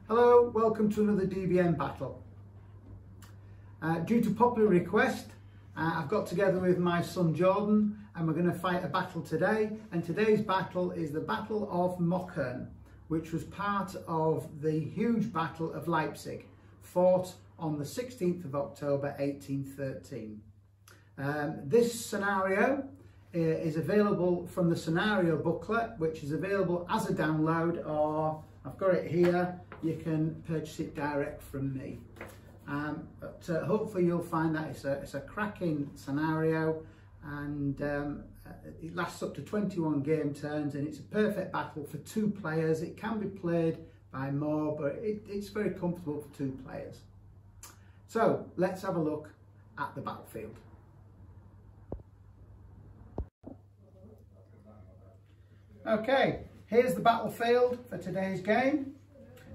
Hello, welcome to another DBN battle. Due to popular request, I've got together with my son Jordan and we're going to fight a battle today. And today's battle is the Battle of Mockern, which was part of the huge Battle of Leipzig, fought on the 16th of October 1813. This scenario is available from the scenario booklet, which is available as a download, or I've got it here, you can purchase it direct from me. But hopefully you'll find that it's a cracking scenario, and it lasts up to 21 game turns, and it's a perfect battle for 2 players. It can be played by more, but it's very comfortable for 2 players. So let's have a look at the battlefield. Okay, here's the battlefield for today's game.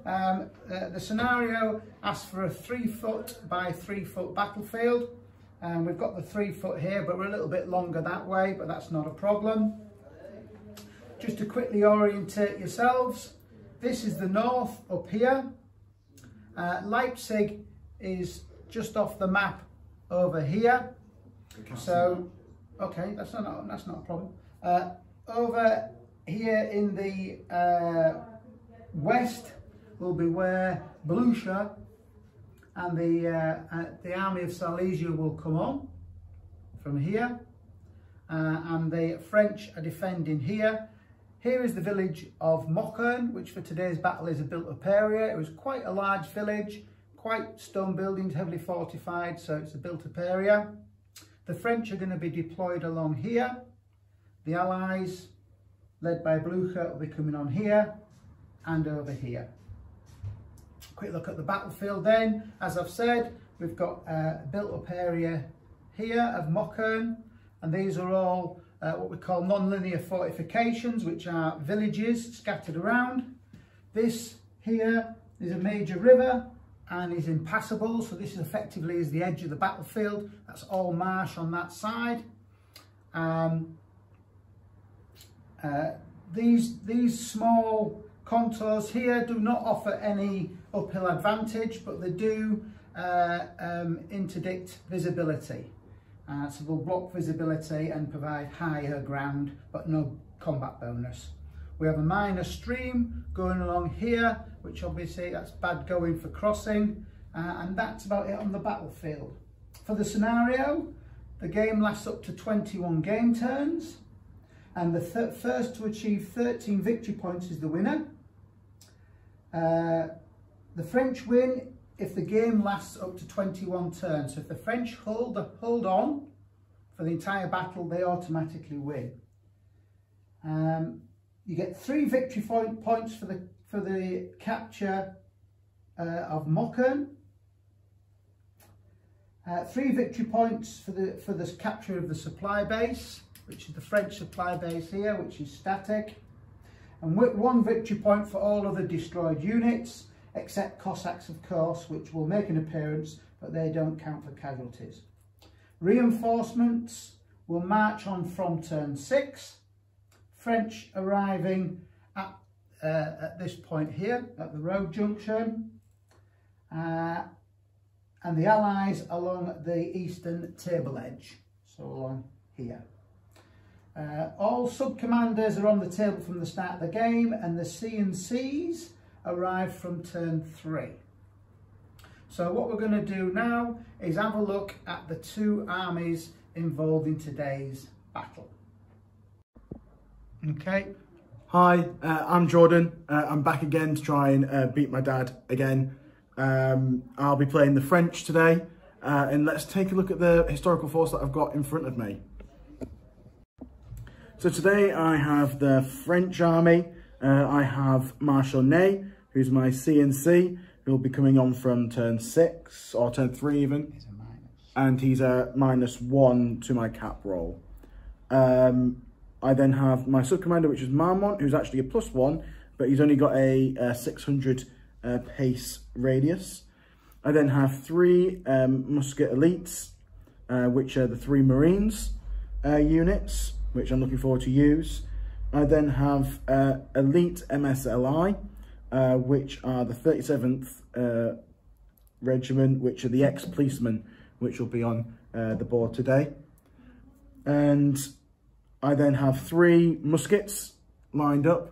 The scenario asks for a 3-foot by 3-foot battlefield, and we've got the 3-foot here, but we're a little bit longer that way, but that's not a problem. Just to quickly orientate yourselves, this is the north up here. Leipzig is just off the map over here. So, okay, that's not a problem. Over here in the west will be where Blucher and the army of Silesia will come on from here, and the French are defending here. Here is the village of Mockern, which for today's battle is a built-up area. It was quite a large village, quite stone buildings, heavily fortified, so it's a built-up area. The French are going to be deployed along here. The Allies, led by Blucher, will be coming on here and over here. Quick look at the battlefield then. As I've said, we've got a built-up area here of Mockern, and these are all what we call non-linear fortifications, which are villages scattered around. This here is a major river and is impassable, so this effectively is the edge of the battlefield. That's all marsh on that side. These small contours here do not offer any uphill advantage, but they do interdict visibility. So they'll block visibility and provide higher ground, but no combat bonus. We have a minor stream going along here, which obviously that's bad going for crossing, and that's about it on the battlefield. For the scenario, the game lasts up to 21 game turns, and the first to achieve 13 victory points is the winner. The French win if the game lasts up to 21 turns. So if the French hold on for the entire battle, they automatically win. You get 3 victory points for the capture of Mockern. 3 victory points for the capture of the supply base, which is the French supply base here, which is static. And 1 victory point for all other destroyed units, except Cossacks, of course, which will make an appearance, but they don't count for casualties. Reinforcements will march on from turn 6. French arriving at this point here, at the road junction. And the Allies along the eastern table edge, so along here. All sub-commanders are on the table from the start of the game, and the C&Cs arrive from turn 3. So what we're going to do now is have a look at the 2 armies involved in today's battle. Okay. Hi, I'm Jordan. I'm back again to try and beat my dad again. I'll be playing the French today, and let's take a look at the historical force that I've got in front of me. So today I have the French army. I have Marshal Ney, who's my C&C, who will be coming on from turn 6 or turn 3 even. He's a minus. And he's a -1 to my cap roll. I then have my sub-commander, which is Marmont, who's actually a +1, but he's only got a 600 pace radius. I then have 3 musket elites, which are the 3 Marines units, which I'm looking forward to use. I then have elite MSLI, which are the 37th Regiment, which are the ex-policemen, which will be on the board today. And I then have 3 muskets lined up.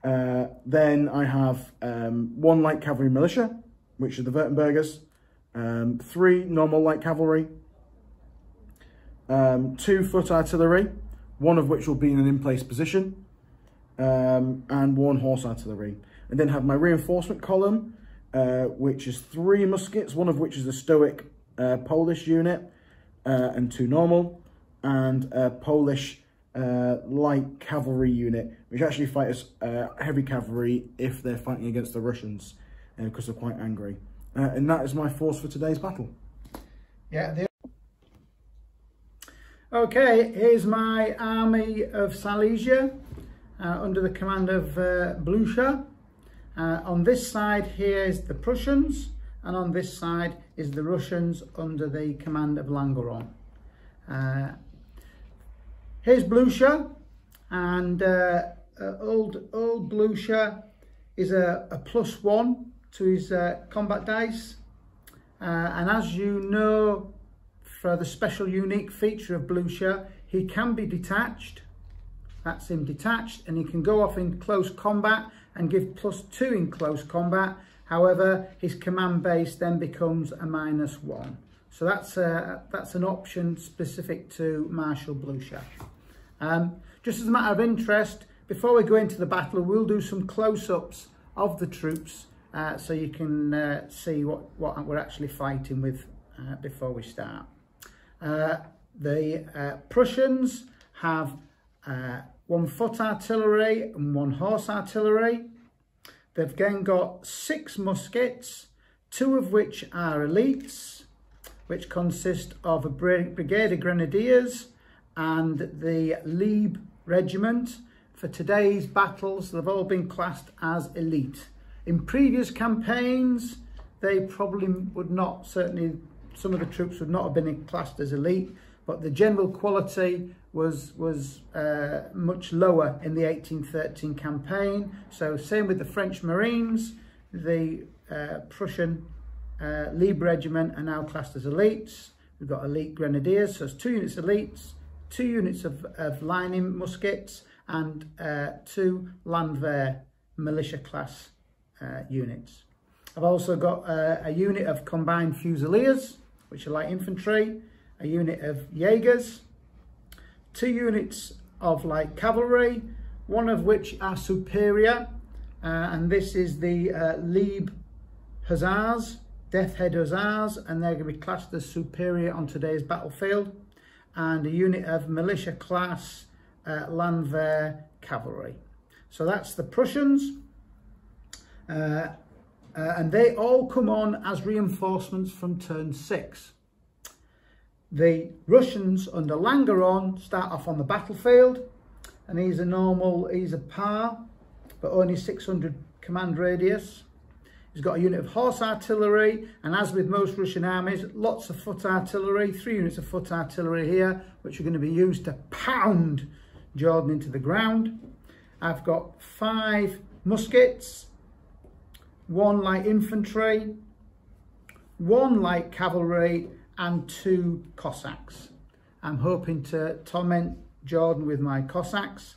Then I have 1 light cavalry militia, which are the Württembergers, 3 normal light cavalry, 2 foot artillery, 1 of which will be in an in-place position, and 1 horse artillery. And then have my reinforcement column, which is 3 muskets, 1 of which is a Stoic Polish unit, and 2 normal, and a Polish light cavalry unit, which actually fight as heavy cavalry if they're fighting against the Russians, because they're quite angry. And that is my force for today's battle. Yeah. Okay, here's my army of Silesia under the command of Blucher. On this side here is the Prussians, and on this side is the Russians under the command of Langeron. Here's Blucher, and old Blucher is a +1 to his combat dice, and as you know, for the special unique feature of Blucher, he can be detached. That's him detached, and he can go off in close combat and give +2 in close combat. However, his command base then becomes a -1. So that's an option specific to Marshal Blucher. Just as a matter of interest, before we go into the battle, we'll do some close-ups of the troops so you can see what we're actually fighting with before we start. The Prussians have 1 foot artillery and 1 horse artillery. They've then got 6 muskets, 2 of which are elites, which consist of a brigade of grenadiers and the Leib regiment. For today's battles, they've all been classed as elite. In previous campaigns, they probably would not, certainly some of the troops would not have been classed as elite, but the general quality was much lower in the 1813 campaign. So same with the French Marines, the Prussian Leib regiment are now classed as elites. We've got elite grenadiers, so it's 2 units elites, 2 units of lining muskets, and 2 Landwehr militia class units. I've also got a unit of combined fusiliers, which are light infantry, a unit of Jaegers, 2 units of light cavalry, 1 of which are superior, and this is the Leib Hussars, Death Head Hussars, and they're going to be classed as superior on today's battlefield, and a unit of militia class Landwehr cavalry. So that's the Prussians, and they all come on as reinforcements from turn 6. The Russians under Langeron start off on the battlefield, and he's a par, but only 600 command radius. He's got a unit of horse artillery, and as with most Russian armies, lots of foot artillery, 3 units of foot artillery here, which are going to be used to pound Jordan into the ground. I've got 5 muskets, 1 light infantry, 1 light cavalry, and 2 Cossacks. I'm hoping to torment Jordan with my Cossacks.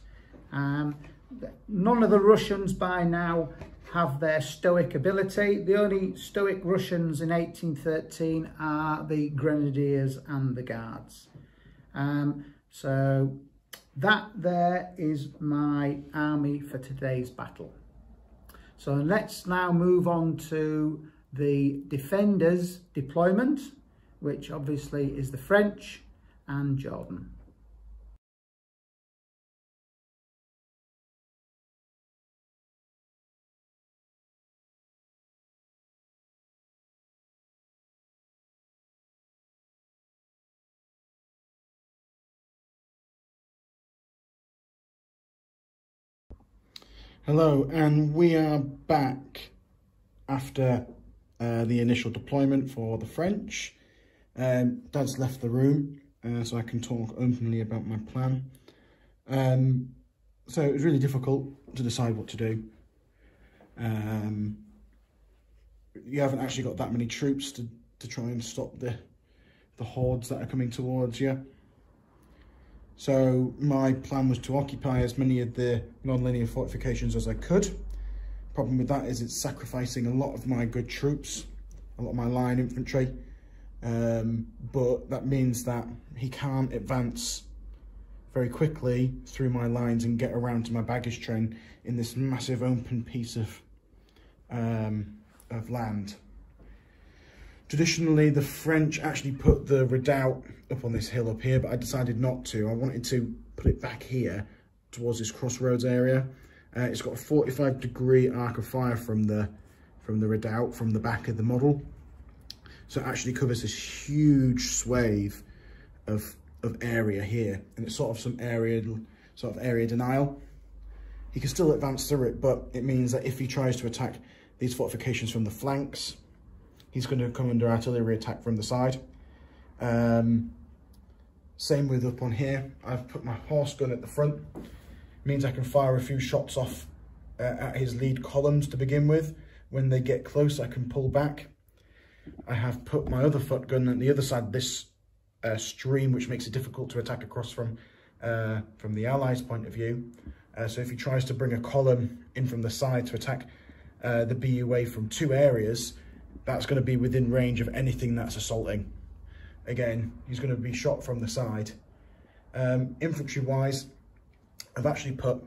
None of the Russians by now have their Stoic ability. The only Stoic Russians in 1813 are the Grenadiers and the Guards. So that there is my army for today's battle. So let's now move on to the Defenders deployment, which obviously is the French and Jordan. Hello, and we are back after the initial deployment for the French. Dad's left the room, so I can talk openly about my plan. So it was really difficult to decide what to do. You haven't actually got that many troops to try and stop the hordes that are coming towards you. So my plan was to occupy as many of the non-linear fortifications as I could. Problem with that is it's sacrificing a lot of my good troops, a lot of my line infantry, but that means that he can't advance very quickly through my lines and get around to my baggage train in this massive open piece of land. Traditionally, the French actually put the redoubt up on this hill up here, but I decided not to. I wanted to put it back here towards this crossroads area. It's got a 45-degree arc of fire from the redoubt, from the back of the model. So it actually covers this huge swathe of area here, and it's sort of some area denial. He can still advance through it, but it means that if he tries to attack these fortifications from the flanks, he's going to come under artillery attack from the side. Same with up on here. I've put my horse gun at the front. Means I can fire a few shots off at his lead columns to begin with. When they get close, I can pull back. I have put my other foot gun on the other side of this stream, which makes it difficult to attack across from the Allies' point of view. So if he tries to bring a column in from the side to attack the BUA from two areas, that's going to be within range of anything that's assaulting. Again, he's going to be shot from the side. Infantry-wise, I've actually put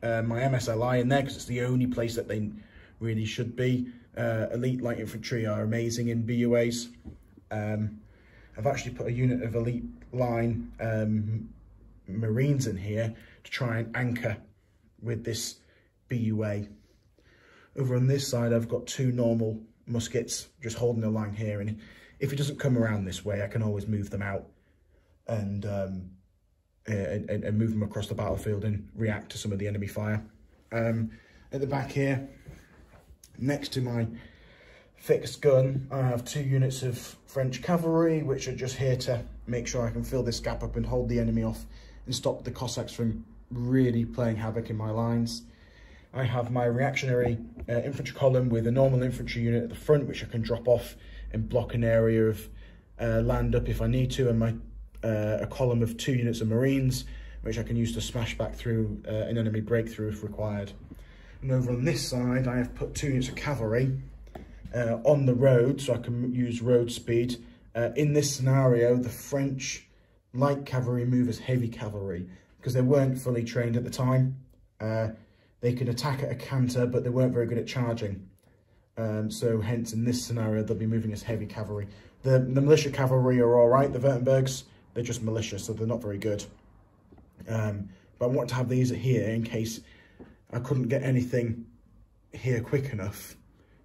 my MSLI in there because it's the only place that they really should be. Elite light infantry are amazing in BUAs. I've actually put a unit of elite line Marines in here to try and anchor with this BUA. Over on this side, I've got two normal muskets just holding the line here, and if he doesn't come around this way, I can always move them out and move them across the battlefield and react to some of the enemy fire. At the back here, next to my fixed gun, I have two units of French cavalry, which are just here to make sure I can fill this gap up and hold the enemy off and stop the Cossacks from really playing havoc in my lines. I have my reactionary infantry column with a normal infantry unit at the front, which I can drop off and block an area of land up if I need to, and my a column of two units of Marines, which I can use to smash back through an enemy breakthrough if required. And over on this side, I have put two units of cavalry on the road, so I can use road speed. In this scenario, the French light cavalry move as heavy cavalry because they weren't fully trained at the time. They could attack at a canter, but they weren't very good at charging. So hence, in this scenario, they'll be moving as heavy cavalry. The militia cavalry are all right. The Württembergs, they're just militia, so they're not very good. But I want to have these here in case I couldn't get anything here quick enough.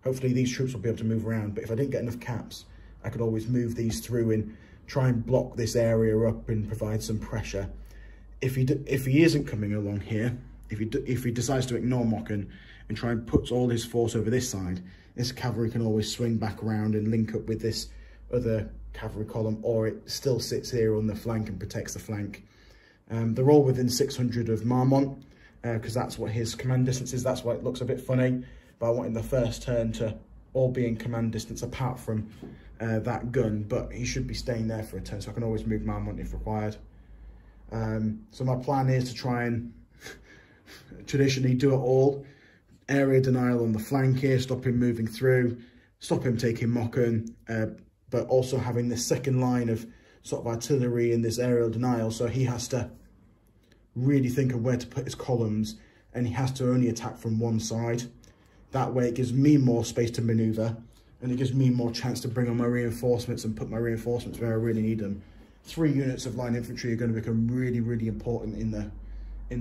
Hopefully these troops will be able to move around, but if I didn't get enough caps, I could always move these through and try and block this area up and provide some pressure. If he isn't coming along here, if he decides to ignore Mockern and try and put all his force over this side, this cavalry can always swing back around and link up with this other cavalry column, or it still sits here on the flank and protects the flank. They're all within 600 of Marmont, because that's what his command distance is. That's why it looks a bit funny, but I wanted the first turn to all be in command distance apart from that gun, but he should be staying there for a turn, so I can always move Marmont if required. So my plan is to try and traditionally do it all. Area denial on the flank here, stop him moving through, stop him taking Mockern, but also having this second line of sort of artillery in this aerial denial, so he has to really think of where to put his columns, and he has to only attack from one side. That way it gives me more space to manoeuvre, and it gives me more chance to bring on my reinforcements and put my reinforcements where I really need them. 3 units of line infantry are going to become really, really important in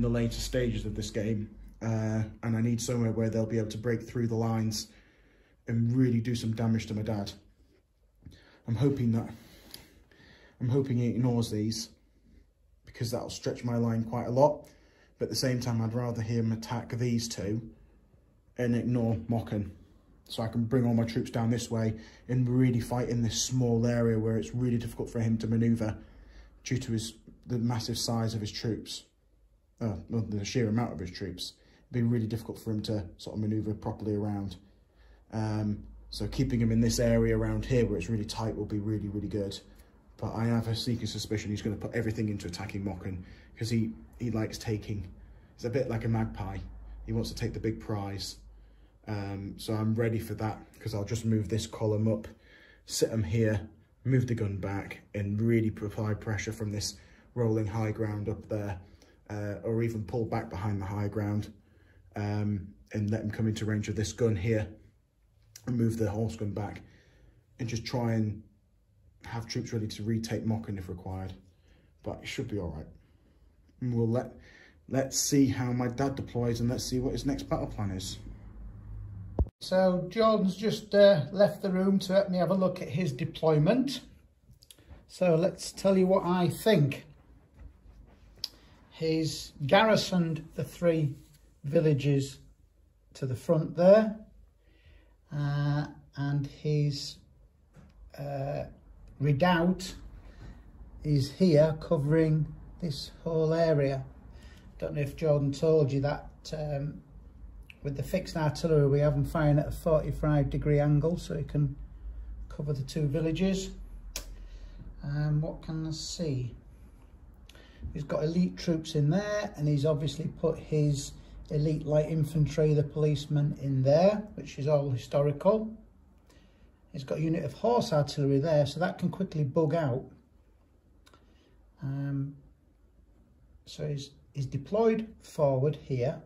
the later stages of this game, and I need somewhere where they'll be able to break through the lines and really do some damage to my dad. I'm hoping he ignores these, because that'll stretch my line quite a lot, but at the same time I'd rather him attack these two and ignore Mockern, so I can bring all my troops down this way and really fight in this small area where it's really difficult for him to manoeuvre due to the massive size of his troops, the sheer amount of his troops. It be really difficult for him to sort of manoeuvre properly around. So keeping him in this area around here where it's really tight will be really, really good. But I have a sneaking suspicion he's going to put everything into attacking Mockern, because he likes taking. He's a bit like a magpie. He wants to take the big prize. So I'm ready for that, because I'll just move this column up, sit him here, move the gun back, and really apply pressure from this rolling high ground up there, or even pull back behind the high ground, and let him come into range of this gun here, and move the horse gun back, and just try and have troops ready to retake Mockern if required. But it should be all right. And we'll let's see how my dad deploys, and let's see what his next battle plan is. So Jordan's just left the room to let me have a look at his deployment. So let's tell you what I think. He's garrisoned the 3 villages to the front there, and his redoubt is here covering this whole area. Don't know if Jordan told you that with the fixed artillery we have them firing at a 45-degree angle, so he can cover the 2 villages. What can I see? He's got elite troops in there, and he's obviously put his elite light infantry, the policemen, in there, which is all historical. He's got a unit of horse artillery there, so that can quickly bug out. So he's deployed forward here.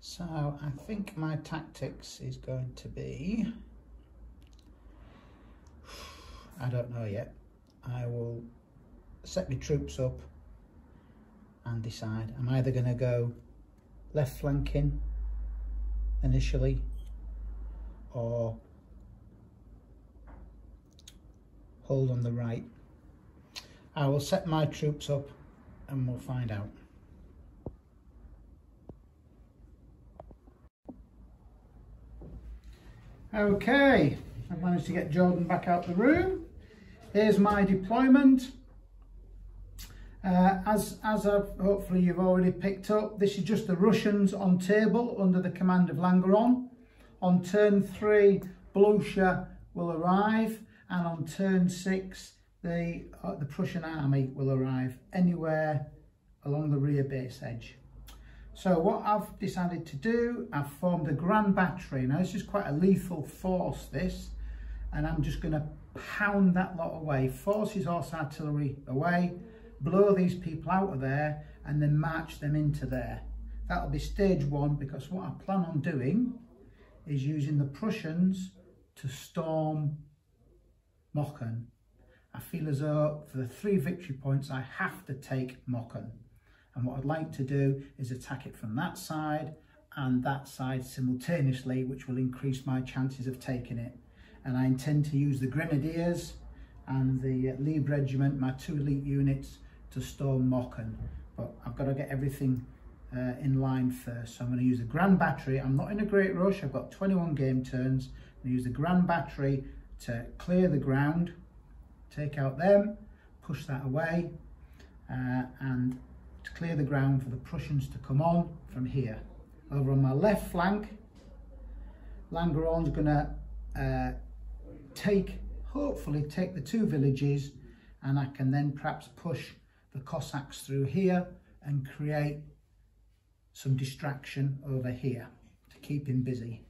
So I think my tactics is going to be, I don't know yet. I will set my troops up and decide. I'm either going to go left flanking initially, or hold on the right. I will set my troops up and we'll find out. Okay, I've managed to get Jordan back out the room. Here's my deployment. As hopefully you've already picked up, this is just the Russians on table under the command of Langeron. On turn 3, Blucher will arrive, and on turn 6, the Prussian army will arrive anywhere along the rear base edge. So what I've decided to do, I've formed a grand battery. Now this is quite a lethal force, this, and I'm just going to pound that lot away, force his horse artillery away, blow these people out of there, and then march them into there. That'll be stage 1, because what I plan on doing is using the Prussians to storm Mockern. I feel as though for the 3 victory points I have to take Mockern, and what I'd like to do is attack it from that side and that side simultaneously, which will increase my chances of taking it. And I intend to use the Grenadiers and the Lieb Regiment, my 2 elite units, to storm Mockern. But I've got to get everything in line first. So I'm going to use the Grand Battery. I'm not in a great rush. I've got 21 game turns. I'm going to use the Grand Battery to clear the ground, take out them, push that away, and to clear the ground for the Prussians to come on from here. Over on my left flank, Langeron's going to hopefully take the 2 villages, and I can then perhaps push the Cossacks through here and create some distraction over here to keep him busy.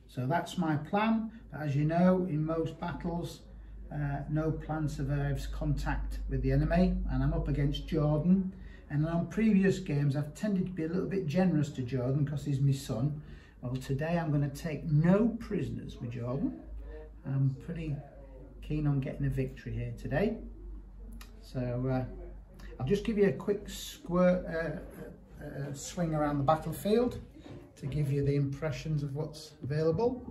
So that's my plan. But as you know, in most battles, no plan survives contact with the enemy, and I'm up against Jordan. And on previous games, I've tended to be a little bit generous to Jordan because he's my son. Well, today I'm going to take no prisoners with Jordan. I'm pretty keen on getting a victory here today. So I'll just give you a quick swing around the battlefield to give you the impressions of what's available.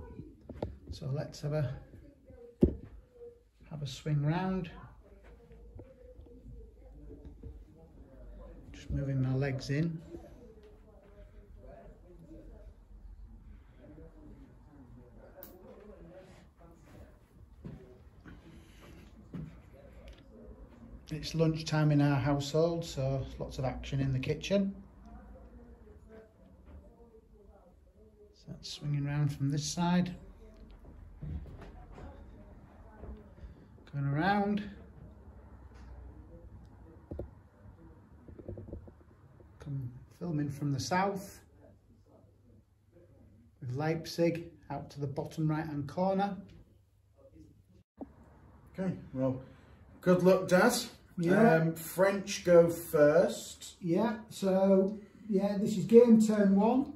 So let's have a swing round. Just moving my legs in. It's lunchtime in our household, so lots of action in the kitchen. So that's swinging round from this side. Going around. Come filming from the south. With Leipzig out to the bottom right hand corner. Okay, well, good luck, Daz. Yeah. French go first. Yeah, so yeah, this is game turn 1.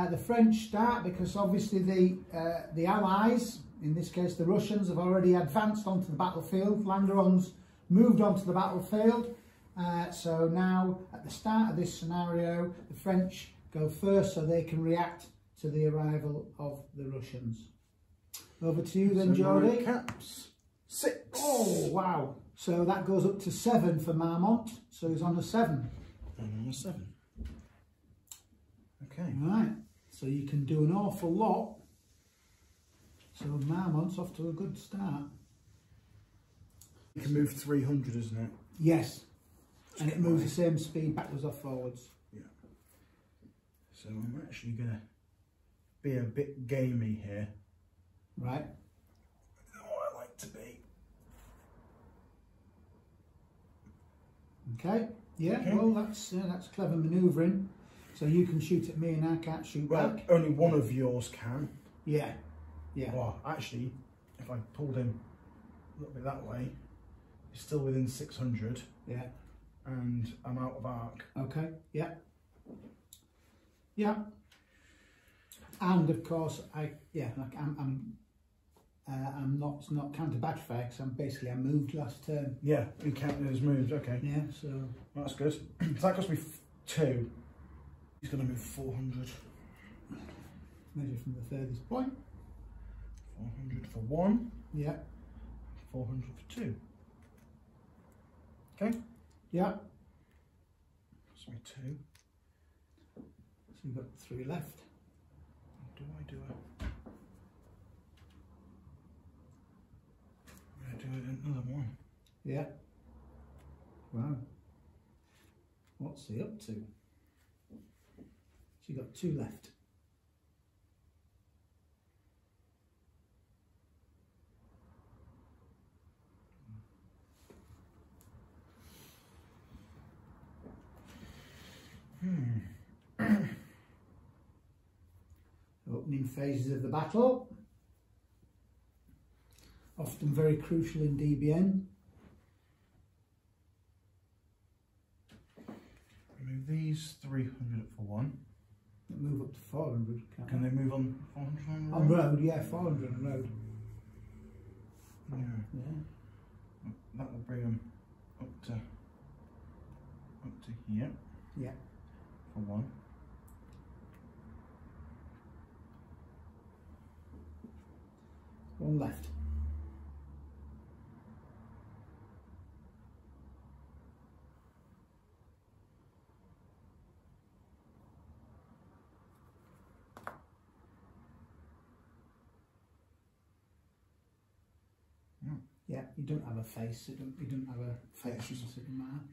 The French start because obviously the Allies, in this case the Russians, have already advanced onto the battlefield. Langeron's moved onto the battlefield. So now, at the start of this scenario, the French go first so they can react to the arrival of the Russians. Over to you then, Geordie. Caps 6. Oh, wow. So that goes up to 7 for Marmont. So he's on a 7. And on a 7. Okay. Right. So you can do an awful lot. So Marmont's off to a good start. You can move 300, isn't it? Yes. And it moves the same speed backwards or forwards. Yeah. So I'm actually going to be a bit gamey here. Right. I like to be. Okay. Yeah. Okay. Well, that's clever manoeuvring. So you can shoot at me and I can't shoot back. Only one of yours can. Yeah. Yeah. Well, actually, if I pulled him a little bit that way, he's still within 600. Yeah. And I'm out of arc. Okay. Yeah. Yeah. And of course, I'm not, it's not counter battery fire because I moved last turn. Yeah, you counted as moved. Okay. Yeah. So that's good. So that cost me 2. He's going to move 400. Measure from the furthest point. 400 for 1. Yeah. 400 for 2. Okay. Yeah. Cost me 2. So you've got 3 left. Do I do it? I'm going to do another 1. Yeah. Wow. What's he up to? So you've got 2 left. Opening phases of the battle. Often very crucial in DBN. Move these 300 for 1. Move up to 400. Can they move on 400 on road? On road, yeah, 400 on road. Yeah. Yeah. That will bring them up to here. Yeah. For 1. One left. Yeah, you don't have a face. You don't have a face. It doesn't matter.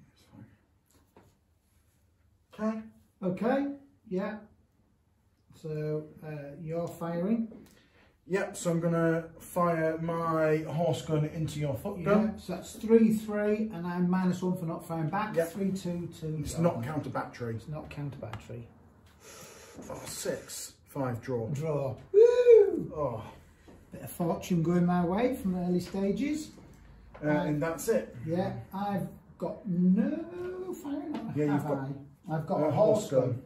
That's fine. Okay. Okay. Yeah. So you're firing. Yep. So I'm gonna fire my horse gun into your foot gun. Yeah. So that's 3-3, and I'm -1 for not firing back. Yep. 3-2. It's not counter battery. It's not counter battery. Oh, 6. 5 draw. Draw. Woo! Oh. Bit of fortune going my way from early stages. And that's it. Yeah, I've got no firing. Yeah, I've got a horse gun.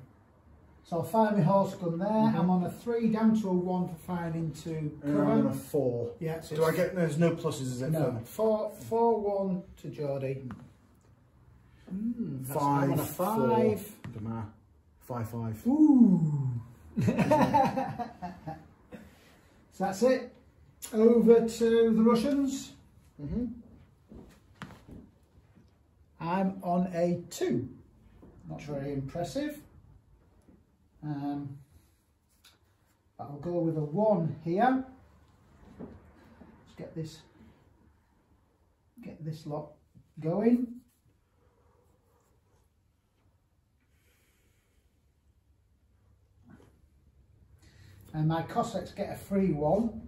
So I'll fire my horse gun there. I'm on a 3 down to a 1 for firing into cover. I'm on a 4. Yeah. So do I get? There's no pluses, is it? No. 4-1 to Geordie. 5. I'm on a 5. 5-5. Ooh. So that's it. Over to the Russians. I'm on a 2. Not very impressive. I'll go with a 1 here. Let's get this lot going. And my Cossacks get a free one.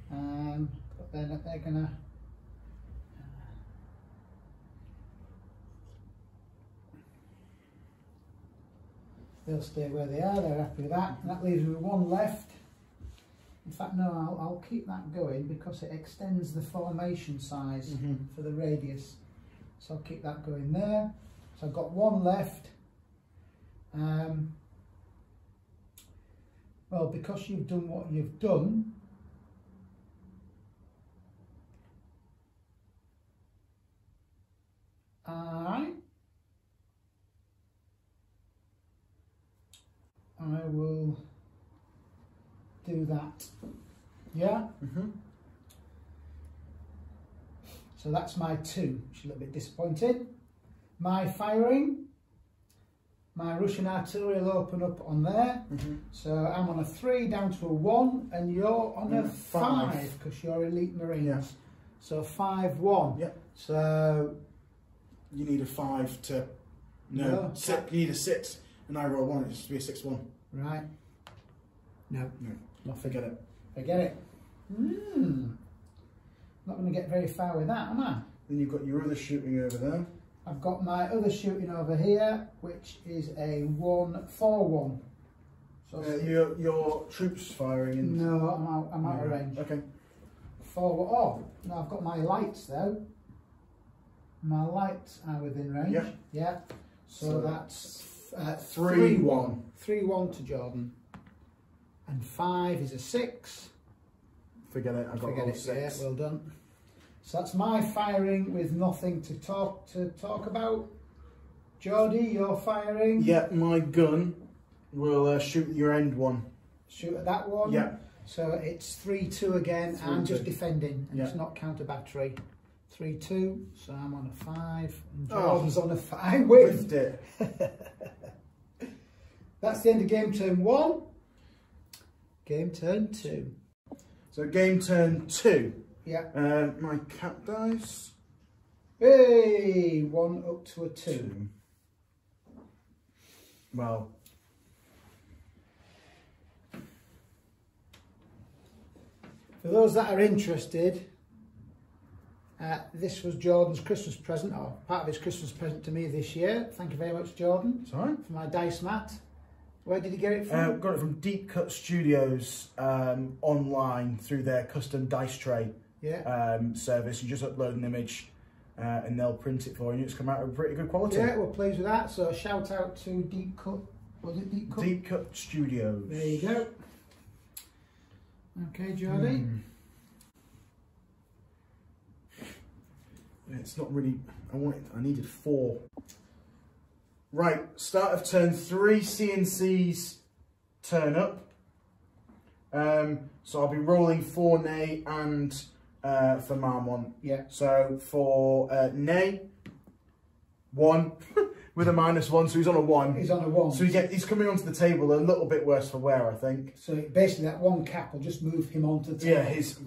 But then they're gonna they'll stay where they are, they're happy with that. And that leaves me with one left. In fact, no, I'll keep that going because it extends the formation size for the radius. So I'll keep that going there. So I've got one left. Well, because you've done what you've done, I will do that. Yeah. So that's my 2. She's a little bit disappointed. My firing. My Russian artillery will open up on there. So I'm on a 3 down to a 1, and you're on a 5 because you're elite Marines. Yeah. So 5-1. Yeah. So you need a 5 to you need a 6, and I roll 1. It used to be a 6-1. Right. No. Not forget it. Forget it. Not going to get very far with that, am I? Then you've got your other shooting over there. I've got my other shooting over here, which is a 1-4-1. So your troops firing in... No, I'm out of range. Okay. 4. Oh, no, I've got my lights though. My lights are within range. Yeah. Yeah. So that's 3-1. 3-1 to Jordan. And 5 is a 6. Forget it. I got Forget it. 6. Yeah, well done. So that's my firing with nothing to talk about. Geordie, your firing. Yeah, my gun will shoot your end one. Shoot at that one. Yeah. So it's 3-2 again. I'm just defending, and it's not counter battery. 3-2. So I'm on a 5. And Jordan's on a 5. I Whiffed it. That's the end of game turn 1. Game turn 2. So game turn 2. Yeah. My cap dice. Hey, 1 up to a 2. Well. For those that are interested, this was Jordan's Christmas present, or part of his Christmas present to me this year. Thank you very much, Jordan. Sorry. For my dice mat. Where did you get it from? Got it from Deep Cut Studios online through their custom dice tray service. You just upload an image and they'll print it for you. It's come out of pretty good quality. Yeah, we're pleased with that. So shout out to Deep Cut. Was it Deep Cut? Deep Cut Studios. There you go. Okay, Jordy. It's not really. I needed 4. Right, start of turn 3, CNCs turn up. So I'll be rolling for Nay and for Marmont. Yeah. So for Nay, 1 with a -1, so he's on a 1. He's on a 1. So he's coming onto the table a little bit worse for wear, I think. So basically that 1 cap will just move him onto the table. Yeah, his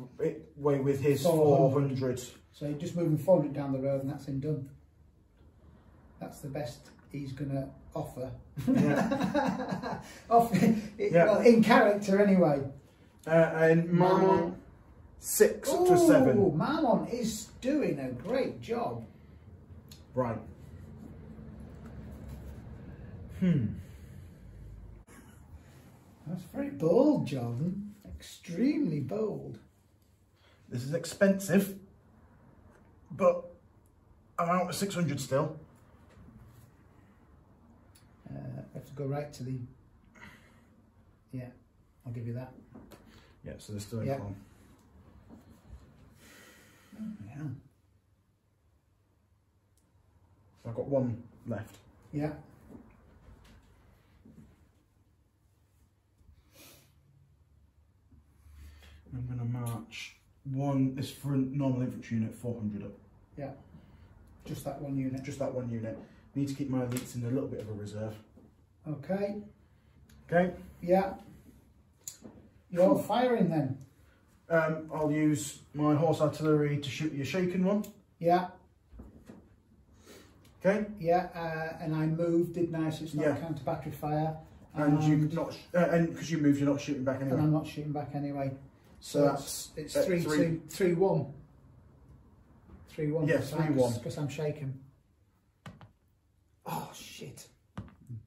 way with his 400. So you're just moving 400 down the road and that's him done. That's the best he's going to offer. Yeah. Well, in character anyway. And Marmont 6 to 7. Marmont is doing a great job. Right. That's very bold, Jordan. Extremely bold. This is expensive, but I'm out of 600 still. I have to go right to the... Yeah, I'll give you that. Yeah, so there's still a column. Yeah. So I've got 1 left. Yeah. I'm going to march 1, this for a normal infantry unit, 400 up. Yeah. Just that 1 unit. Just that 1 unit. Need to keep my elites in a little bit of a reserve. Okay. Okay. Yeah. You're firing then? I'll use my horse artillery to shoot your shaken one. Yeah. Okay. Yeah, and I moved, didn't I? So it's not counter battery fire. And you've not, and because you moved, you're not shooting back anyway. And I'm not shooting back anyway. So that's it's 3-2, 3-1. 3-1. Yeah, 3-1. Because I'm shaking. Oh shit!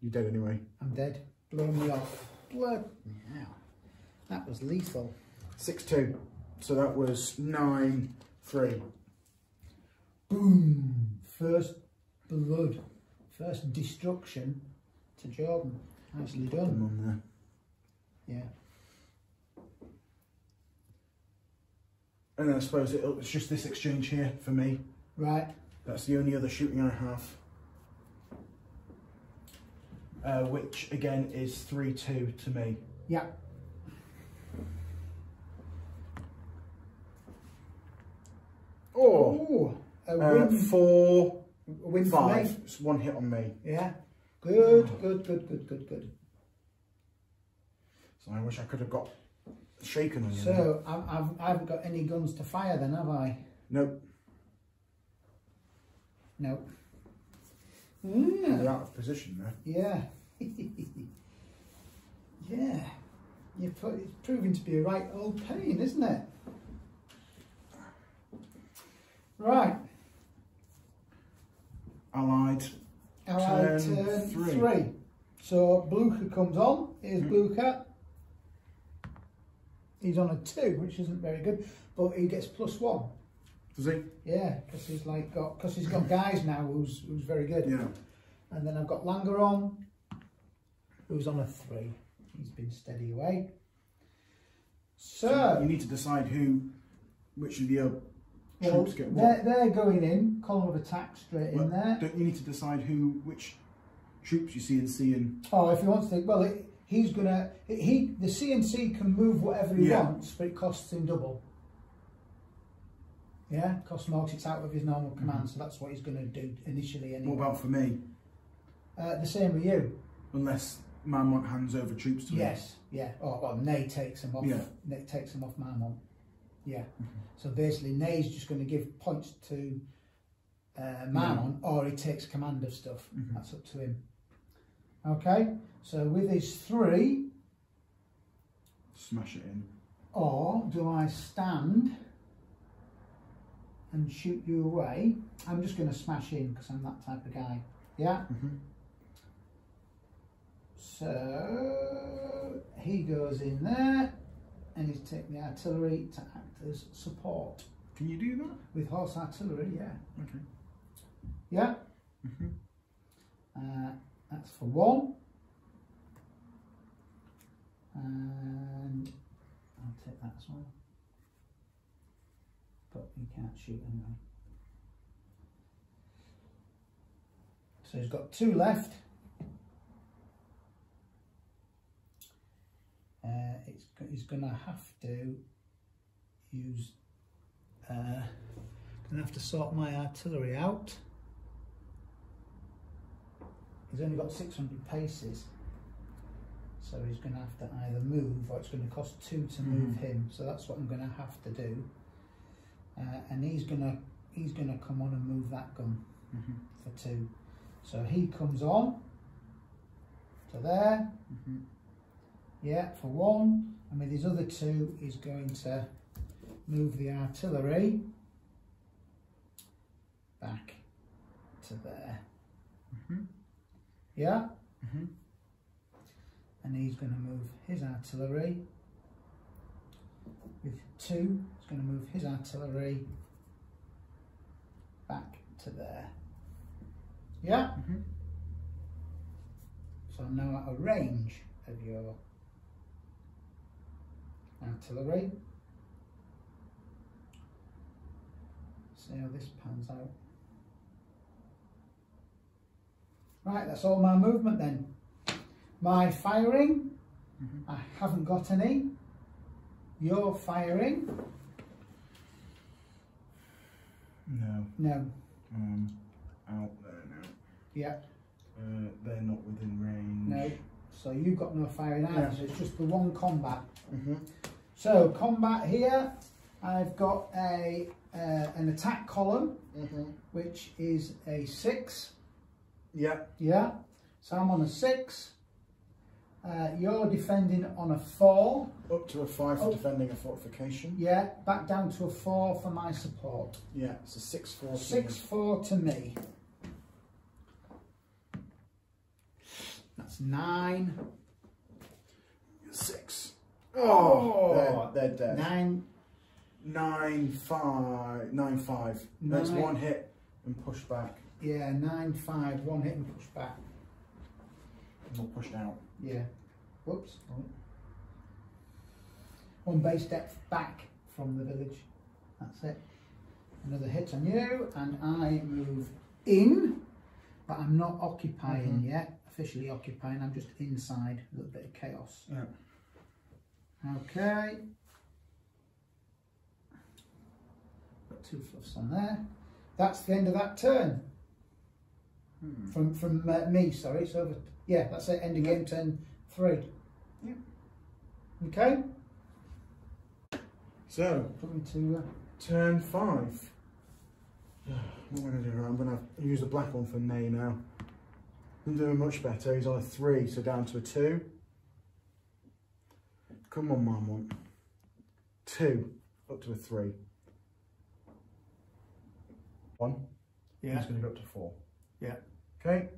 You're dead anyway. I'm dead. Blowing me off. Blood. Wow. That was lethal. 6-2. So that was 9-3. Boom! First blood. First destruction to Jordan. Nicely done. On there. Yeah. And then I suppose it's just this exchange here for me. Right. That's the only other shooting I have. Which again is 3-2 to me. Yeah. Oh, a win. 4-5. A win for me. It's one hit on me. Yeah. Good, good, good, good, good, good. So I wish I could have got shaken on you. So I haven't got any guns to fire then, have I? Nope. Nope. You're out of position there. Yeah. Yeah. It's proving to be a right old pain, isn't it? Right. Allied turn 3. So Blucher comes on. Here's Blucher. He's on a 2, which isn't very good, but he gets +1. Does he? Yeah, because he's got guys now who's very good. Yeah. And then I've got Langer on, who's on a 3. He's been steady away. So you need to decide which of your troops get what. They're going in, column of attack straight in there. Don't you need to decide which troops you CNC and? Oh, if he wants to, well, he's gonna. The CNC can move whatever he wants, but it costs him double. Yeah, costs more 'cause it's out of his normal command, so that's what he's going to do initially. Anyway. What about for me? The same with you. Unless Marmont hands over troops to me. Yes, yeah. Oh, well, Ney takes them off. Yeah. Ney takes them off Marmont. Yeah. So basically, Ney's just going to give points to Marmont, or he takes command of stuff. That's up to him. Okay. So with his 3, smash it in. Or do I stand and shoot you away? I'm just going to smash in because I'm that type of guy. Yeah. So he goes in there and he's taking the artillery to act as support. Can you do that? With horse artillery, yeah. Okay. Yeah. That's for 1. And I'll take that as well. But he can't shoot anyway. So he's got 2 left. He's going to have to use. Going to have to sort my artillery out. He's only got 600 paces, so he's going to have to either move, or it's going to cost 2 to move him. So that's what I'm going to have to do. And he's going to come on and move that gun for 2. So he comes on to there. Yeah, for 1, and with his other 2, he's going to move the artillery back to there. Yeah? And he's going to move his artillery with 2. He's going to move his artillery back to there. Yeah? So I'm now at a range of your artillery. See how this pans out. Right, that's all my movement then. My firing, I haven't got any. Your firing? No. No. Out there now. Yeah. They're not within range. No. So you've got no firing either. Yeah. It's just the 1 combat. So combat here, I've got an attack column, which is a 6. Yeah. Yeah. So I'm on a 6. You're defending on a 4. Up to a 5 for defending a fortification. Yeah, back down to a 4 for my support. Yeah, it's a 6-4. 6-4 to me. That's 9. 6. Oh, they're dead. 9. 9-5. 9-5. That's 1 hit and push back. Yeah, 9-5. 1 hit and push back. And we'll push out. Yeah. Whoops. 1 base depth back from the village. That's it. Another hit on you, and I move in, but I'm not occupying yet. Officially occupying. I'm just inside. A little bit of chaos. Yeah. Okay. Got 2 fluffs on there. That's the end of that turn. From me, sorry. It's over. Yeah, that's it. End of game, turn 3. Yeah. Okay. So, Coming to turn 5. What am I going to do? I'm going to use the black one for Nay now. I'm doing much better. He's on a 3, so down to a 2. Come on, Marmont. 2, up to a 3. 1. Yeah. He's going to go up to 4. Yeah. Okay.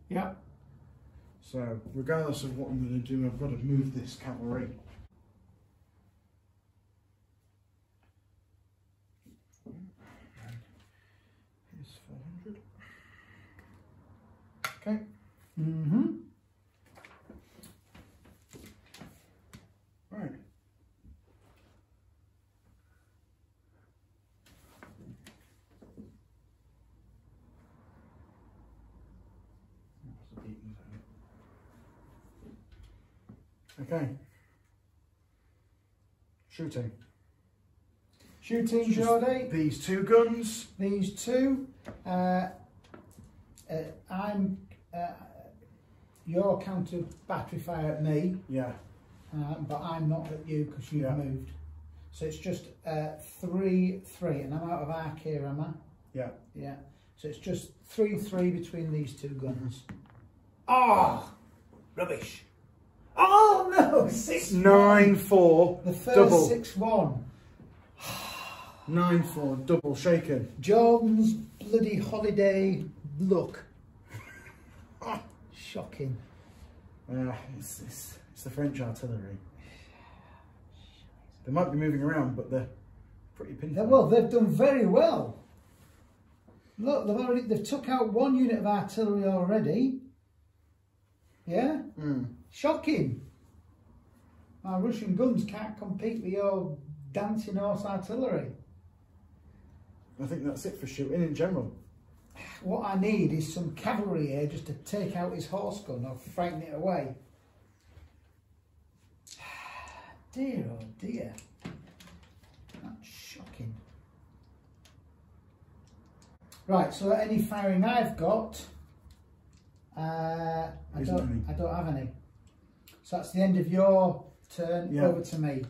Yeah. So, regardless of what I'm going to do, I've got to move this cavalry. Here's 400. Okay. Right. Okay. Shooting. Shooting, Geordie. These 2 guns. These 2. I'm. Your counter battery fire at me. Yeah. But I'm not at you because you've moved. So it's just 3-3, and I'm out of arc here, am I? Yeah. Yeah. So it's just 3-3 between these 2 guns. Oh, rubbish. Oh no, 6-1. 9-4. The first double. 6-1. 9-4, double shaken. Jordan's bloody holiday look. Shocking. It's the French artillery. They might be moving around, but they're pretty pinpoint. Well, they've done very well. Look, they've took out 1 unit of artillery already. Yeah? Shocking. Our Russian guns can't compete with your dancing horse artillery. I think that's it for shooting in general. What I need is some cavalry here just to take out his horse gun or frighten it away. Dear, oh dear. That's shocking. Right, so any firing I've got, I don't have any. So that's the end of your turn. Over to me.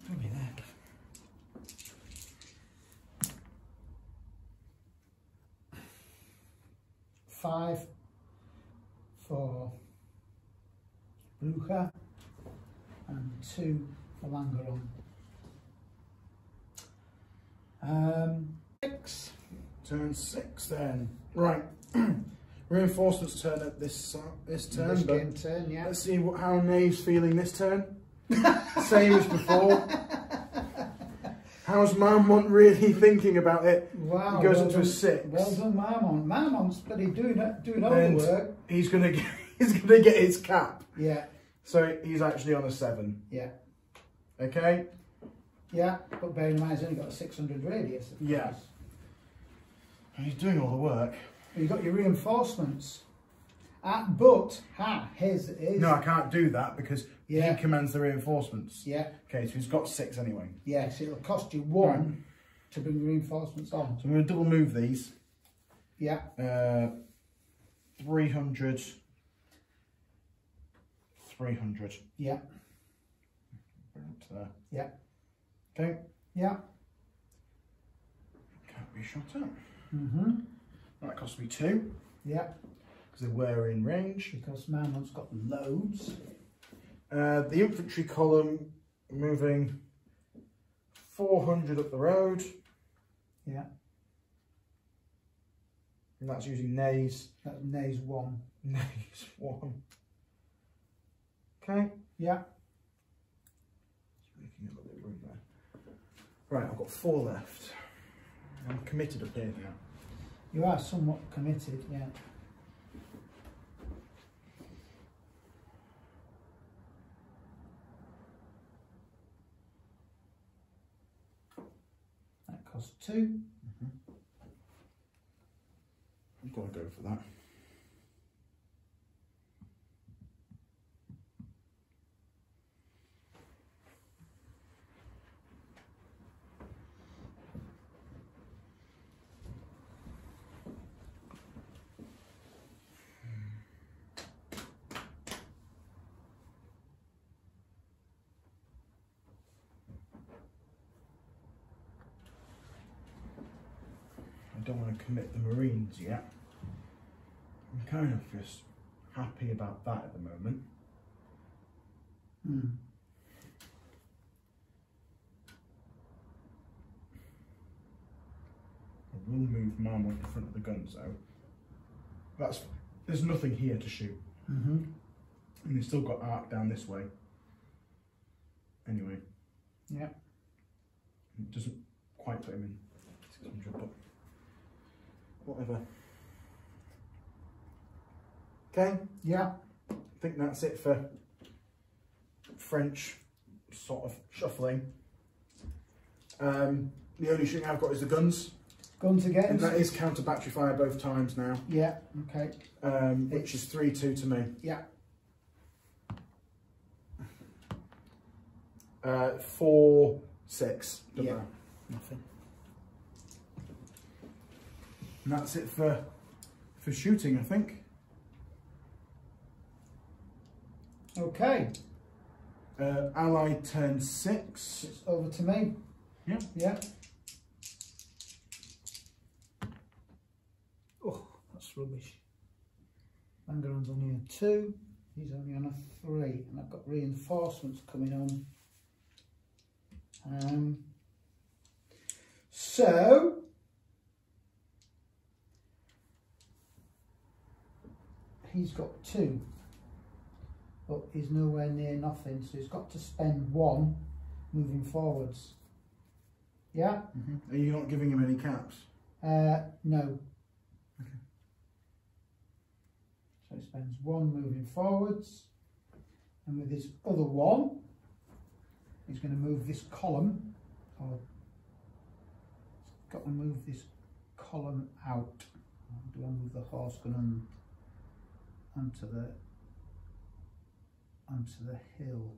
Probably there. 5 for Blucher and 2 for Langeron. 6. Turn 6 then. Right. Reinforcements turn at this turn. This game turn, yeah. Let's see how Nay's feeling this turn. Same as before. How's Marmont really thinking about it? Wow. He goes into a 6. Well done, Marmont. Marmont's bloody doing all the work. He's gonna get his cap. Yeah. So he's actually on a 7. Yeah. Okay. Yeah, but bearing in mind he's only got a 600 radius. Of course. Yeah. And he's doing all the work. You've got your reinforcements. But his. No, I can't do that because he commands the reinforcements. Yeah. Okay, so he's got 6 anyway. Yes, it'll cost you 1 to bring the reinforcements on. So I'm going to double move these. Yeah. 300. 300. Yeah. Bring it to there. Yeah. Okay. Yeah. Can't be shot at. Mm-hmm. That cost me 2. Yeah. because they were in range. Because Marmont's got loads. The infantry column moving 400 up the road. Yeah. And that's using nays. That's nays 1. Nays 1. Okay. Yeah. Just making a little bit of room there. Right, I've got 4 left. I'm committed up here now. You are somewhat committed, yeah. That costs 2. I've got to go for that. I don't want to commit the Marines yet. I'm kind of just happy about that at the moment. I will move Marmont in front of the guns though. There's nothing here to shoot. And they've still got arc down this way. Anyway. Yeah. It doesn't quite put him in 600, but whatever. Okay. Yeah. I think that's it for French sort of shuffling. The only shooting I've got is the guns. Guns again. And that is counter battery fire both times now. Yeah, okay. Which is 3-2 to me. Yeah. 4-6. Yeah. Nothing. And that's it for shooting, I think. Okay. Allied turn 6. It's over to me. Yeah. Yeah. Oh, that's rubbish. Langeron's only a 2. He's only on a 3. And I've got reinforcements coming on. So he's got 2, but he's nowhere near nothing, so he's got to spend 1 moving forwards. Yeah? Are you not giving him any caps? No. Okay. So he spends 1 moving forwards, and with his other 1 he's going to move this column, or he's got to move this column out. Do I move the horse gun onto the hill?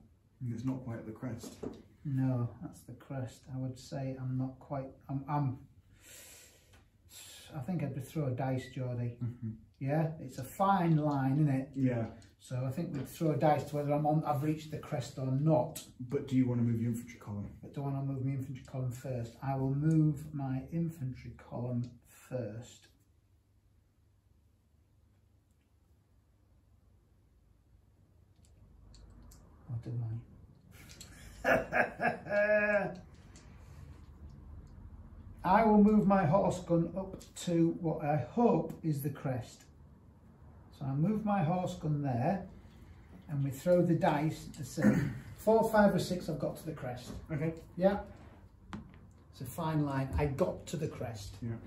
It's not quite at the crest. No, that's the crest. I would say I'm not quite. I think I'd throw a dice, Geordie. Yeah, it's a fine line, isn't it? Yeah. So I think we'd throw a dice to whether I've reached the crest or not. But do you want to move your infantry column? But do I want to move my infantry column first? I will move my infantry column first. Or do I? I will move my horse gun up to what I hope is the crest. So I move my horse gun there, and we throw the dice to see 4, 5 or 6 I've got to the crest. Okay. Yeah. It's a fine line. I got to the crest. Yeah.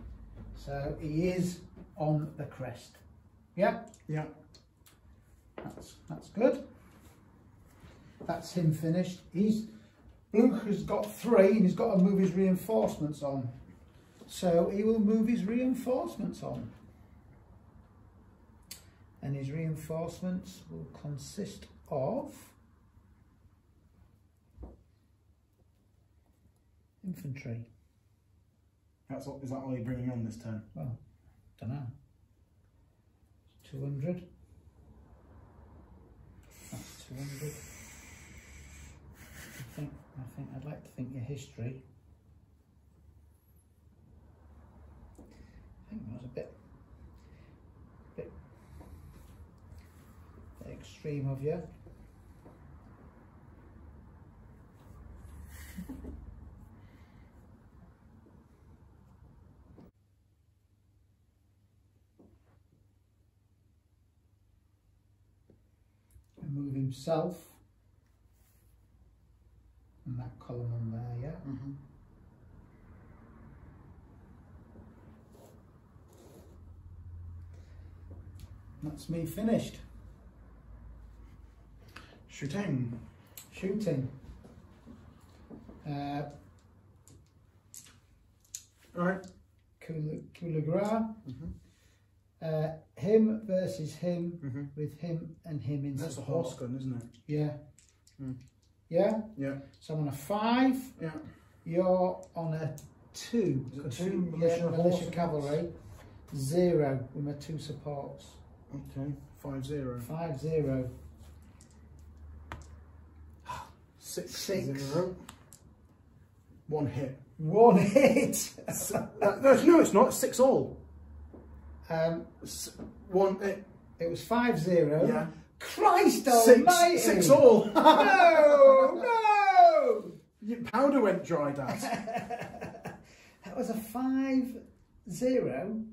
So he is on the crest. Yeah? Yeah. That's good. That's him finished. Luke has got 3 and he's got to move his reinforcements on. So he will move his reinforcements on. And his reinforcements will consist of infantry. Is that all you're bringing on this turn? Well, don't know. 200. That's 200. I think I'd like to think your history. I think that was a bit extreme of you. And move himself. And that column on there, yeah. Mm-hmm. That's me finished. Shooting. Shooting. Right. Coulegra. Him versus him with him and him in That's support. a horse gun, isn't it? Yeah. Mm. Yeah? Yeah. So I'm on a 5. Yeah. You're on a 2. Is it 2 militia, yeah, militia cavalry. 0 with my 2 supports. Okay. 5-0. 5-0. 6-0. 1 hit. 1 hit. No, it's not. 6 all. 1 hit. It was 5-0. Yeah. Christ almighty! 6 all. No, no! Your powder went dry, Dad. That was a 5-0 and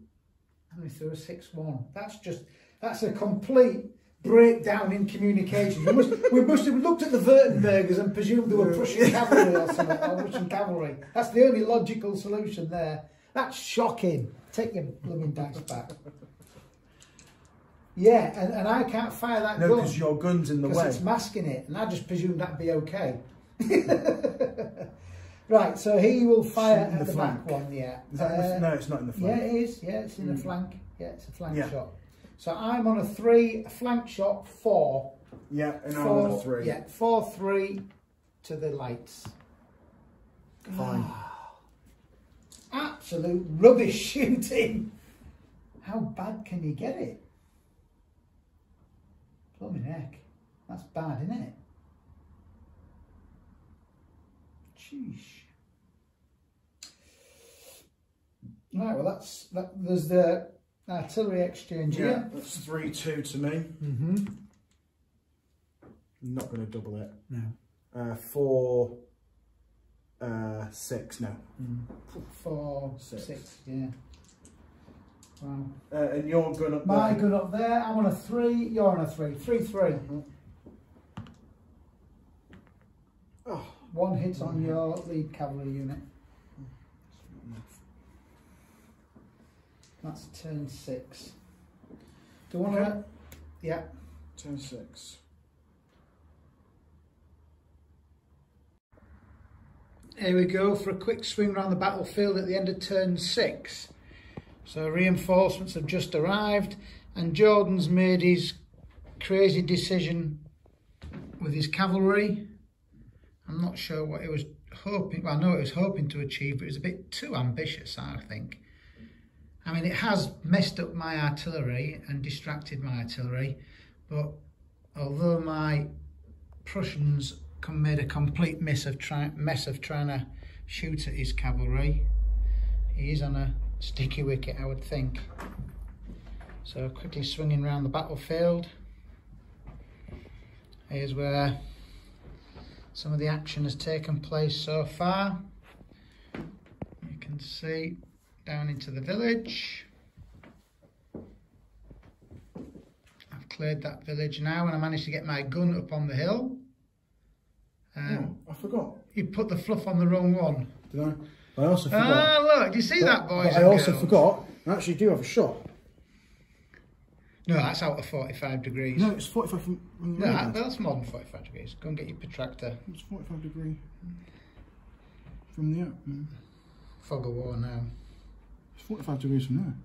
we threw a 6-1. That's a complete breakdown in communication. We must have looked at the Württembergers and presumed they were Prussian cavalry or something, or Russian cavalry. That's the only logical solution there. That's shocking. Take your blooming dice back. Yeah, and I can't fire that gun. No, because your gun's in the way. Because it's masking it, and I just presumed that'd be okay. Right, so he will fire at the back one, yeah. No, it's not in the flank. Yeah, it is. Yeah, it's in the flank. Yeah, it's a flank Yeah. shot. So I'm on a 3, a flank shot 4. Yeah, and I'm on a 3. Yeah, 4-3 to the lights. Fine. Absolute rubbish shooting. How bad can you get it? Blooming heck. That's bad, isn't it? Sheesh. Right, well there's the artillery exchange Yeah, here. that's 3-2 to me. Mm-hmm. Not going to double it. No. 4-6, no. 4-6, yeah. Wow. And your gun up My there. gun up there, I'm on a 3, you're on a 3. 3-3. Oh. 1 hit on your lead cavalry unit. That's turn 6. Do you want to? Yeah. Turn 6. Here we go for a quick swing around the battlefield at the end of turn 6. So reinforcements have just arrived and Jordan's made his crazy decision with his cavalry. I'm not sure what he was hoping, well I know what he was hoping to achieve, but it was a bit too ambitious, I think. I mean, it has messed up my artillery and distracted my artillery, but although my Prussians made a complete mess of trying to shoot at his cavalry, he is on a sticky wicket, I would think. So quickly swinging around the battlefield. Here's where some of the action has taken place so far. You can see down into the village. I've cleared that village now and I managed to get my gun up on the hill. Oh, I forgot. You put the fluff on the wrong one. Did I? I also forgot. Ah, look, do you see that, boys I and also girls? forgot, I actually do have a shot. No, that's out of 45 degrees. No, it's 45 from the No, radar. that's more than 45 degrees. Go and get your protractor. It's 45 degree from the Fog of war now. It's 45 degrees from there.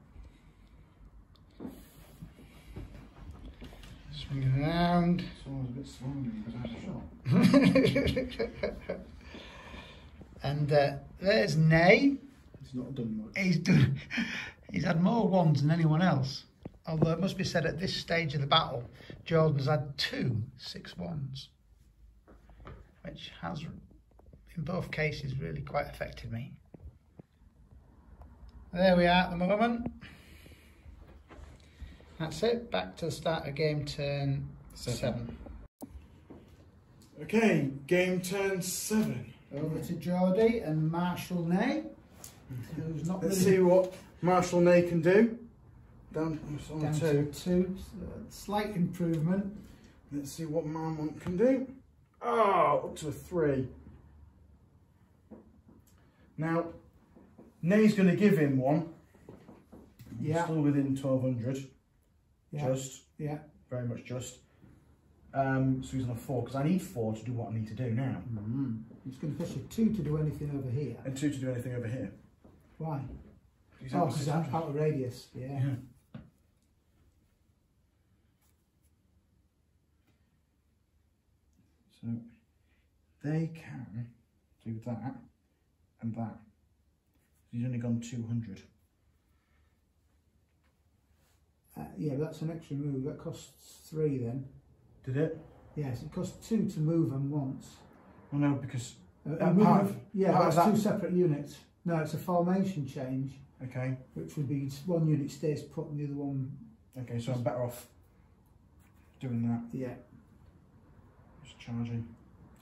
Swing it around. So I was a bit swollen because I had a shot. And there's Ney. He's not done much. He's had more ones than anyone else. Although it must be said at this stage of the battle, Jordan's had 2 6-1s, which has, in both cases, really quite affected me. There we are at the moment. That's it. Back to the start of game turn 7. Okay, game turn 7. Over to Geordie and Marshal Ney, who's not Let's really see what Marshal Ney can do. Down down to 2, slight improvement. Let's see what Marmont can do. Oh, up to a 3. Now, Ney's going to give him 1. Yeah. Still within 1200. Yeah. Just. Yeah. Very much just. So he's on a 4, because I need 4 to do what I need to do now. He's going to push a 2 to do anything over here. And 2 to do anything over here. Why? He's Oh, because I'm out of radius. Yeah. So they can do that and that. He's only gone 200. Yeah, that's an extra move. That costs 3 then. Did it? Yes, it costs 2 to move them once. Well, no, because yeah, part of that's that 2 separate units. No, it's a formation change. Okay. Which would be 1 unit stays put and the other one. Okay, so I'm better off doing that. Yeah. Just charging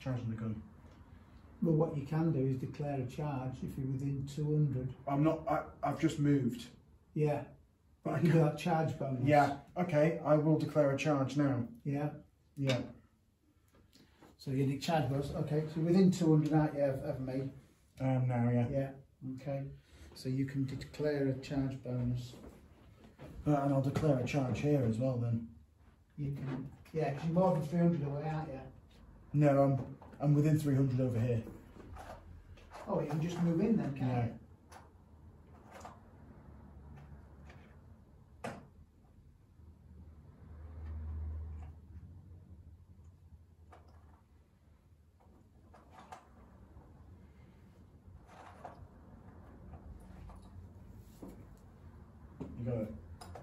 the gun. Well, what you can do is declare a charge if you're within 200. I'm not. I've just moved. Yeah. But you can do that charge bonus. Yeah. Okay. I will declare a charge now. Yeah. Yeah. So you need charge bonus. Okay. So within 200, aren't you, of me? Now, yeah. Yeah. Okay. So you can declare a charge bonus. And I'll declare a charge here as well then. You can. Yeah, because you're more than 300 away, aren't you? No, I'm within 300 over here. Oh, you can just move in then, can't you? You got it?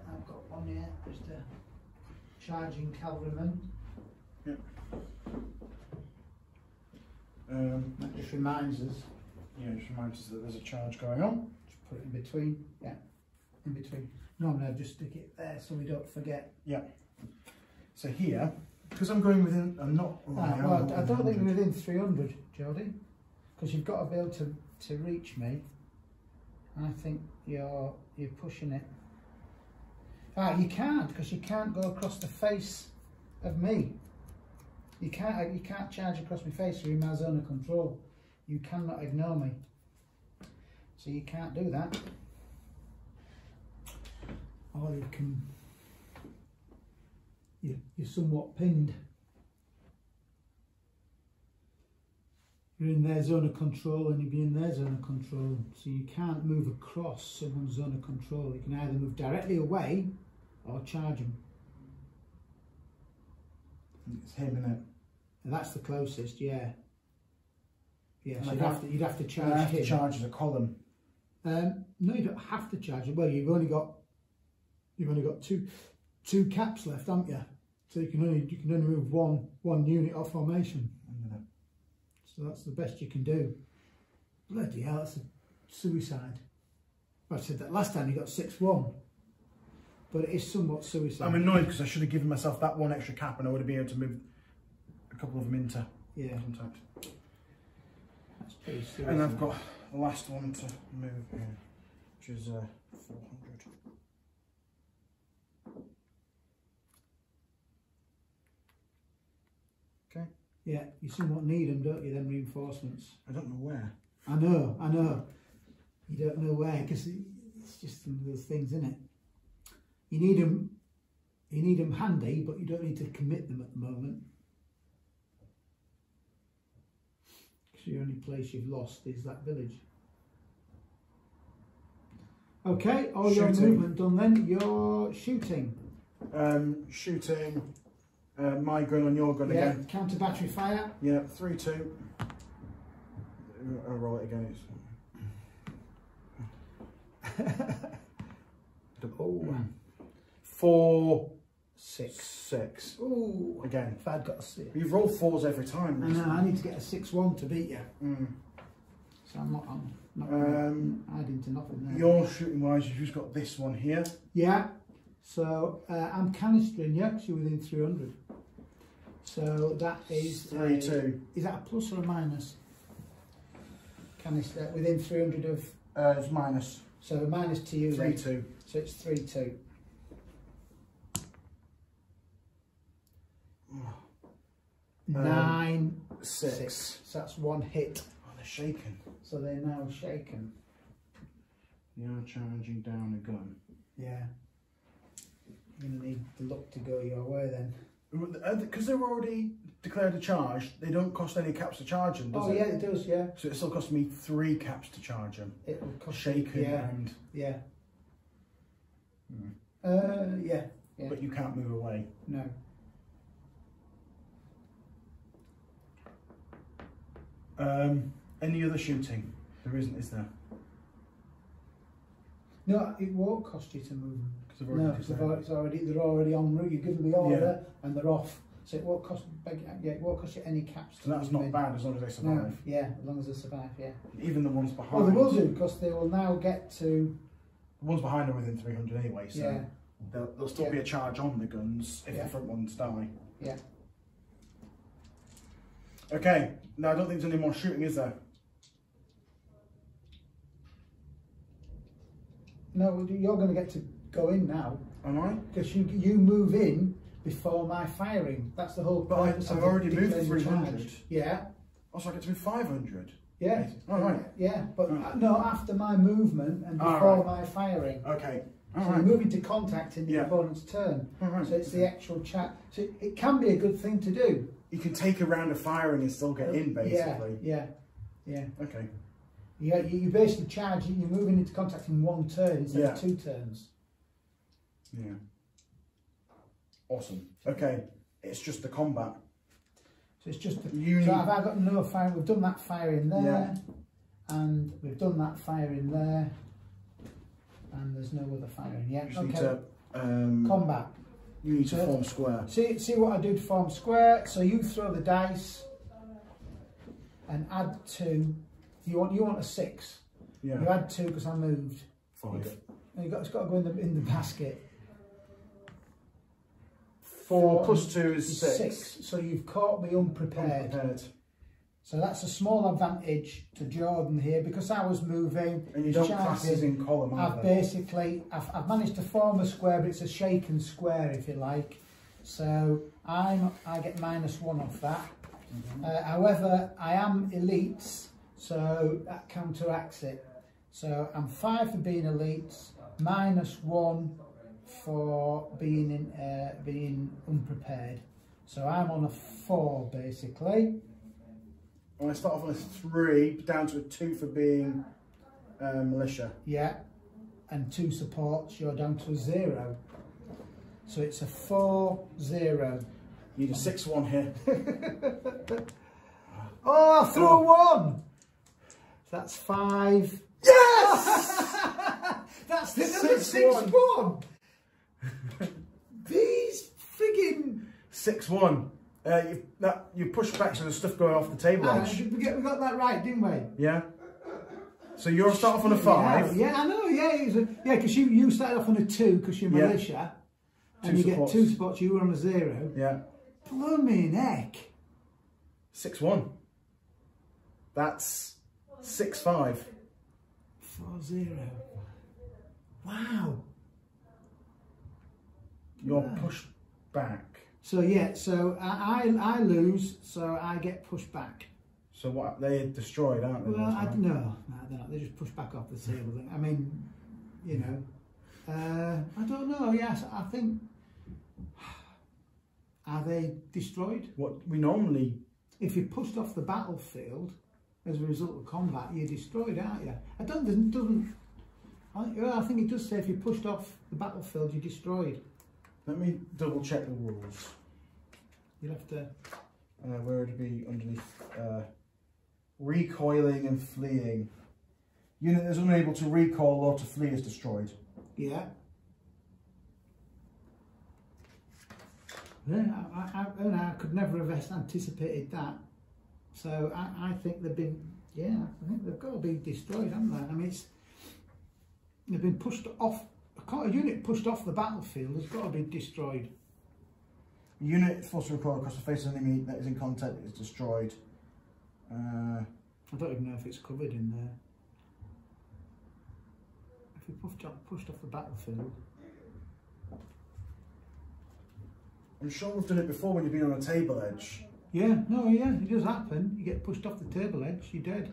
I've got one here, just a charging cavalryman. Yep. That just reminds us. Yeah, it just reminds us that there's a charge going on. Just put it in between. Yeah, in between. Normally I'd just stick it there so we don't forget. Yeah. So here, because I'm going within, I'm not. Well, I don't think you're within 300, Jodie, because you've got to be able to reach me. I think you're pushing it. You can't, because you can't go across the face of me. You can't charge across my face through my zone of control. You cannot ignore me. So you can't do that. Or you can. You're somewhat pinned. You're in their zone of control and you'll be in their zone of control. So you can't move across someone's zone of control. You can either move directly away or charge them. It's him, isn't it? And that's the closest, yeah. Yeah, so you'd have to charge I have him. to charge as a column. No, you don't have to charge it. Well, you've only got two caps left, haven't you? So you can only move one unit off formation. So that's the best you can do. Bloody hell, that's a suicide. I said that last time you got 6-1. But it is somewhat suicide. I'm annoyed because I should have given myself that 1 extra cap and I would have been able to move a couple of them into contact. That's pretty suicide. And I've got the last one to move here, which is 400. Okay. Yeah, you somewhat need them, don't you, them reinforcements? I don't know where. I know. You don't know where, because it's just one of those things, isn't it? You need them handy, but you don't need to commit them at the moment. Because the only place you've lost is that village. Okay, all your movement done then. You're shooting. Shooting my gun on your gun again. Counter battery fire. Yeah, 3-2. I'll roll it again. Oh. 4, 6. 6. Ooh. Again. If I'd got a 6. You've rolled 4s every time. I know, I need to get a 6-1 to beat you. So I'm not adding to nothing there. You're shooting wise, you've just got this one here. Yeah. So I'm canistering you, because you're within 300. So that is 3-2. Is that a plus or a minus? Canister within 300 of. It's minus. So a minus to you. 3-2. So it's 3-2. Um, 9, 6. 6. So that's one hit. Oh, they're shaken. So they're now shaken. You're charging down a gun. Yeah. You're going to need the luck to go your way then. Because they're already declared a charge, they don't cost any caps to charge them, does it? Oh yeah, it does, yeah. So it still costs me 3 caps to charge them. It will cost shaken you, yeah. and... Yeah. Yeah. Yeah. But you can't move away. No. Any other shooting? There isn't, is there? No, it won't cost you to move them. No, they're already en route. You give them the order and they're off. So it won't cost. It won't cost you any caps. So that's not bad as long as they survive. No, yeah, as long as they survive. Yeah. Even the ones behind. Well, they will do because they will now get to. The ones behind are within 300 anyway, so yeah. there'll still be a charge on the guns if the front ones die. Yeah. Okay. No, I don't think there's any more shooting, is there? No, you're going to get to go in now. Am I? Because you move in before my firing. That's the whole point. But I've already moved 300. Yeah. Also, I get to move 500. Yeah. All right. Yeah, but no, after my movement and before my firing. Okay. So you're moving to contact in the opponent's turn. So it's the actual chat. So it can be a good thing to do. You can take a round of firing and still get in, basically. Yeah. Okay. Yeah, you basically charge. You're moving into contact in one turn instead of 2 turns. Yeah. Awesome. Okay. It's just the combat. So it's just the. So I've got no fire. We've done that fire in there, and we've done that fire in there, and there's no other firing yet. You need to, combat. You need to form square. See what I do to form square. So you throw the dice and add 2. You want a 6. Yeah. You add 2 because I moved. 5. It's got to go in the basket. 4 plus 2 is 6. So you've caught me unprepared. So that's a small advantage to Jordan here because I was moving. And you don't classes in column either. I've managed to form a square, but it's a shaken square if you like. So I get -1 off that. However, I am elites, so that counteracts it. So I'm 5 for being elites, -1 for being unprepared. So I'm on a 4 basically. Well, I start off on a 3, down to a 2 for being militia. Yeah, and 2 supports, you're down to a 0. So it's a 4-0. You need a 6-1 here. Oh, I threw a 1! That's 5. Yes! That's the number 6-1! These friggin' 6-1. You push back so there's stuff going off the table edge. We got that right, didn't we? Yeah. So you'll start off on a 5. Yeah, I know, yeah, because you started off on a 2 because you're militia. And you get 2 spots, you were on a 0. Yeah. Blooming heck. 6-1. That's 6-5. 4-0. Wow. You're pushed back. So yeah, so I lose, so I get pushed back. So what? They're destroyed, aren't they? Well, no, they're not. They just push back off the table. I mean, you know, I don't know. Yes, I think. Are they destroyed? What we normally. If you're pushed off the battlefield as a result of combat, you're destroyed, aren't you? I think it does say if you're pushed off the battlefield, you're destroyed. Let me double check the rules. You'll have to. Where would it be underneath? Recoiling and fleeing. Unit that is unable to recoil or to flee is destroyed. Yeah. I could never have anticipated that. So I think they've been, I think they've got to be destroyed, haven't they? I mean, they've been pushed off. A unit pushed off the battlefield has got to be destroyed. Unit forced to recoil across the face of the enemy that is in contact is destroyed. I don't even know if it's covered in there. If you pushed off the battlefield. I'm sure we've done it before when you've been on a table edge. Yeah, no, yeah, it does happen. You get pushed off the table edge, you're dead.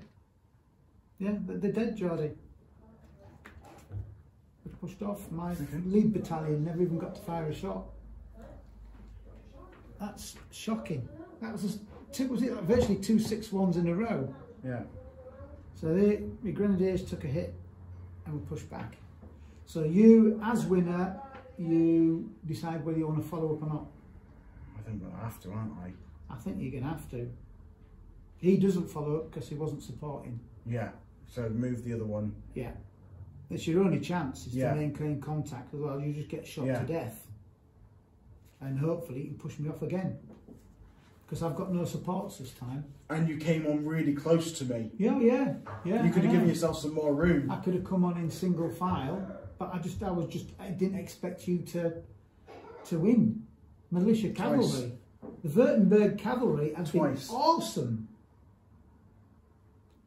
Yeah, they're dead, Geordie. They're pushed off. My lead battalion never even got to fire a shot. That's shocking. That was virtually 2 6-1s in a row. Yeah. So the Grenadiers took a hit and we pushed back. So you, as winner, you decide whether you want to follow up or not. I think we'll have to, aren't I? I think you're going to have to. He doesn't follow up because he wasn't supporting. Yeah. So move the other one. Yeah. It's your only chance is to maintain contact, otherwise you just get shot to death. And hopefully you can push me off again. Because I've got no supports this time. And you came on really close to me. Yeah. You could have given yourself some more room. I could have come on in single file, but I didn't expect you to win. Militia Cavalry. Twice. The Württemberg Cavalry has been Twice. awesome.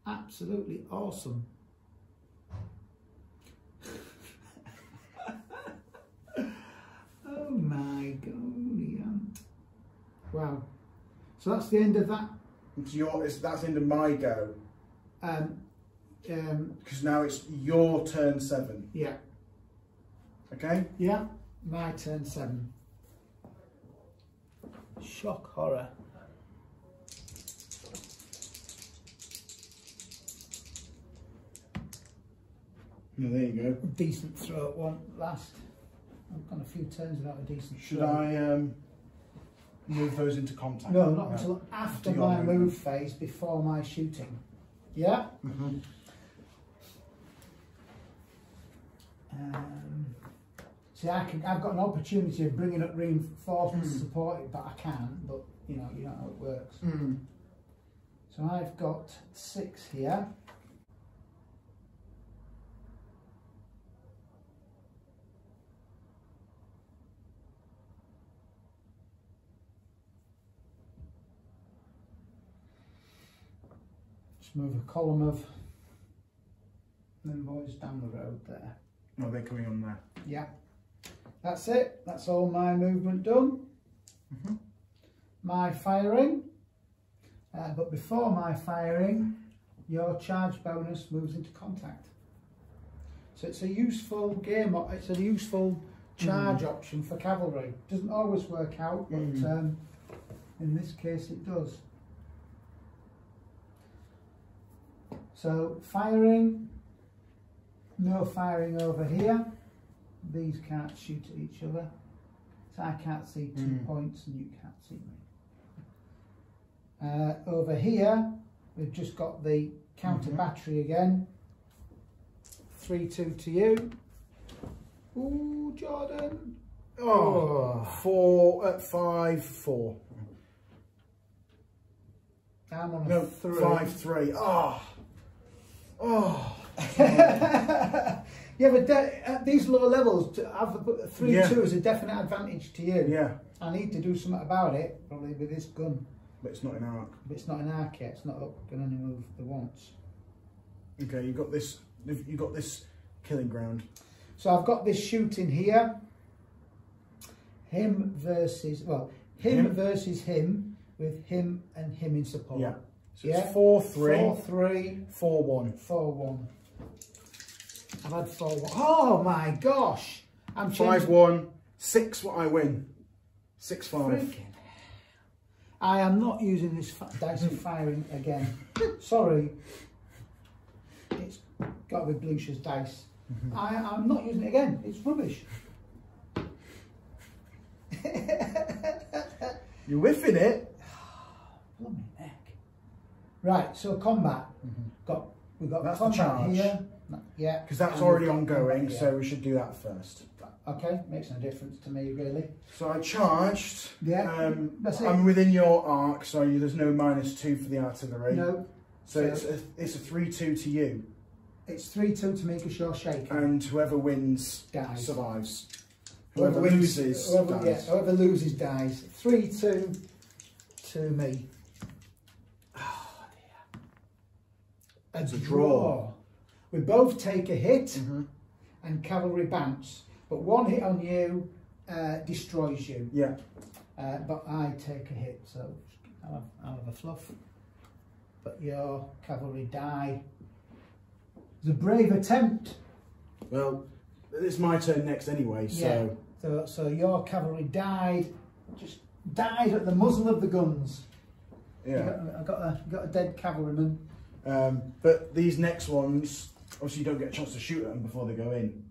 Absolutely awesome. Oh my god, yeah. Wow. So that's the end of that. That's the end of my go. Because now it's your turn 7. Yeah. Okay? Yeah. My turn 7. Shock horror. No, there you go. Decent throw at one last. I've gone a few turns without a decent Should throw. I move those into contact? No, not until after my move phase, before my shooting. Yeah? Mm-hmm. See, I've got an opportunity of bringing up reinforcements to support it, but I can't. But you know how it works. So I've got 6 here. Just move a column of them boys down the road there. No, they're coming on there. Yeah. That's it. That's all my movement done. My firing. But before my firing, your charge bonus moves into contact. So it's a useful game. It's a useful charge option for cavalry. Doesn't always work out, but in this case it does. So firing. No firing over here. These can't shoot at each other. So I can't see 2 points and you can't see me. Over here, we've just got the counter battery again. 3-2 to you. Ooh, Jordan. Oh, 4 at 5-4. I'm on a 3. 5-3. Oh. Yeah, but at these low levels, to have the 3-2 is a definite advantage to you. Yeah. I need to do something about it, probably with this gun. But it's not in arc. But it's not in arc yet. It's not up. Can only move the once. Okay, you got this. You got this killing ground. So I've got this shooting here. Him versus versus him, with him and him in support. Yeah. So it's 4-3. 4-3. 4-1. 4-1. I've had 4-1. Oh my gosh! I'm 5-1. 6. What I win. 6-5. I am not using this dice of firing again. Sorry. It's got to be Blucher's dice. I'm not using it again. It's rubbish. You're whiffing it. Bloody neck. Right, so combat. We've got that's combat the charge here. Yeah. Because that's already ongoing, so we should do that first. Okay, makes no difference to me really. So I charged. Yeah. That's it. I'm within your arc, so there's no -2 for the artillery. No. So it's a 3-2 to you. It's 3-2 to me because you're shaking. And whoever wins dies. survives. Whoever loses dies. Whoever loses dies. 3-2 to me. Oh dear. It's a draw. We both take a hit and cavalry bounce, but one hit on you destroys you. Yeah. But I take a hit, so I'll have a fluff. But your cavalry die. It's a brave attempt. Well, it's my turn next anyway, so... Yeah. So your cavalry died, just died at the muzzle of the guns. Yeah. I got a dead cavalryman. But these next ones, obviously you don't get a chance to shoot at them before they go in.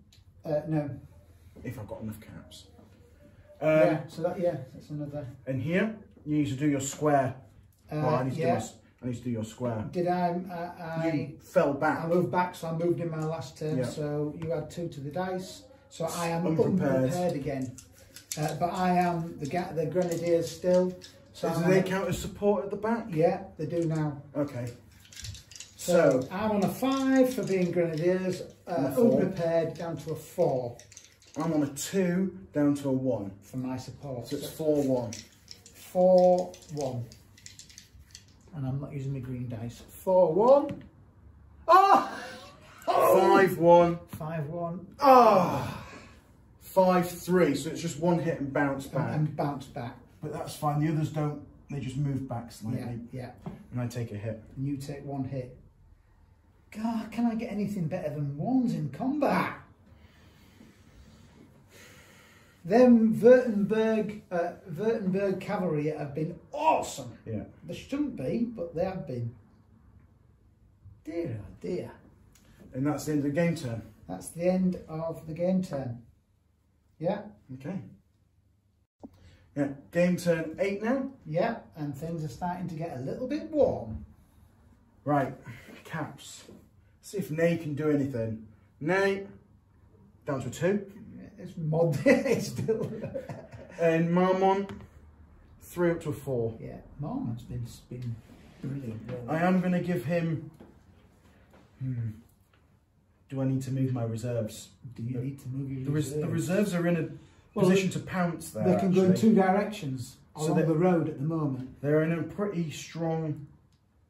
No. If I've got enough caps. That's another. And here, you need to do your square. Well, I need to do your square. Did I you fell back. I moved back, so I moved in my last turn. Yeah. So you had 2 to the dice. So I am Unprepared. unprepared again. But I am the grenadiers still. So do they count as support at the back? Yeah, they do now. Okay. So I'm on a 5 for being grenadiers. Unprepared down to a 4. I'm on a 2 down to a 1 for my support. So it's 4-1. 4-1. And I'm not using my green dice. 4-1. Oh! 5-1. 5-1. Oh! 5-3. So it's just one hit and bounce back. And bounce back. But that's fine. The others don't. They just move back slightly. Yeah. And I take a hit. And you take 1 hit. God, can I get anything better than 1s in combat? Them Württemberg cavalry have been awesome. Yeah. They shouldn't be, but they have been. Dear, oh dear. And that's the end of the game turn. That's the end of the game turn. Yeah. Okay. Yeah. Game turn 8 now. Yeah, and things are starting to get a little bit warm. Right. Caps. See if Nay can do anything. Nay. Down to a 2. It's mod still. And Marmon, 3 up to a 4. Yeah, Marmon's been brilliant. Really. I am going to give him... Do I need to move my reserves? Do you need to move your reserves? The reserves are in a position to pounce there. They can go in 2 directions along the road at the moment. They're in a pretty strong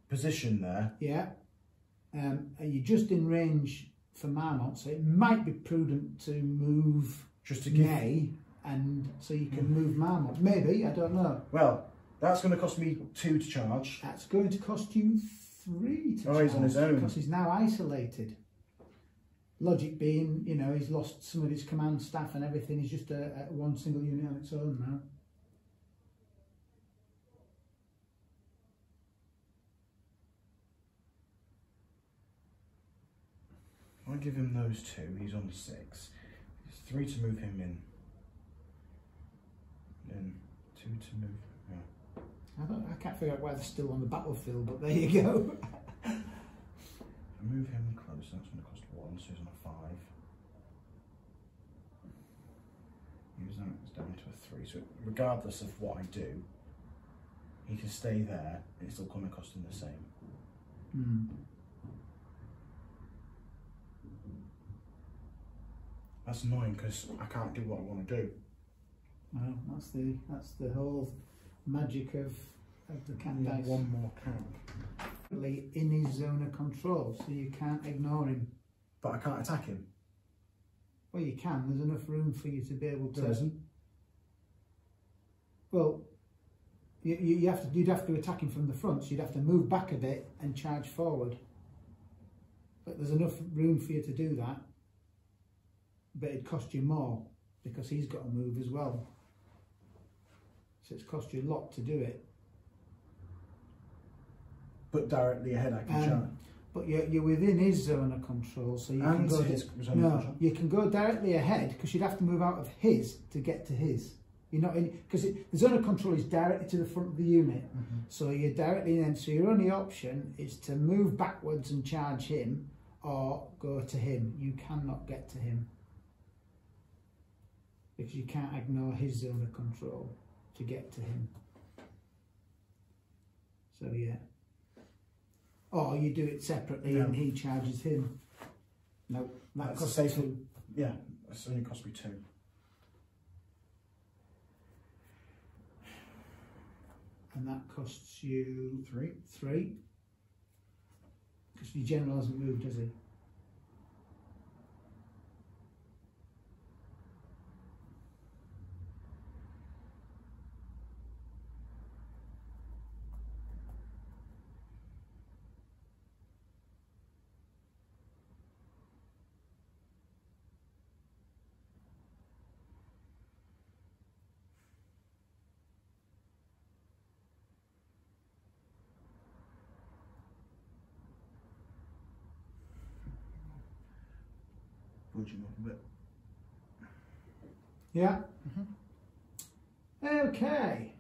position there. Yeah. You're just in range for Marmont, so it might be prudent to move just to give Ney, and so you can move Marmont. Maybe, I don't know. Well, that's going to cost me 2 to charge. That's going to cost you 3 to charge. Oh, he's on his own. Because he's now isolated. Logic being, you know, he's lost some of his command staff and everything. He's just a 1 single unit on its own now. I'll give him those 2. He's on 6. It's 3 to move him in. Then 2 to move. Yeah. I can't figure out why they're still on the battlefield, but there you go. Move him close. That's going to cost 1, so he's on a 5. Use that. It's down to a 3. So regardless of what I do, he can stay there. It's still going to cost him the same. That's annoying because I can't do what I want to do. Well, that's the whole magic of the Candice. One more camp. In his zone of control, so you can't ignore him. But I can't attack him. Well, you can. There's enough room for you to be able to. There isn't. Well, you'd have to attack him from the front, so you'd have to move back a bit and charge forward. But there's enough room for you to do that. But it'd cost you more because he's got to move as well. So it's cost you a lot to do it. But directly ahead I can charge. But you're within his zone of control, so you can go. You can go directly ahead because you'd have to move out of his to get to his. You're not in because the zone of control is directly to the front of the unit, so you're directly in. So your only option is to move backwards and charge him, or go to him. You cannot get to him because you can't ignore his zone of control to get to him. So yeah. Or you do it separately and he charges him. No, that costs 2. Yeah, that's only cost me 2. And that costs you 3. Because your general hasn't moved, has he? Budging up a bit. Yeah. Okay.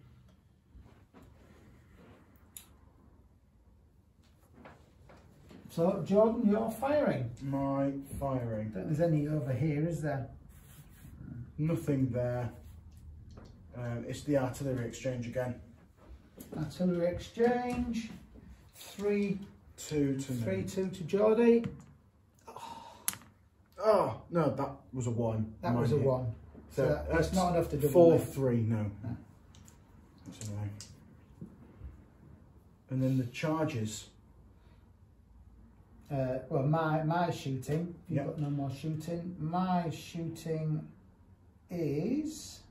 So, Jordan, you're firing. My firing. I don't think there's any over here, is there? Nothing there. It's the artillery exchange again. Artillery exchange. 3-2 to me. 3-2 to Geordie. Oh, no, that was a 1. That was a 1. So that's not enough to double. 4-3, no. That's annoying. And then the charges. Well, my shooting. You've got no more shooting. My shooting is.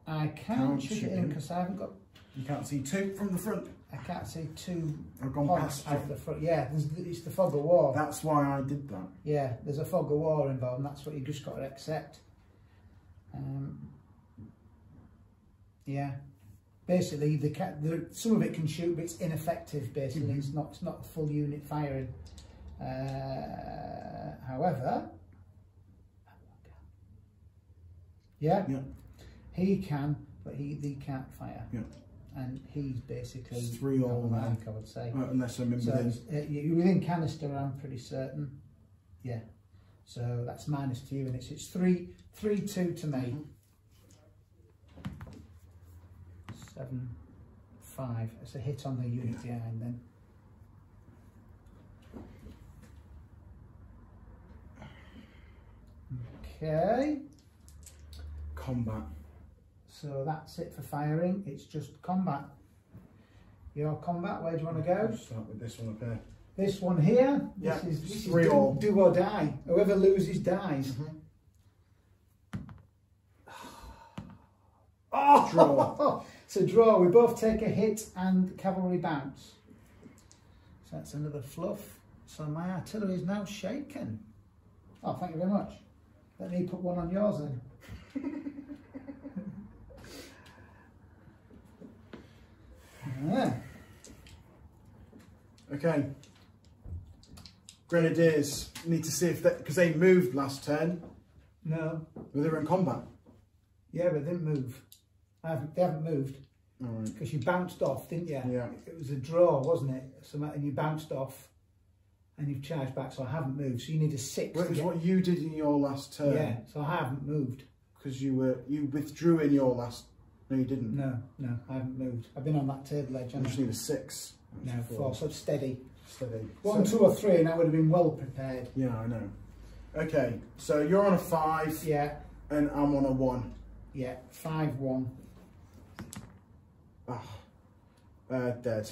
I can't shoot it in because I haven't got. You can't see 2 from the front. I can't see 2 I've gone points past out the front. Yeah, it's the fog of war. That's why I did that. Yeah, there's a fog of war involved, and that's what you just got to accept. Yeah, basically some of it can shoot, but it's ineffective. Basically, it's not full unit firing. However, yeah, he can, but he can't fire. Yeah. And he's basically 3 all there, I would say. Unless I'm in within. You're within canister, I'm pretty certain. Yeah. So that's minus to you, and it's 3-2 to me. 7-5. It's a hit on the unit behind then. Okay. Combat. So that's it for firing. It's just combat. Your combat, where do you want to go? I'll start with this one up here. This one here. Yeah. This is 3 all. Do or die. Whoever loses dies. Oh, draw. It's a draw. We both take a hit and cavalry bounce. So that's another fluff. So my artillery is now shaken. Oh, thank you very much. Let me put one on yours then. Yeah. Okay. Grenadiers. Need to see if they, because they moved last turn. No. Well, they were in combat. Yeah, but they didn't move. They haven't moved. All right. Because you bounced off, didn't you? Yeah. It was a draw, wasn't it? So, and you bounced off, and you've charged back. So I haven't moved. So you need a 6. Well, it was what you did in your last turn. Yeah. So I haven't moved. Because you withdrew in your last. No, you didn't. No, I haven't moved. I've been on that table edge. You just need a 6. No, 4. So steady. Steady. 1, 2 or 3 and I would have been well prepared. Yeah, I know. Okay, so you're on a 5. Yeah. And I'm on a 1. Yeah, 5-1. Dead.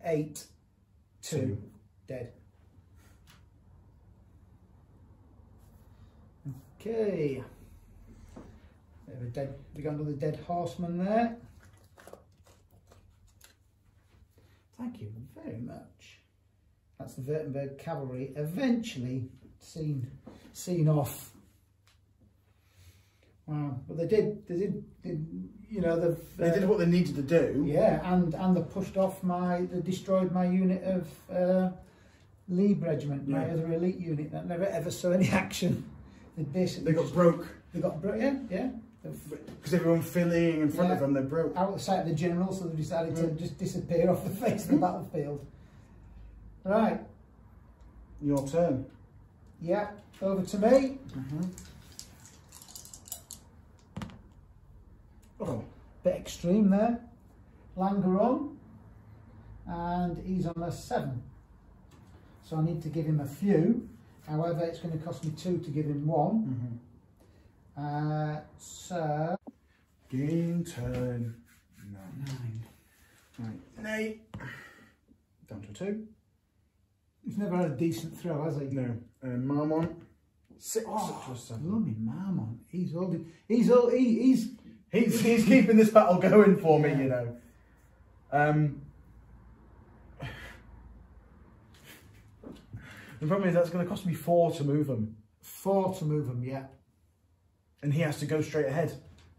8-2. Dead. Okay. We got another dead horseman there. Thank you very much. That's the Württemberg Cavalry eventually seen off. Wow, but they did, you know, they did what they needed to do. Yeah, and they pushed off they destroyed my unit of Leib Regiment, my other elite unit that never ever saw any action. They got broke. They got broke, yeah. Because everyone filling in front of them, they broke. Out of sight of the general, so they decided to just disappear off the face of the battlefield. Right. Your turn. Yeah, over to me. Oh. Bit extreme there. Langeron. And he's on a 7. So I need to give him a few. However, it's going to cost me 2 to give him 1. So... Game turn now. 9. Right, nay. Down to a 2. He's never had a decent throw, has he? No. Marmont. 6. Oh, 7. blooming Marmont. He's keeping this battle going for me, you know. The problem is that's going to cost me 4 to move him. 4 to move him, yeah. And he has to go straight ahead.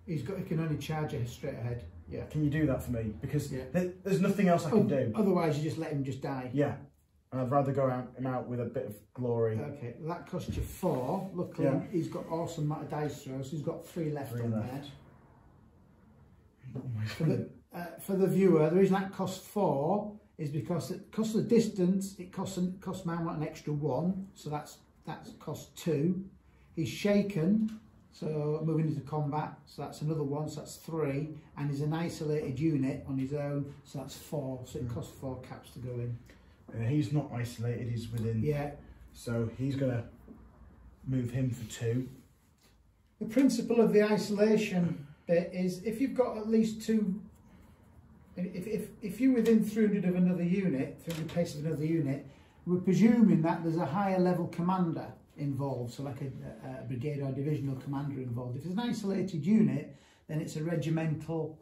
He can only charge it straight ahead. Yeah. Can you do that for me? Because there's nothing else I can do. Otherwise, you just let him just die. Yeah. And I'd rather go him out with a bit of glory. Okay, that cost you 4. Luckily, he's got awesome amount of dice throws. He's got 3 left on there. Oh my God. For the viewer, the reason that costs 4 is because it costs the distance. It costs Marmont an extra 1, so that's cost 2. He's shaken, so moving into combat, so that's another 1, so that's 3. And he's an isolated unit on his own, so that's 4. So it costs 4 caps to go in. He's not isolated. He's within. Yeah. So he's gonna move him for 2. The principle of the isolation bit is if you've got at least 2. If you're within 300 of another unit, 300 pace of another unit, we're presuming that there's a higher level commander involved, so like a brigade or divisional commander involved. If it's an isolated unit, then it's a regimental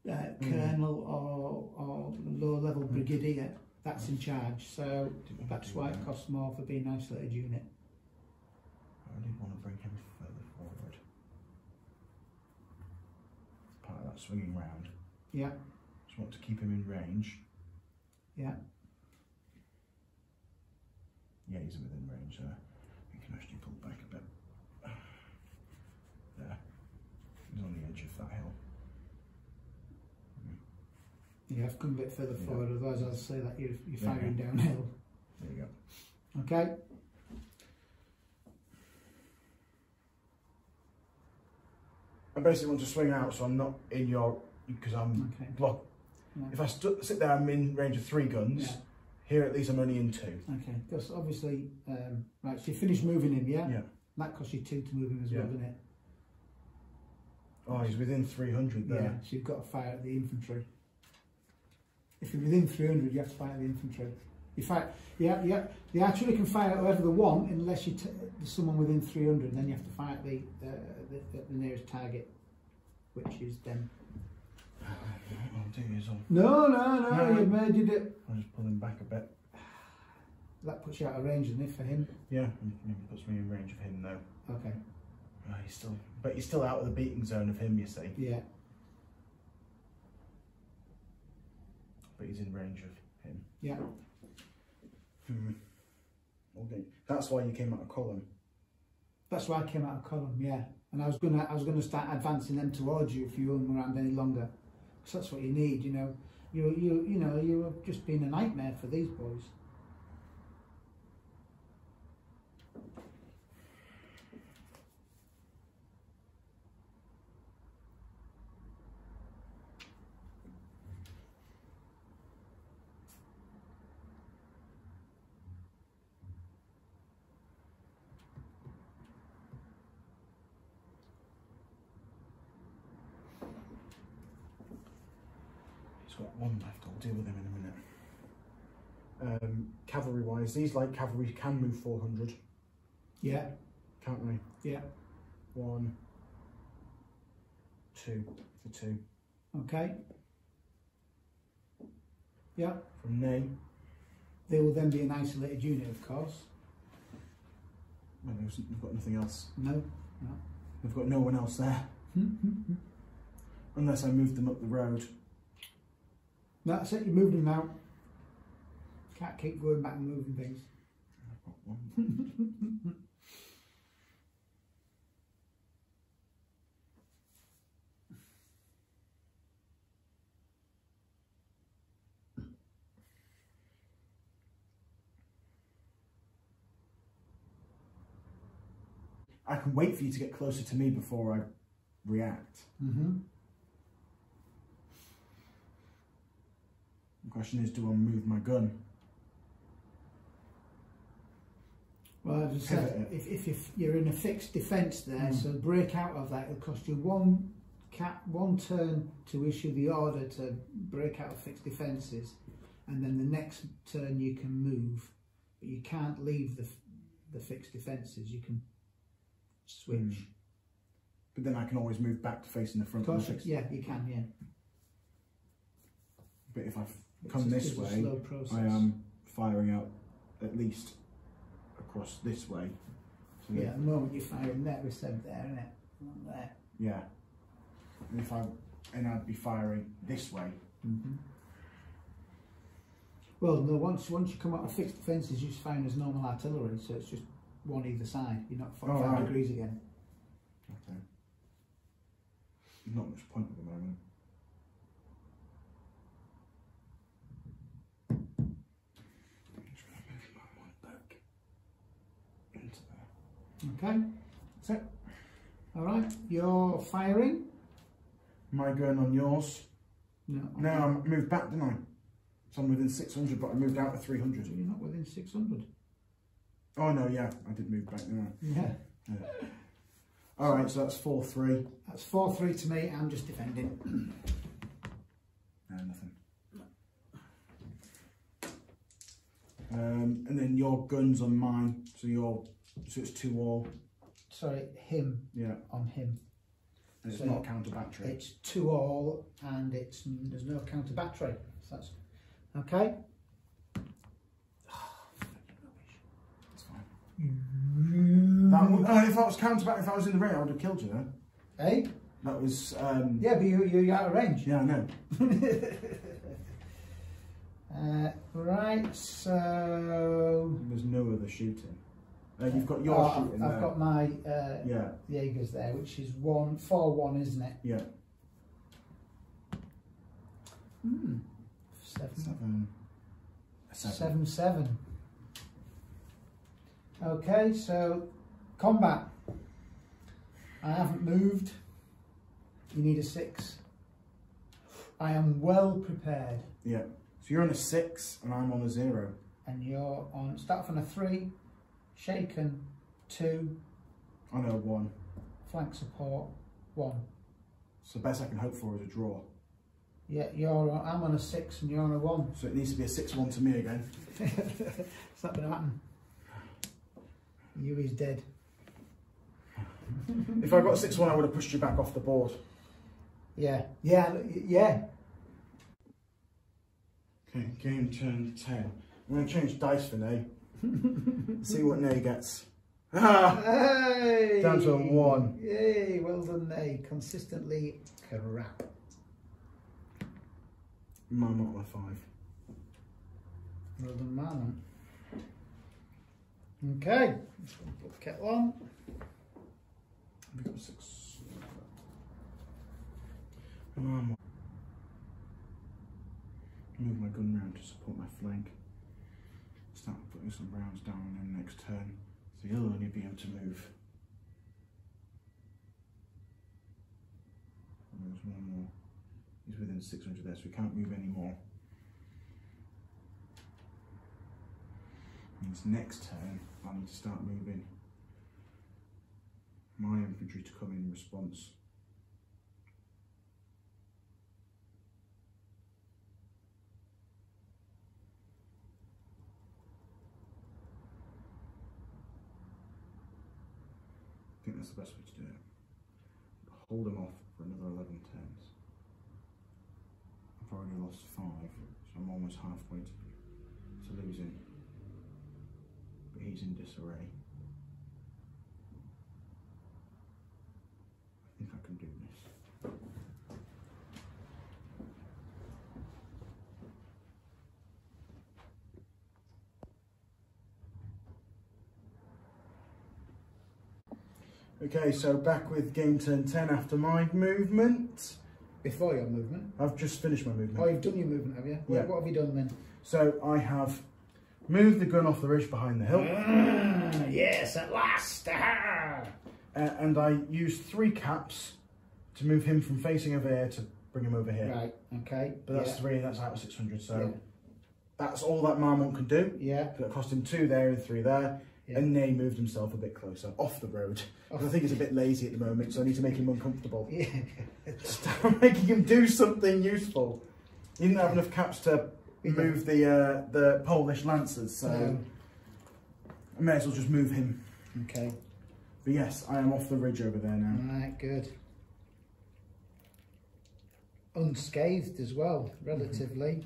colonel or low level brigadier that's in charge. So that's why it costs more for being an isolated unit. I really want to bring him further forward. Part of that swinging round. Yeah. Just want to keep him in range. Yeah. Yeah, he's within range there. We can actually pull back a bit. There. He's on the edge of that hill. You have to come a bit further forward, otherwise I'll say that you're firing downhill. There you go. Okay. I basically want to swing out so I'm not in your... because I'm blocked. Yeah. If I sit there, I'm in range of 3 guns. Yeah. Here, at least, I'm only in 2. Okay, because obviously... right, so you finished moving him, yeah? Yeah. That costs you 2 to move him as well, doesn't it? Oh, he's within 300 there. Yeah, so you've got to fire at the infantry. If you're within 300, you have to fire at the infantry. You fire... You actually can fire at whoever they want, unless there's someone within 300, and then you have to fire at the nearest target, which is them. No, you murdered it. I'll just pull him back a bit. That puts you out of range, doesn't it, for him? Yeah, it puts me in range of him though. Okay. He's still out of the beating zone of him, you see. Yeah. But he's in range of him. Yeah. Okay. That's why you came out of column. That's why I came out of column, yeah. And I was gonna start advancing them towards you if you hung around any longer. Because that's what you need, you know. You have just been a nightmare for these boys. He's got 1 left, I'll deal with him in a minute. Cavalry wise, these light cavalry can move 400. Yeah. Can't they? Yeah. 1, 2 for 2. Okay. Yeah. From name. They will then be an isolated unit, of course. Well, we've got nothing else. No. We've got no one else there. Unless I move them up the road. No, that's it, you moved them now. Can't keep going back and moving things. I've got 1. I can wait for you to get closer to me before I react. The question is, do I move my gun? Well, as I said, if you're in a fixed defence there, so break out of that, it'll cost you 1 one turn to issue the order to break out of fixed defences, and then the next turn you can move, but you can't leave the fixed defences. You can switch. But then I can always move back to facing the front. Of course, yeah, you can, yeah. But if I come this way, I am firing out at least across this way. So yeah, at the moment you're firing there instead of there, isn't it? Not there. Yeah. And I'd be firing this way. Well, no. Once you come out of fixed defences, you're just firing as normal artillery, so it's just one either side. You're not 45 degrees again. Okay. Not much point at the moment. Back into there. Okay. That's it. All right. You're firing. My gun on yours. No. Now I moved back, didn't I? So I'm within 600, but I moved out to 300. You're not within 600. Oh no, yeah, I did move back, didn't I? Yeah. All right, so that's 4-3. That's 4-3 to me. I'm just defending. No, nothing. And then your gun's on mine, so it's 2 all. Sorry, him. Yeah. On him. And it's so not counter battery. It's 2 all, and there's no counter battery. So that's okay. That's fine. If I was counter battery, if I was in the ring, I would have killed you then. Eh? That was. Yeah, but you're out of range. Yeah, I know. Right, so there's no other shooting. You've got your shooting there. I've got my yeah. Jaegers there, which is 4-1, isn't it? Yeah. 7-7. Okay, so combat. I haven't moved. You need a 6. I am well prepared. Yeah. So you're on a 6 and I'm on a 0. And you're on, start off on a 3, shaken 2. I know 1. Flank support 1. So the best I can hope for is a draw. Yeah, I'm on a 6 and you're on a 1. So it needs to be a 6-1 to me again. It's not going to happen. You is dead. If I got 6-1, I would have pushed you back off the board. Yeah. Okay, game turn 10. I'm going to change dice for Nay. See what Nay gets. Hey! Down to a 1. Yay, well done, Nay. Consistently crap. Marmot on a 5. Well done, Marmot. Okay, let's put the kettle on. We've got 6. Marmot. Move my gun round to support my flank. Start putting some rounds down in the next turn, so he'll only be able to move. And there's one more. He's within 600 there, so he can't move anymore. And this next turn, I need to start moving my infantry to come in response. I think that's the best way to do it. Hold them off for another 11 turns. I've already lost 5, so I'm almost halfway to losing. But he's in disarray. I think I can do this. Okay, so back with game turn 10 after my movement. Before your movement? I've just finished my movement. Oh, you've done your movement, have you? Yeah. What have you done then? So I have moved the gun off the ridge behind the hill. Yes, at last! And I used 3 caps to move him from facing over here to bring him over here. Right, okay. But that's 3, that's out of 600, so yeah. that's all that Marmont can do. Yeah. So it cost him 2 there and 3 there. Yeah. And Nay moved himself a bit closer, off the road. I think he's a bit lazy at the moment, so I need to make him uncomfortable. Yeah. Start making him do something useful. He didn't have enough caps to move the Polish Lancers, so I may as well just move him. Okay. But yes, I am off the ridge over there now. Right, good. Unscathed as well, relatively.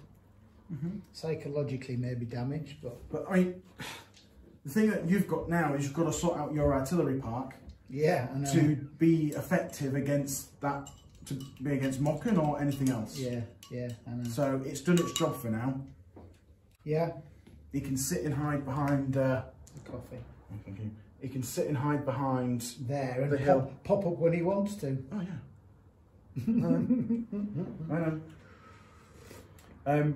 Psychologically maybe damaged, but I mean, the thing that you've got now is you've got to sort out your artillery park. Yeah, I know. To be effective against that, to be against Mockern or anything else. Yeah, yeah, I know. So it's done its job for now. Yeah. He can sit and hide behind the coffee. Oh, thank you. He can sit and hide behind there and the hill. Pop up when he wants to. Oh yeah. I know.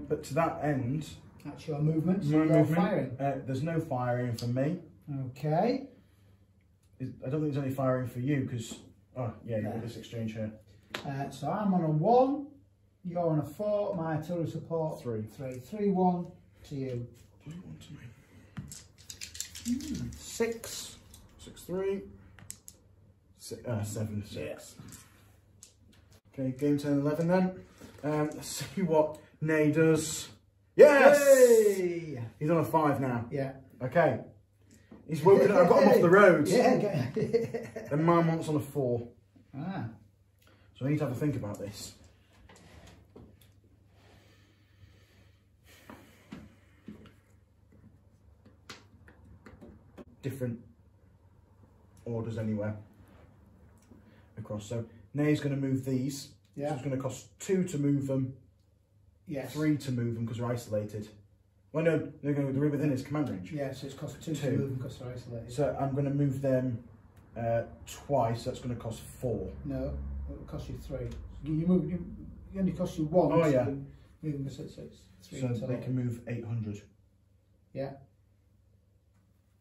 But to that end, that's your movement. No movement. Firing. There's no firing for me. Okay. I don't think there's any firing for you because you've got this exchange here. So I'm on a 1. You're on a 4. My artillery support 3. 3-1 to you. 3-1 to me. 6. 6-3. 7-6. Okay, game turn 11 then. Let's see what Nay does. Yes! Hey! He's on a 5 now. Yeah. Okay. He's woken up. I've got him off the road. Yeah. And Marmont's on a 4. Ah. So I need to have a think about this. Different orders anywhere across. So Nay's going to move these. Yeah. So it's going to cost 2 to move them. Yes. 3 to move them because they're isolated. Well, no, they're within his command range. Yeah, so it's cost 2 to move them because they're isolated. So I'm going to move them twice. That's going to cost 4. No, it'll cost you 3. You only cost you 1. Oh yeah. Move them so it's 3. So they can move 800. Yeah.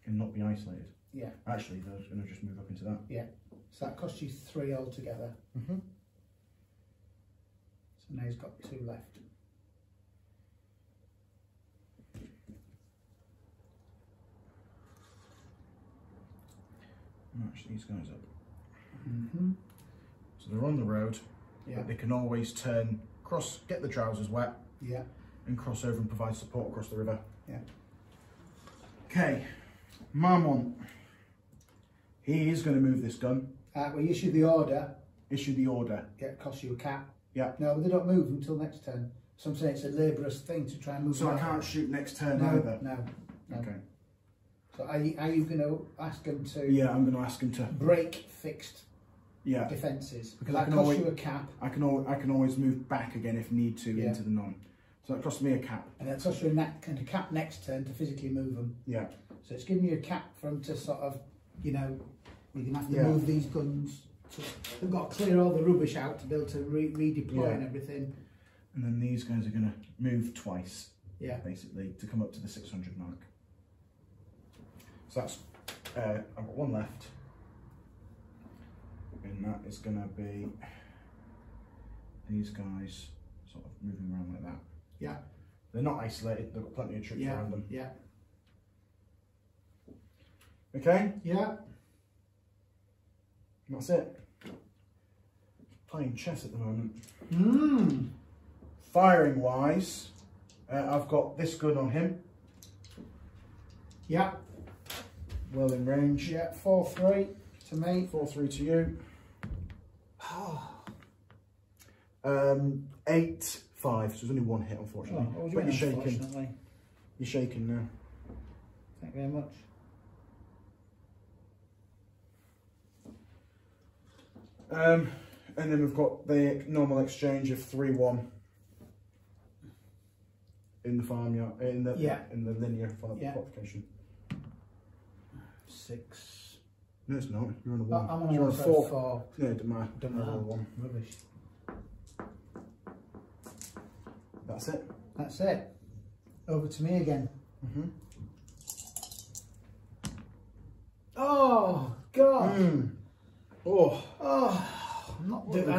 And not be isolated. Yeah. Actually, they're going to just move up into that. Yeah. So that costs you 3 altogether. So now he's got 2 left. Match these guys up. So they're on the road. Yeah. But they can always turn, get the trousers wet. Yeah. And cross over and provide support across the river. Yeah. Okay. Marmont. He is going to move this gun. We issue the order. Issue the order. It costs you a cap. Yeah. No, but they don't move until next turn. So I'm saying it's a laborious thing to try and move. So I can't shoot next turn either? No. Okay. So are you going to ask them to... Yeah, I'm going to ask him to... break fixed Yeah. defences. Because that costs you a cap. I can always move back again if need to into the non. So that costs me a cap. And that costs you a cap next turn to physically move them. Yeah. So it's giving you a cap for them to sort of, you're going to have to move these guns. They've got to clear all the rubbish out to be able to redeploy and everything. And then these guys are going to move twice. Yeah. Basically, to come up to the 600 mark. So that's, I've got 1 left. And that is going to be these guys sort of moving around like that. Yeah. They're not isolated, they've got plenty of troops around them. Yeah. Okay? Yeah. And that's it. Playing chess at the moment. Firing wise, I've got this gun on him. Yeah. Well in range. Yeah, 4-3 to me. 4-3 to you. 8-5. So there's only 1 hit, unfortunately. But you're shaking. You're shaking now. Thank you very much. And then we've got the normal exchange of 3-1 in the farmyard, in the linear fortification. 6. No, it's not. You're on a 1. I'm on You're a 4. No, it doesn't matter. Don't matter. 1. Rubbish. That's it. That's it. Over to me again. Oh God. Oh. I'm not What did I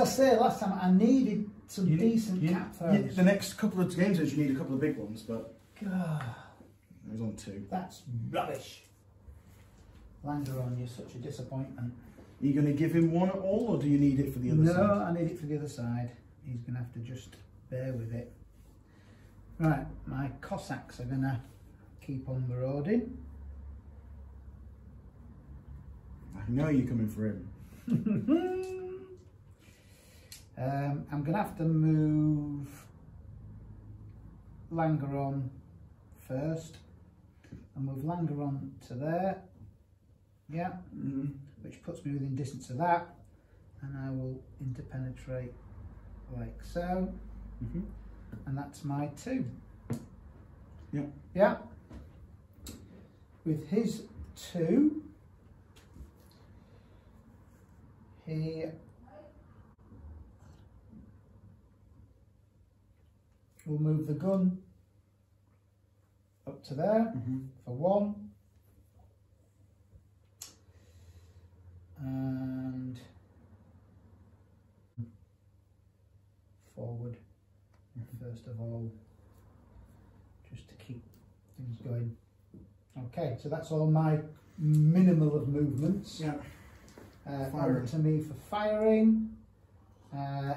say last time? I needed some decent cap first. The next couple of games, you need a couple of big ones, but God. It was on 2. That's rubbish. Langeron, you're such a disappointment. Are you going to give him 1 at all, or do you need it for the other side? No, I need it for the other side. He's going to have to just bear with it. Right, my Cossacks are going to keep on marauding. I know you're coming for him. I'm going to have to move Langeron first. I'll move Langeron to there. Yeah, which puts me within distance of that. And I will interpenetrate like so. And that's my 2. Yeah. Yeah. With his 2, he will move the gun up to there for 1. And forward first of all, just to keep things going. Okay, so that's all my minimal of movements. Yeah. Over to me for firing.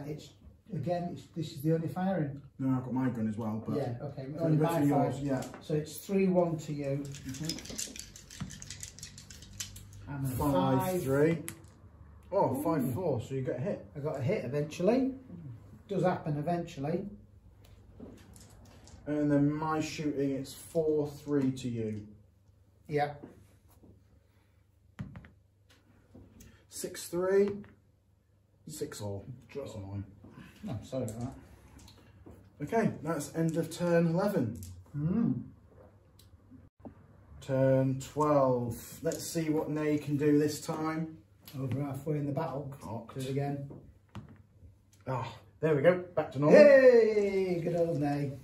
It's again, this is the only firing. No, I've got my gun as well. But yeah, okay, only my fire. Yeah. So it's 3-1 to you. And 5-3. Oh, 5-4. So you get a hit. I got a hit eventually. Does happen eventually. And then my shooting, it's 4-3 to you. Yeah. 6-3. 6-all. That's annoying. Oh, sorry about that. Okay, that's end of turn 11. Turn 12. Let's see what Nay can do this time. Over halfway in the battle. Do it again. Ah, there we go. Back to normal. Hey, good old Nay.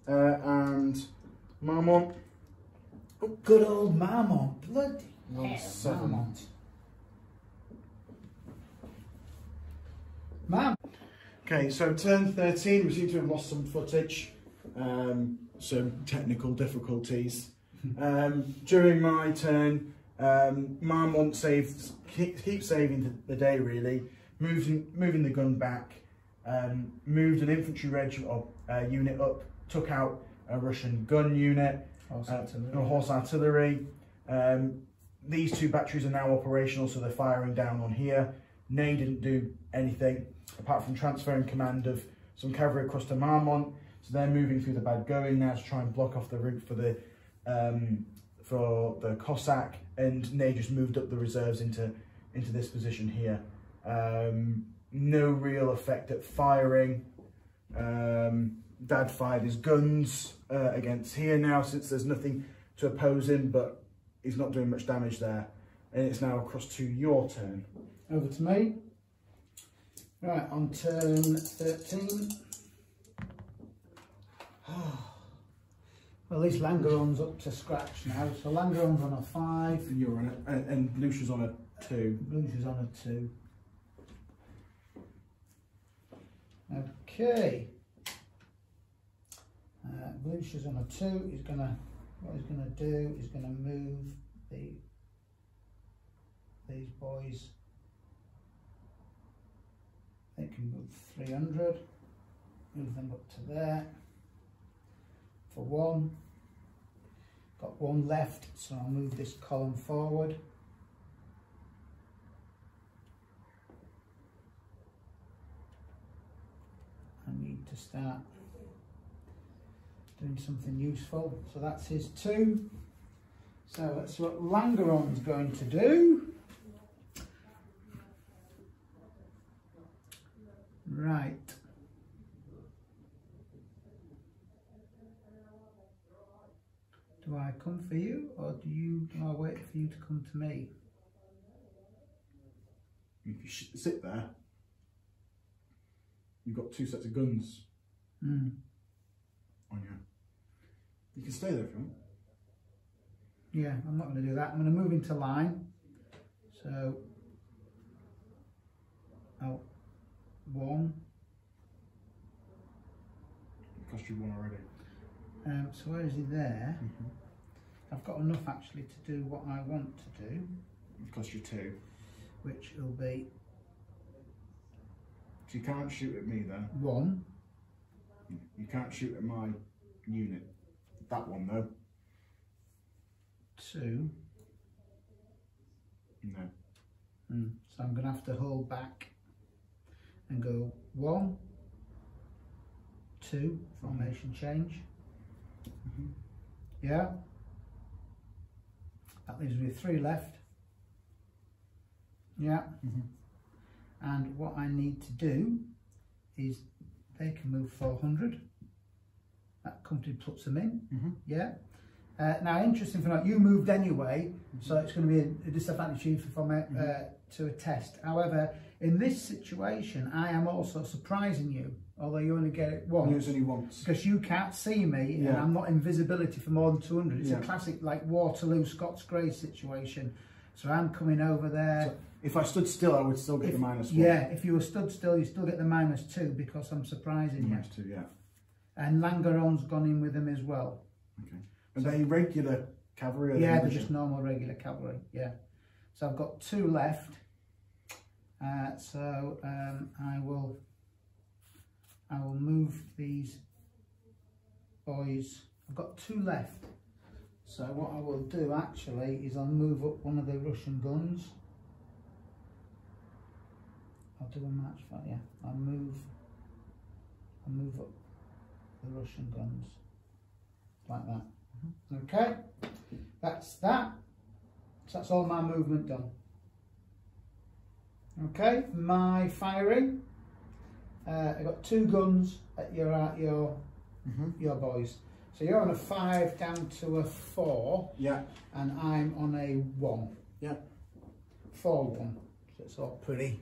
And Marmont. Oh, good old Marmont. Bloody hell, 7. Marmont. Marmont. Okay, so turn 13, we seem to have lost some footage, some technical difficulties. During my turn, Marmont keeps saving the day really, moving the gun back, moved an infantry unit up, took out a Russian gun unit, horse artillery. These 2 batteries are now operational, so they're firing down on here. Ney didn't do anything apart from transferring command of some cavalry across to Marmont, so they're moving through the bad going now to try and block off the route for the Cossack, and Ney just moved up the reserves into this position here. No real effect at firing. Dad fired his guns against here now, since there's nothing to oppose him, but he's not doing much damage there. And it's now across to your turn. Over to me. Right, on turn 13. Well, at least Langeron's up to scratch now. So Langeron's on a 5. And you're on it, and Lucia's on a 2. Lucia's on a 2. Okay. Lucia's on a 2. What he's gonna do is gonna move these boys. They can move 300. Move them up to there. For 1. Got 1 left, so I'll move this column forward. I need to start doing something useful. So that's his 2. So let's see what Langeron's going to do. Right. Do I come for you, or do I wait for you to come to me? If you sit there, you've got 2 sets of guns on you. You can stay there if you want. Yeah, I'm not going to do that. I'm going to move into line. So, out 1. It cost you 1 already. So where is he there? I've got enough actually to do what I want to do. It costs you 2. Which will be... So you can't shoot at me then? 1. You can't shoot at my unit. That one though. 2. No. So I'm going to have to hold back and go 1, 2, formation change. Yeah. That leaves me 3 left. Yeah. And what I need to do is they can move 400. That company puts them in. Yeah. Now, interesting for note, you moved anyway, so it's going to be a disadvantage for me to a test. However, in this situation, I am also surprising you, although you only get it once. Use only once. Because you can't see me, and I'm not invisibility for more than 200. It's a classic, like, Waterloo, Scots Grey situation. So I'm coming over there. So if I stood still, I would still get the -1. Yeah, if you were stood still, you still get the -2 because I'm surprising you. -2, yeah. And Langeron's gone in with them as well. Okay. Are they regular cavalry? Or Yeah, they're just normal regular cavalry. Yeah. So I've got 2 left. I will move these boys. I've got 2 left. So what I will do actually is I'll move up one of the Russian guns. I'll do a match for you. I'll move up the Russian guns like that. Okay, that's that. So that's all my movement done. Okay, my firing. I've got 2 guns at your boys. So you're on a 5 down to a 4. Yeah. And I'm on a 1. Yeah. 4-1. So it's all pretty.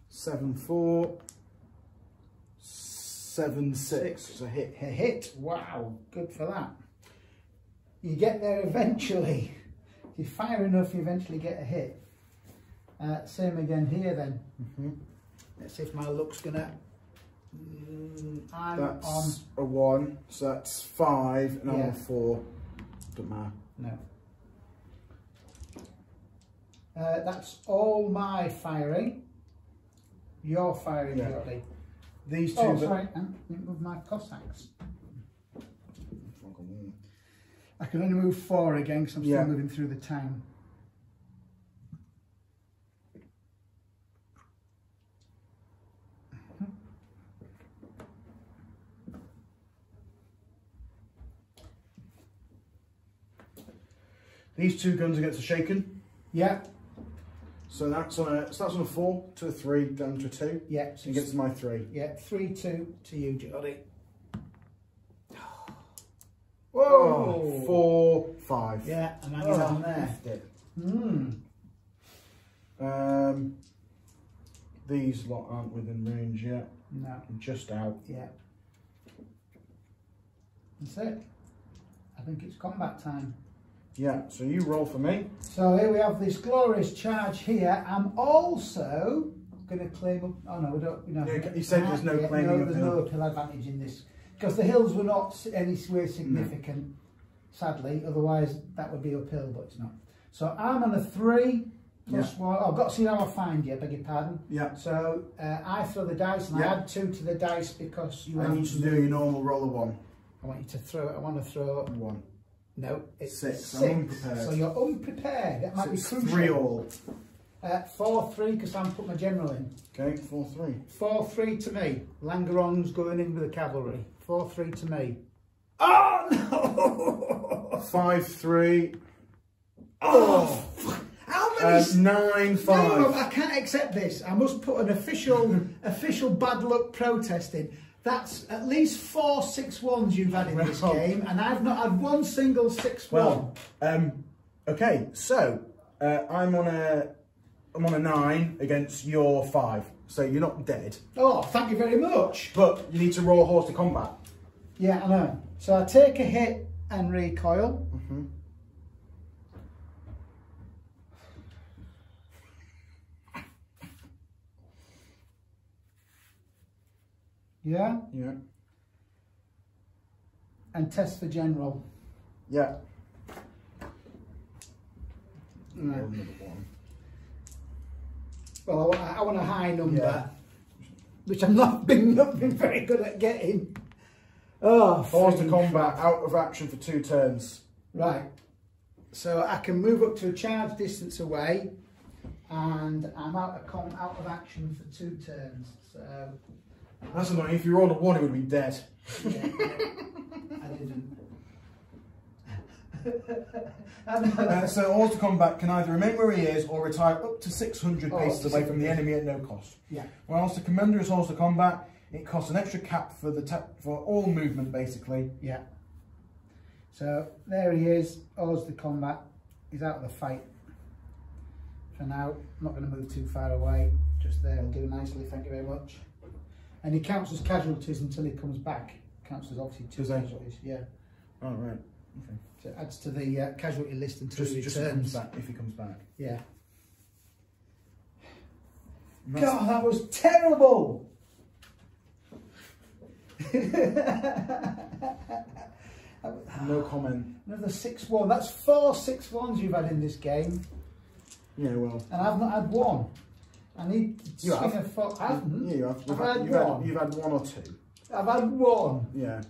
7-4. 7-6. It's a hit. A hit. Wow, good for that. You get there eventually. If you fire enough, you eventually get a hit. Same again here then. Let's see if my luck's gonna. That's on a 1, so that's 5, and I'm on a 4. Doesn't matter. No. That's all my firing. Your firing, Jody. These 2. Oh, sorry. Move my Cossacks. I can only move 4 again because I'm still moving through the town. These 2 guns against a shaken. Yeah. So that's on a 4 to a 3 down to a 2. Yeah. So against my 3. Yeah. 3-2 to you, Jody. Whoa! 4, 5. Yeah, and I get on there. These lot aren't within range yet. No. I'm just out. Yeah. That's it. I think it's combat time. Yeah, so you roll for me. So here we have this glorious charge here. I'm also going to claim up. Oh no, we don't. You said there's no claiming. No, there's no uphill advantage in this because the hills were not anywhere significant, sadly. Otherwise, that would be uphill, but it's not. So I'm on a 3 plus 1. Oh, I've got to see how I find you. Beg your pardon. Yeah. So I throw the dice and I add 2 to the dice because you. I need to do your normal roll of 1. I want you to throw. I want to throw 1. No, it's 6. I'm unprepared. So you're unprepared. That might be crucial. 3 all. 4-3 because I'm put my general in. Okay, 4-3. 4-3 to me. Langeron's going in with the cavalry. 4-3 to me. Oh no! 5-3. Oh! How many? 9-5. No, I can't accept this. I must put an official bad luck protest in. That's at least 4 6-1s you've had in this game, and I've not had one single 6-1. Well, okay, so I'm on a 9 against your 5, so you're not dead. Oh, thank you very much. But you need to roll a horse to combat. Yeah, I know. So I take a hit and recoil. Yeah? Yeah. and test for general. Yeah. Right. Another one. Well, I want a high number, which I've not been very good at getting. Oh, Force to combat, out of action for 2 turns. Right. So I can move up to a charge distance away, and I'm out of action for 2 turns. So that's annoying. If you rolled a 1, it would be dead. yeah, I didn't. So Horse to combat can either remain where he is or retire up to 600 paces away from the enemy at no cost. Yeah. Whilst the commander is Horse to combat, it costs an extra cap for for all movement, basically. Yeah. So there he is, Horse to combat. He's out of the fight for now. I'm not going to move too far away. Just there will do nicely. Thank you very much. And he counts as casualties until he comes back. Counts as obviously 2 casualties. Yeah. Oh right. Okay. So it adds to the casualty list until he returns. If he comes back. Yeah. God, that was terrible! No comment. Another 6-1. That's 4 6-1s you've had in this game. Yeah, well. And I've not had 1. I need to You swing have. a 4. I haven't. Yeah, you have. You've had 1 or 2. I've had 1. Yeah.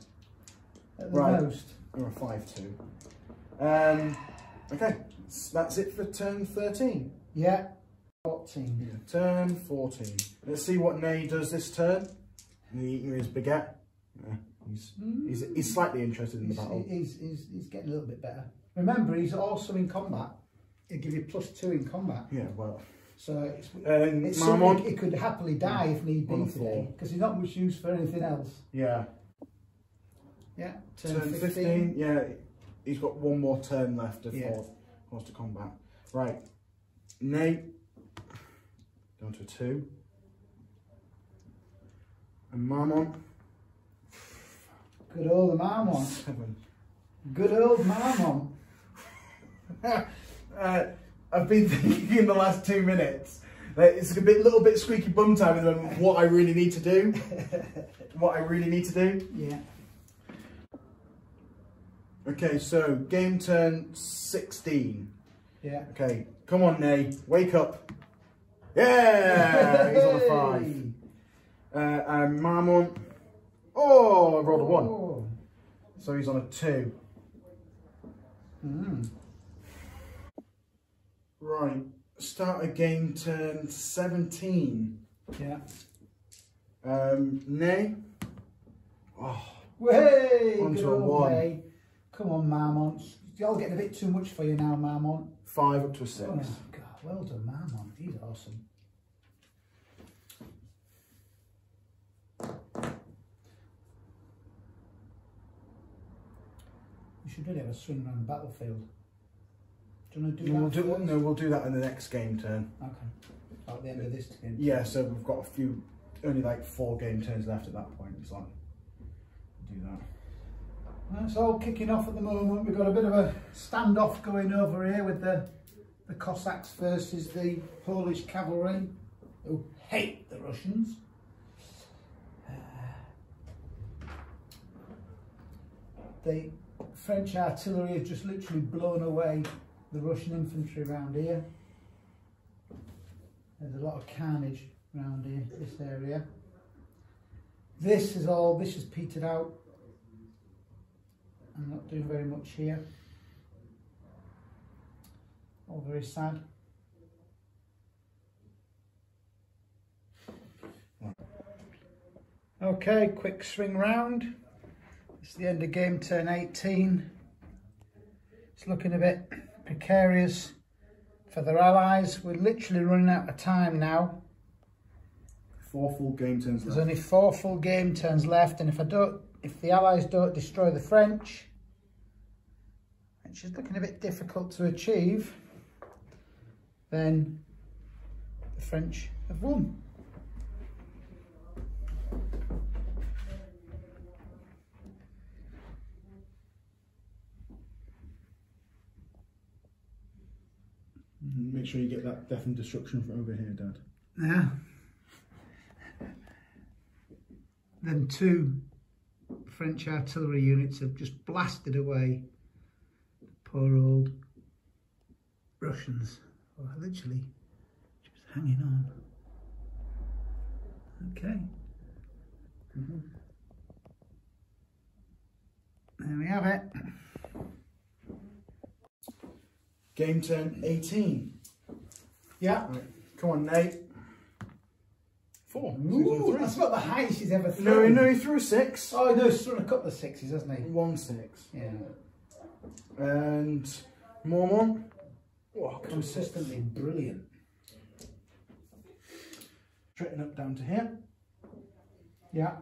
At the most. Or a 5-2. Okay, that's it for turn 13. Yeah. 14. Yeah. Turn 14. Let's see what Nay does this turn. His baguette. Yeah, he's slightly interested in the battle. He's getting a little bit better. Remember, he's also in combat. He'll give you +2 in combat. Yeah, well. So it's something he could happily die if need be today, because he's not much use for anything else. Yeah. Yeah. Turn 15. Yeah, he's got 1 more turn left before Horse to combat. Right. Nay. Down to a 2. And Marmont. Good old Marmont. 7. Good old Marmont. I've been thinking in the last 2 minutes that it's a little bit squeaky bum time at the moment. What I really need to do. Yeah. Okay, so game turn 16. Yeah. Okay, come on, Nay, wake up. Yeah, he's on a 5. And Marmont. Oh, I rolled a 1. Oh. So he's on a 2. Right, start of game turn 17. Yeah. Nay. Oh, Way! onto Good a old 1. Nay. Come on, Marmont. Y'all getting a bit too much for you now, Marmont. 5 up to a 6. Oh, God, well done, Marmont. He's awesome. We should really have a swing around the battlefield. Do you want to do that? We'll do that in the next game turn. Okay. At the end of this game. Yeah, so we've got only like 4 game turns left at that point. It's like, do that. Well, it's all kicking off at the moment. We've got a bit of a standoff going over here with the Cossacks versus the Polish cavalry, who hate the Russians. The French artillery have just literally blown away the Russian infantry around here. There's a lot of carnage around here, this area. This has petered out. I'm not doing very much here. All very sad. Okay, quick swing round. It's the end of game turn 18. It's looking a bit precarious for their allies. We're literally running out of time now. 4 full game turns There's left. only 4 full game turns left, and if the allies don't destroy the French, which is looking a bit difficult to achieve, then the French have won. Make sure you get that death and destruction from over here, Dad. Yeah. Then 2 French artillery units have just blasted away poor old Russians. Oh, literally just hanging on. Okay. There we have it. Game turn 18. Yeah. Right. Come on, Nate. 4. Ooh, that's not the highest he's ever thrown. No, he threw 6. Oh, no, he's thrown a couple of 6s, hasn't he? 1 6. Yeah. And Mormon. Oh, consistently brilliant. Straighten up down to here. Yeah.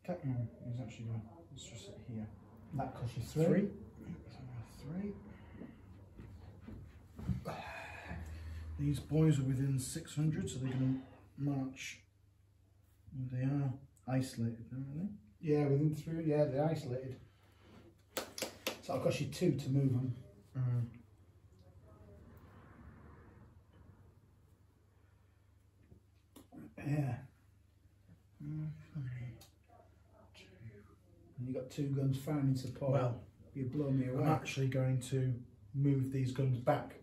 Okay. No, he's actually going. Let's just sit here. That costs you 3. 3. 3. These boys are within 600, so they're going to march. They are isolated, aren't they? Yeah, within 3. Yeah, they're isolated. So it'll cost you 2 to move them. Yeah. And you got 2 guns firing in support. Well, you blow me away. I'm actually going to move these guns back.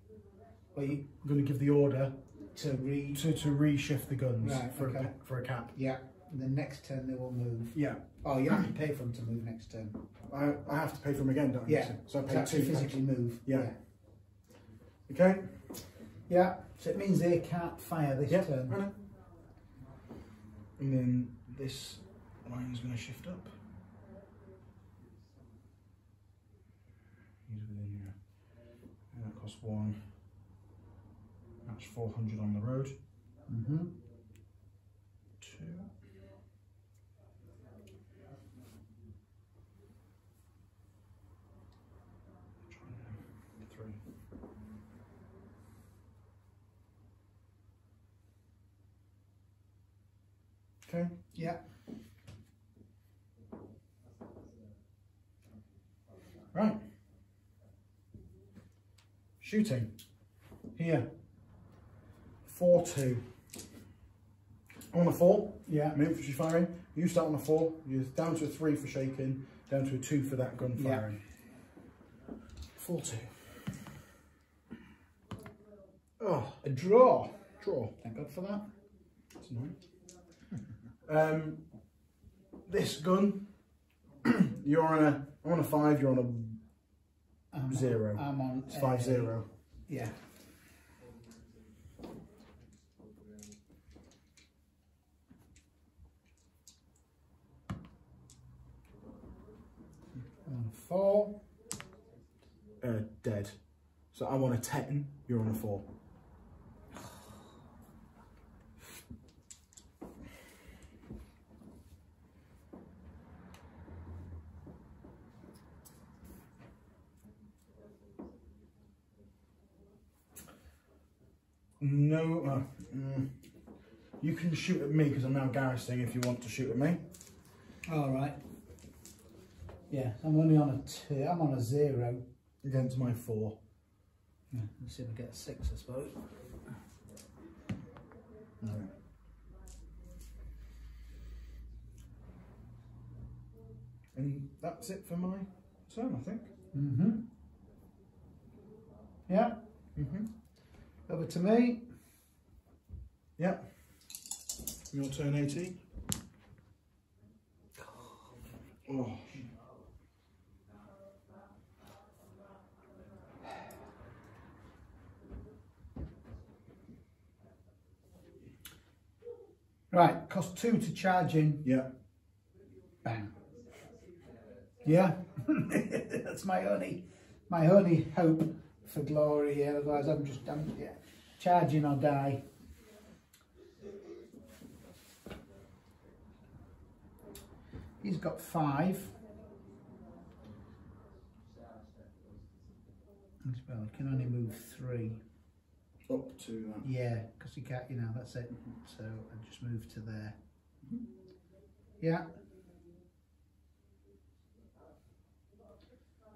Well, I'm going to give the order to reshift the guns for a cap. Yeah. And the next turn they will move. Yeah. Oh, you have to pay for them to move next turn. I have to pay for them again, don't I? Yeah. So I pay 2 physically move. Yeah. Okay. Yeah. So it means they can't fire this turn. I know. And then this line's going to shift up. He's within here. And that costs 1. That's 400 on the road. 2. 3. Okay. Yeah. Right. Shooting. Here. 4-2. On a 4. Yeah. Infantry firing. You start on a 4. You're down to a 3 for shaking. Down to a 2 for that gun firing. 4-2. Oh, A draw. draw. Thank God for that. That's annoying. This gun, you're on I'm on a 5. You're on a 0. I'm on. It's 5-0. Yeah. On a 4. Dead. So I'm on a 10. You're on a 4. No, you can shoot at me because I'm now garrisoning if you want to shoot at me. All right. Yeah, I'm only on a 2. I'm on a 0. Against my 4. Yeah, let's see if I get a 6, I suppose. No. And that's it for my turn, I think. Yeah. Over to me. Yep. Your turn 18. Oh. Right, cost 2 to charge in. Yeah. Bang. Yeah. That's my only hope for glory here. Otherwise, I'm charging or die. He's got 5. Well, he can only move 3. Up to that. Yeah, because you can't, that's it. So I just move to there. Yeah.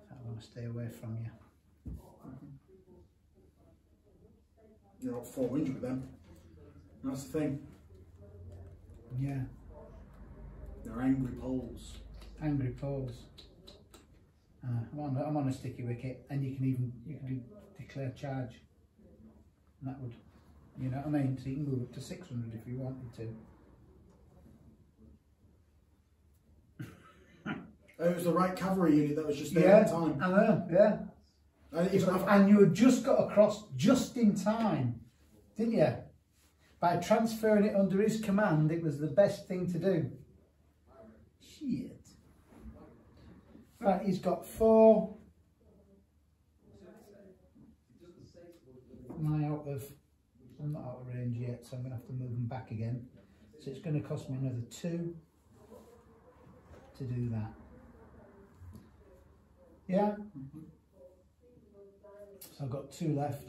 I want to stay away from you. You're up 400 then. That's the thing. Yeah. They're angry Poles. Angry Poles. I'm on a sticky wicket, and you can declare charge. And that would, you know what I mean? So you can move up to 600 if you wanted to. It was the right cavalry unit that was just there at the time. I know, yeah. And you had just got across just in time, didn't you? By transferring it under his command, it was the best thing to do. Shit. Right, he's got 4. I'm not out of range yet, so I'm going to have to move them back again. So it's going to cost me another 2 to do that. Yeah? So I've got 2 left.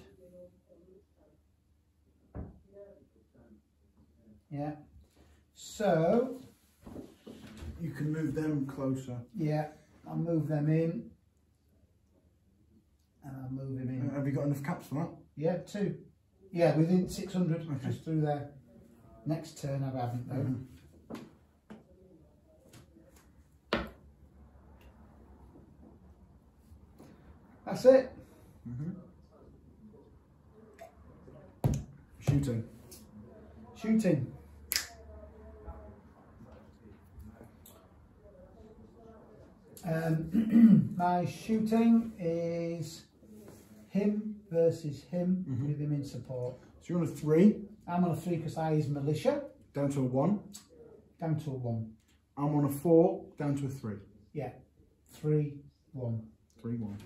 Yeah. So you can move them closer. Yeah, I'll move them in. And I'll move him in. Have you got enough caps for that? Yeah, 2. Yeah, within 600, okay. Just through there. Next turn I haven't though. That's it. Shooting. Shooting. My shooting is him versus him with him in support. So you're on a 3. I'm on a 3 because I is militia. Down to a 1. Down to a 1. I'm on a 4. Down to a 3. Yeah. 3, 1. 3, 1.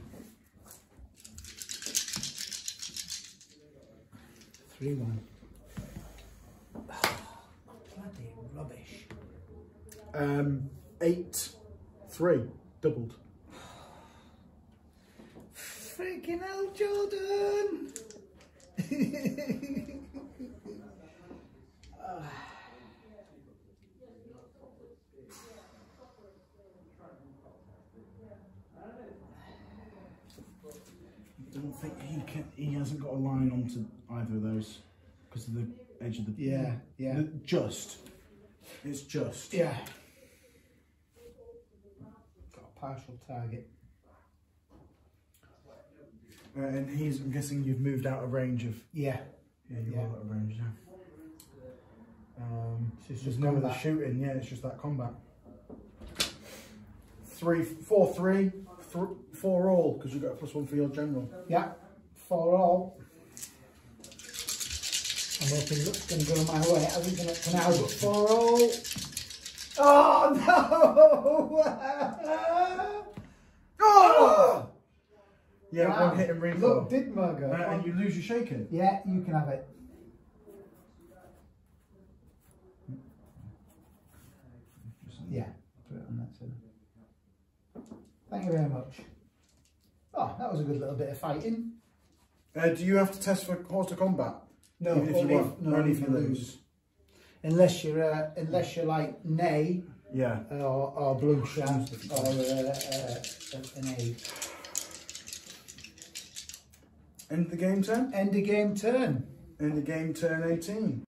3, 1. Bloody rubbish. 8, 3. Doubled. Freaking hell, Jordan! I don't think he hasn't got a line onto either of those because of the edge of the... Yeah. It's just. Yeah. Got a partial target. And I'm guessing you've moved out of range of... Yeah. Yeah, you are out of range now. It's just just none of the combat. shooting, yeah, it's just that combat. 4, 3, 4 all, because you've got a +1 for your general. Yeah, 4 all. I'm hoping it's going to go my way. I think going to now, but 4 all. Oh no! Oh! Yeah, Wow. 1 hit and recoil. Look, did Margo. And you lose your shaking. Yeah, you can have it. Yeah, put it on that side. Thank you very much. Oh, that was a good little bit of fighting. Do you have to test for horse to combat? No, even if you win, only if you lose. Unless you're like Nay, yeah, or Blue Shaft, or an A. End the game turn? End of game turn. End the game turn 18.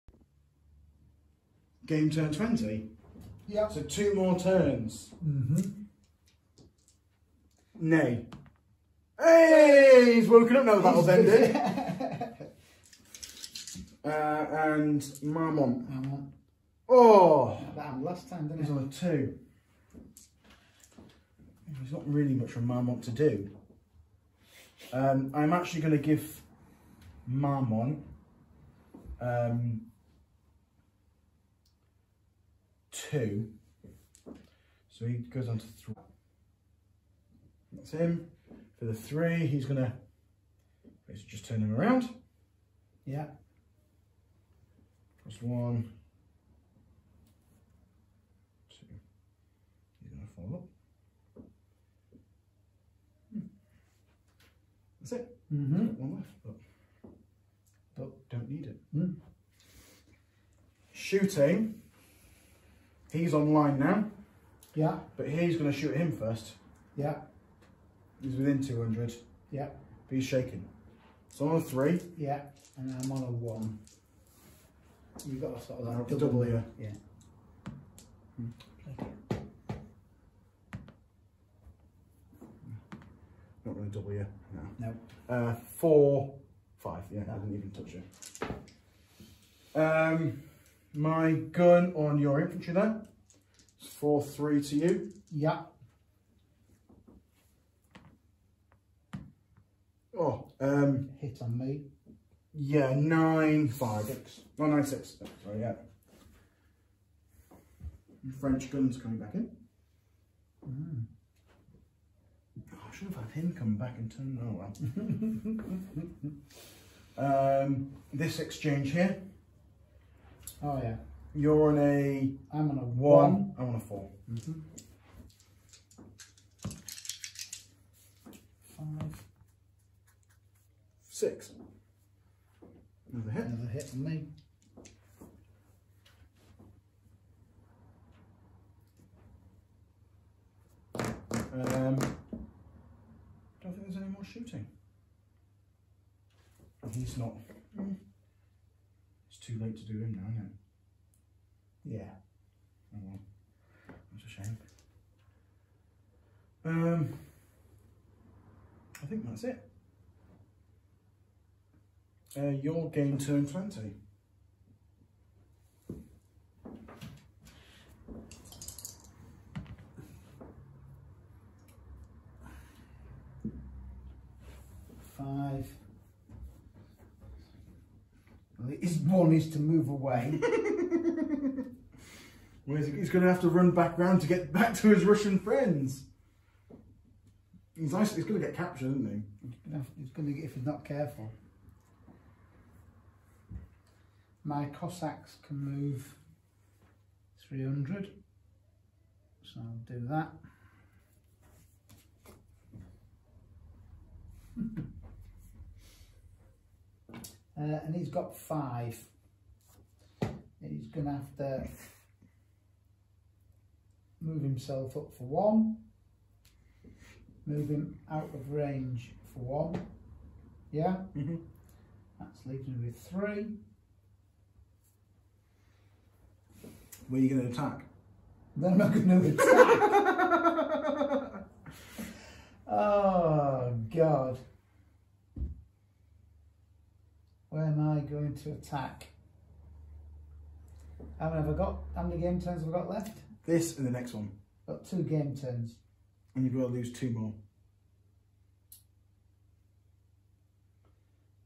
Game turn 20? Yeah. So 2 more turns. Nay. Hey, he's woken up now, that'll end it. And Marmont. Oh! That last time, didn't He's it? on a 2. There's not really much for Marmont to do. I'm actually going to give Marmont 2. So he goes on to 3. That's him. For the 3, he's going to just turn him around. Yeah. +1, 2. He's going to follow up. That's it. Got 1 left, but don't need it. Shooting. He's online now. Yeah. But he's going to shoot him first. Yeah. He's within 200. Yeah. But he's shaking. So I'm on a 3. Yeah. And I'm on a 1. You've got a sort of like double here. Yeah. W. No. No. 4, 5. Yeah, I didn't even touch it. My gun on your infantry then. It's 4-3 to you. Yeah. Oh, hit on me. Yeah, 9-5. No, 9-6. Sorry, yeah. French gun's coming back in. Mm. Oh, I should have had him come back and turn. Oh well. This exchange here. Oh yeah. You're on a. I'm on a 1. I'm on a 4. 5. 6. Another hit. Another hit on me. Don't think there's any more shooting. He's not. It's too late to do him now, isn't it? Yeah. Oh well. That's a shame. I think that's it. Your game turn 20. His 1 is to move away. Well, he's going to have to run back round to get back to his Russian friends. He's going to get captured, isn't he? He's going to get, if he's not careful. My Cossacks can move 300, so I'll do that. And he's got 5. He's going to have to move himself up for 1, move him out of range for 1. Yeah? That's leaving me with 3. Where are you going to attack? Then I'm not going to attack. Oh, God. Where am I going to attack? How many game turns have I got left? This and the next one. Got 2 game turns. And you've got to lose 2 more.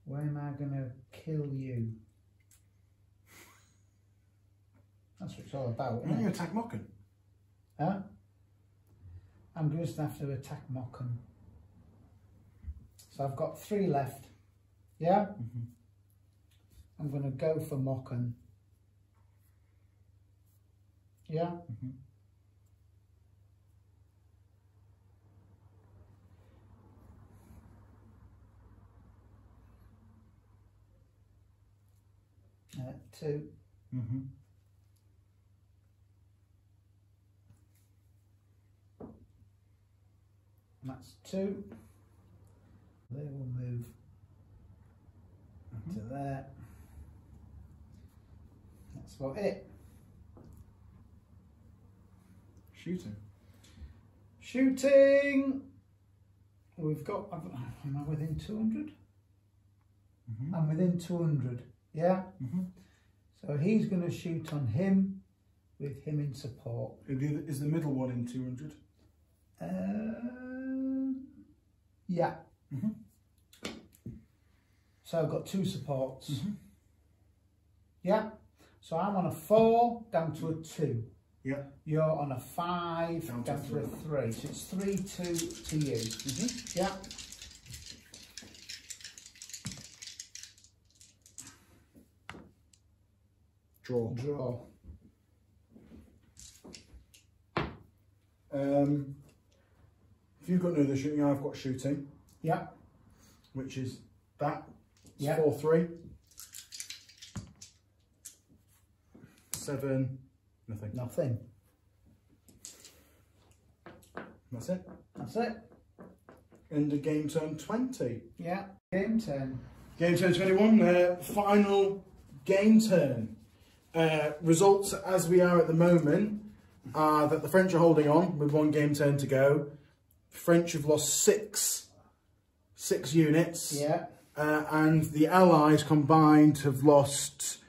Where am I going to kill you? That's what it's all about, isn't it? You attack Mockern. Huh? I'm going to have to attack Mockern. So I've got 3 left. Yeah? I'm going to go for Mockern. Yeah? Two. That's 2. They will move to there. That's about it. Shooting. Shooting! We've got, am I within 200? I'm within 200, yeah? So he's going to shoot on him with him in support. Is the middle one in 200? Yeah. So I've got 2 supports. Yeah. So I'm on a 4 down to a 2. Yeah. You're on a 5 down to a 3. So it's 3-2 to you. Yeah. Draw. Draw. If you've got no other shooting, I've got shooting. Yeah. Which is that. It's yeah. 4-3. 7. Nothing. Nothing. That's it. That's it. And a game turn 20. Yeah. Game turn. Game turn 21. Final game turn. Results as we are at the moment are that the French are holding on with 1 game turn to go. French have lost 6 6 units. Yeah. And the Allies combined have lost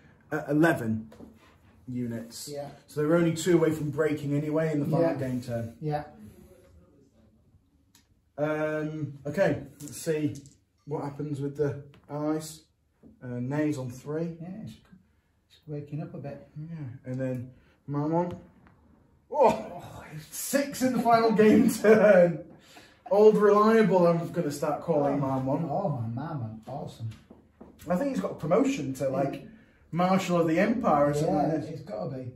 11 units. Yeah. So they're only 2 away from breaking anyway in the final game turn. Yeah. Okay, let's see what happens with the Allies. Nay's on 3. Yeah, it's waking up a bit. Yeah, and then Marmon. Oh, 6 in the final game turn. Old reliable, I'm going to start calling Marmon. Oh, my Marmon, awesome. I think he's got a promotion to like Marshal of the Empire or something like Yeah, this. it's got to be.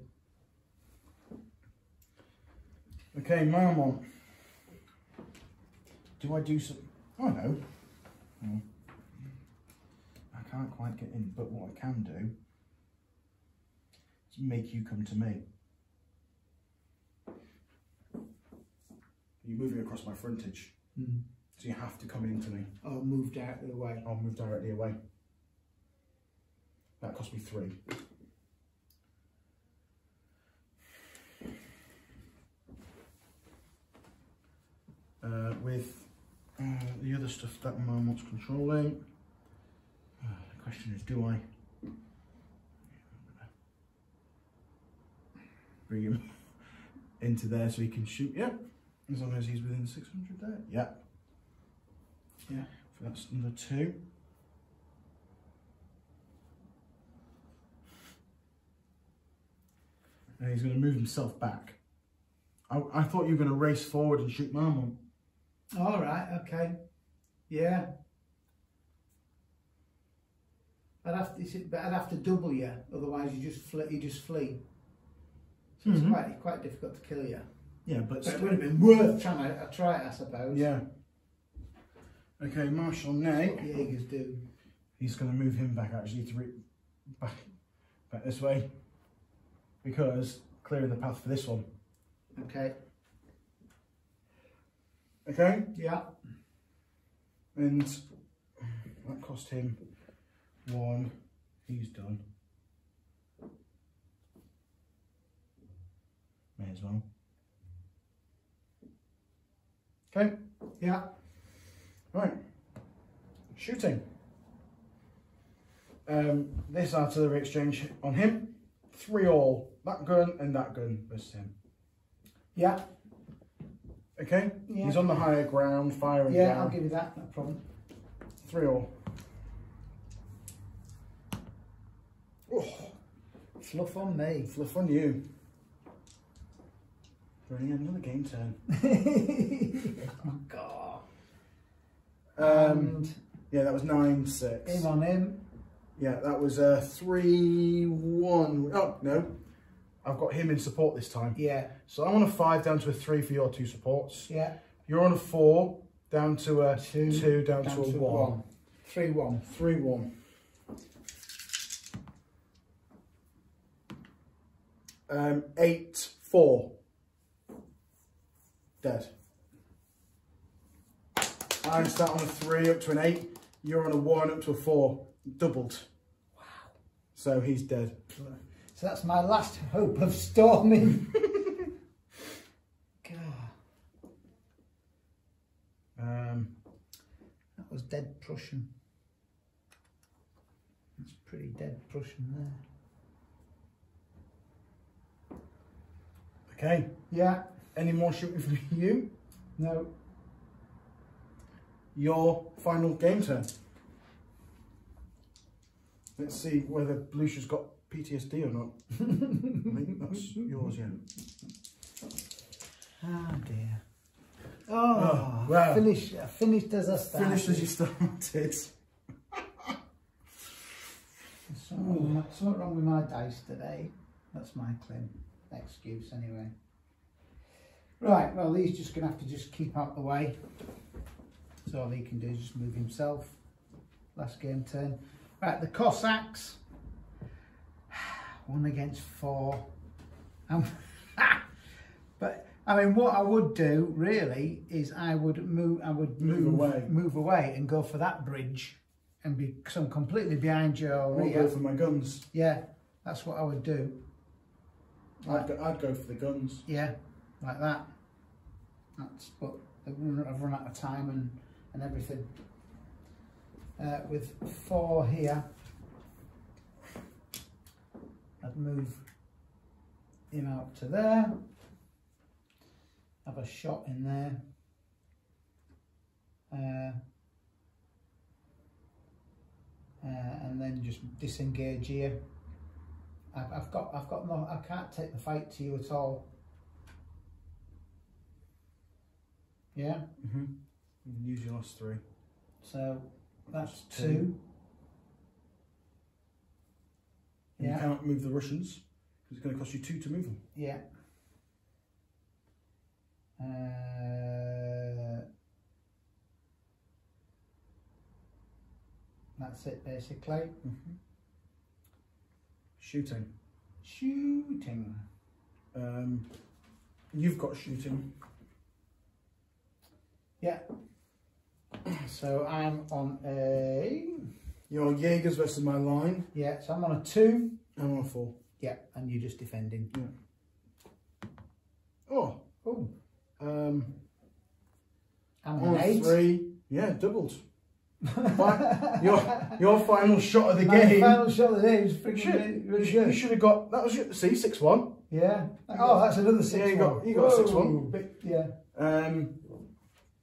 Okay, Marmon. Do I do some... Oh, no. Oh. I can't quite get in, but what I can do is make you come to me. You're moving across my frontage, so you have to come into me. I'll move directly away. I'll move directly away. That cost me 3. With the other stuff that man wants controlling, the question is, do I bring him into there so he can shoot? Yeah, as long as he's within 600 there. Yeah. Yeah, so that's number 2. And he's going to move himself back. I thought you were going to race forward and shoot Marmon. All right, okay. Yeah. I'd have to double you, otherwise you just flee. So it's quite difficult to kill you. Yeah, but it would have been worth trying to try it, I suppose. Yeah. Okay, Marshal Ney. What Jaegers do. He's going to move him back actually back this way, because clearing the path for this one. Okay. Okay. Yeah. And that cost him 1. He's done. May as well. Okay. Yeah. Right. Shooting. This artillery exchange on him. 3 all. That gun and that gun versus him. Yeah. Okay. Yeah. He's on the higher ground, firing Yeah, down. I'll give you that. No problem. 3 all. Oh, Fluff on me. fluff on you. Running another game turn. Oh God. Yeah, that was 9-6. In on him. Yeah, that was 3-1. Oh no, I've got him in support this time. Yeah. So I'm on a 5 down to a 3 for your 2 supports. Yeah. You're on a 4 down to a 2 down to a 1. 3-1. 3-1. 8-4. Dead. I start on a 3 up to an 8. You're on a 1 up to a 4. Doubled. Wow. So he's dead. So that's my last hope of storming. God. That was dead Prussian. That's pretty dead Prussian there. Okay. Yeah. Any more shooting from you? No. Your final game turn. Let's see whether Blucher's got PTSD or not. I think that's yours, yeah. Oh dear. Oh, wow. Finished as I started. Finished as you started. Something wrong with my dice today. That's my claim. Excuse anyway. Right, well he's just going to have to just keep out the way. So all he can do is just move himself. Last game turn. Right, the Cossacks. 1 against 4. But I mean, what I would do really is I would move away and go for that bridge, and be some completely behind you. I'll go for my guns. Yeah, that's what I would do. I'd go for the guns. Yeah, like that. That's, but I've run out of time and everything. with 4 here. I'd move him out to there. Have a shot in there. And then just disengage here. I've got no. I can't take the fight to you at all. Yeah. Use your last 3. So that's 2. And you cannot move the Russians because it's going to cost you 2 to move them. Yeah. That's it basically. Shooting. Shooting. You've got shooting. Yeah. So I'm on a... Your Jaegers versus my line. Yeah, so I'm on a 2. I'm on a 4. Yeah, and you're just defending. Yeah. Oh. Oh. I'm on an 8. 3. Yeah, doubled. your final shot of the game. Final shot of the game is freaking really good. You should have got, that was your, see, 6-1. Yeah. Oh, that's another 6-1. Yeah, you got 6-1. Yeah.